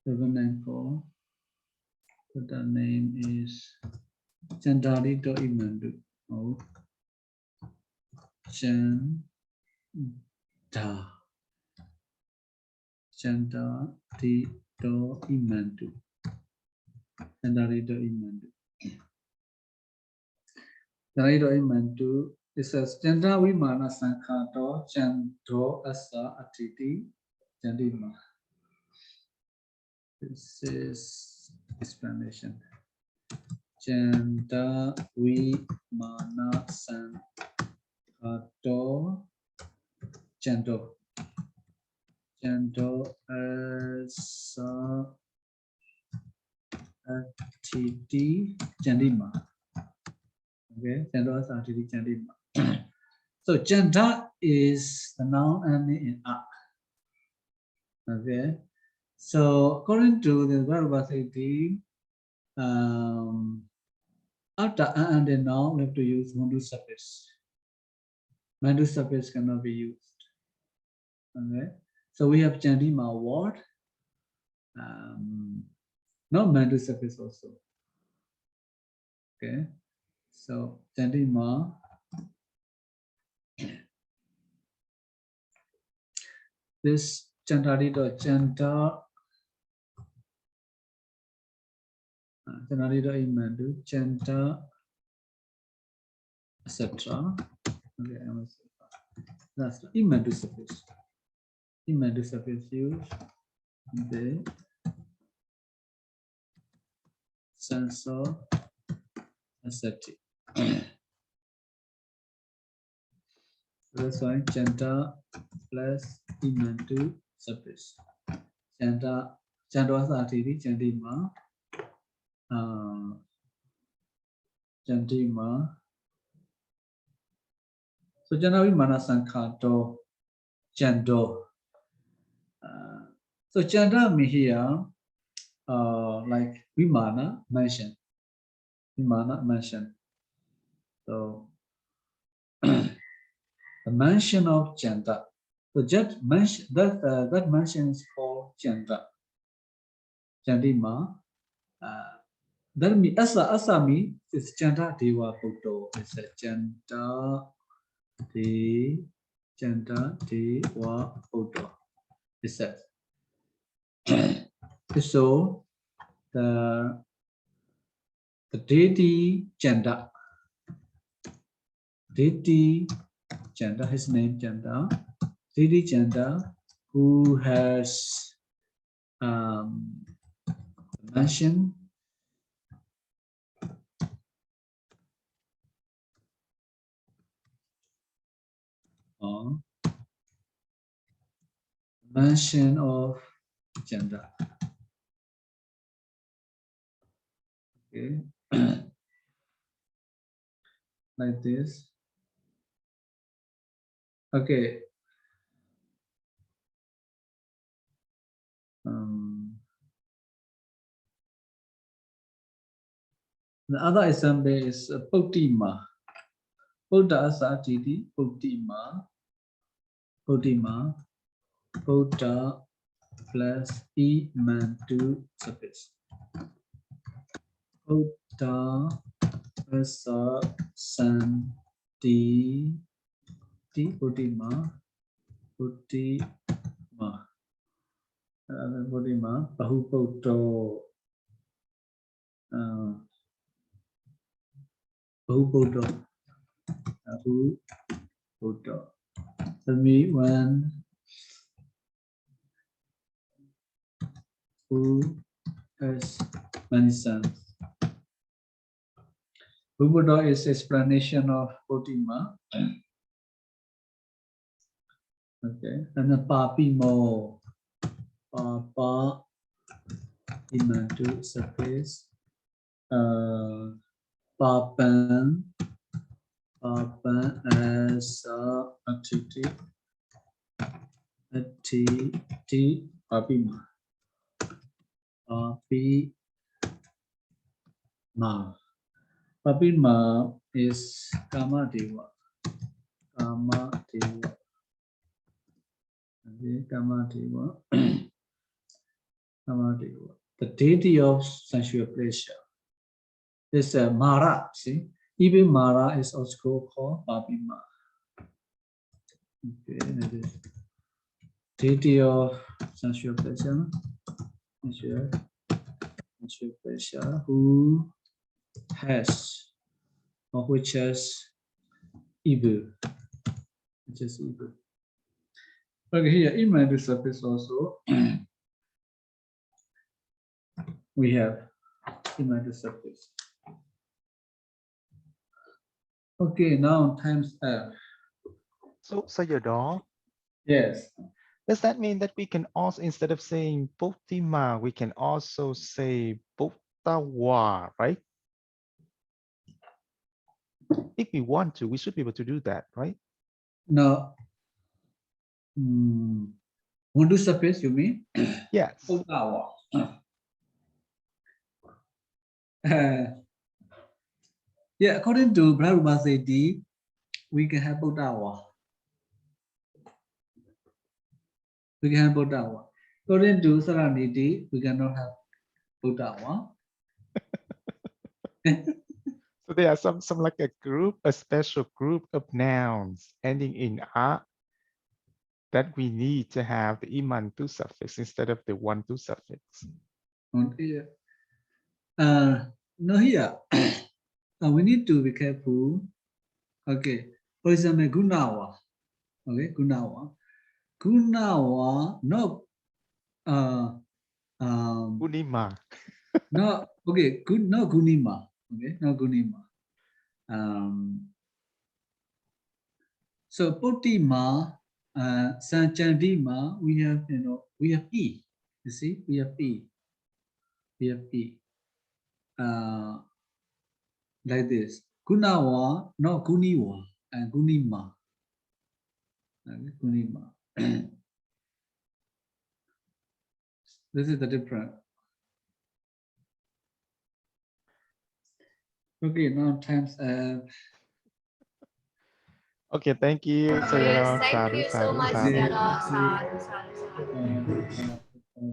794. The name is Taddhitakaṇḍa Imantu. Oh, Taddhitakaṇḍa Imantu. Taddhitakaṇḍa Imantu. It says Chandra Vimana Sankhato Chandro Assatthiti Chandima. This is explanation. Chandra Vimana Sankhato Chandro Assatthiti Chandima. Okay, Chandra Assatthiti Chandima. So Chandra is the noun ending in a. Okay, so according to the Padarūpasiddhi, after and then now we have to use Mantu surface. Mantu surface cannot be used. Okay, so we have Chandima word. No Mantu surface also. Okay, so Chandima this Taddhitakaṇḍa, Taddhitakaṇḍa imandu, etc. Okay, I must say that's the imandu suffix. Imandu suffix used the sense of ascetic. That's why chanta plus imandu suffix. Chanta asatthiti chantima chantima. So chanta vimana sankhato chanto. So chanta mean here like vimana mention. Vimana mention. So the mention of chanta. So just mention that mention is called chanta. Chantima. That means asa means it's chanta deva buddho. It's a chanta deva buddho. It says. So the deity chanta. Deity chanta, his name chanta. Deity chanta who has mention mention of chanta. Okay. Like this. Okay. The other example is Pottima. Buddha Asatthiti, Pottima. Pottima. Buddha plus imandu suffix. Buddha asa santi Pottima. Pottima. Pottima. Bahupoto. Bahupoto. Bahupoto. Tell me when who has many sons. Bahupoto is explanation of Pottima. Okay, and the papimo. Papa imandu suffix. Papan as attiti papima. Papima is Kama Deva. Kama Deva. Okay, Kama Deva. Kama Deva. The deity of sensual pleasure. This Mara, see? Even Mara is also called Papima. Okay, that is deity of sensual pleasure. Sensual pleasure who has or which has evil. Which is evil. Okay, here imandu suffix also we have imandu suffix. Okay, now times F. So Sayadaw, Yes. does that mean that we can also, instead of saying Pottima, we can also say Pottawa, right? If we want to, we should be able to do that, right? Now, Mundu suffix, you mean? Yes. Pottawa. Yeah, according to Padarūpasiddhi, we can have Pottawa. We can have Pottawa. According to Saranidhi, we cannot have Pottawa. So there are some like a group, a special group of nouns ending in a that we need to have the imantu suffix instead of the wantu suffix. No, here we need to be careful. Okay, for example, gunawa. Okay, gunawa. Gunawa, no, Unima. no, okay, good, no gunima. Okay, no gunima. So Potima, Sanchandima, we have, we have E. You see, we have E. We have E. Like this. Gunawa, no Guniwa, and Gunima. Gunima. This is the difference. Okay, now times Okay, thank you. Yes, thank you so much, Sayadaw.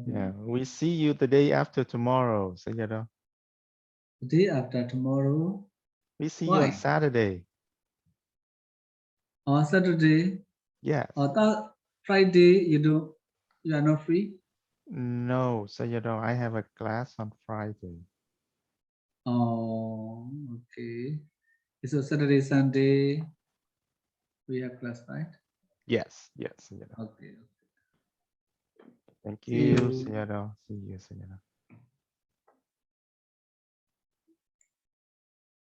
Yeah, we see you the day after tomorrow, Sayadaw. The day after tomorrow. We see you Why? on Saturday. On Saturday. Yes. Or that Friday, you are not free. No, Sayadaw, I have a class on Friday. Oh, okay. So Saturday, Sunday, we have class, right? Yes, yes, Sayadaw. Okay. Thank See you, you. Sayadaw. See you, Sayadaw.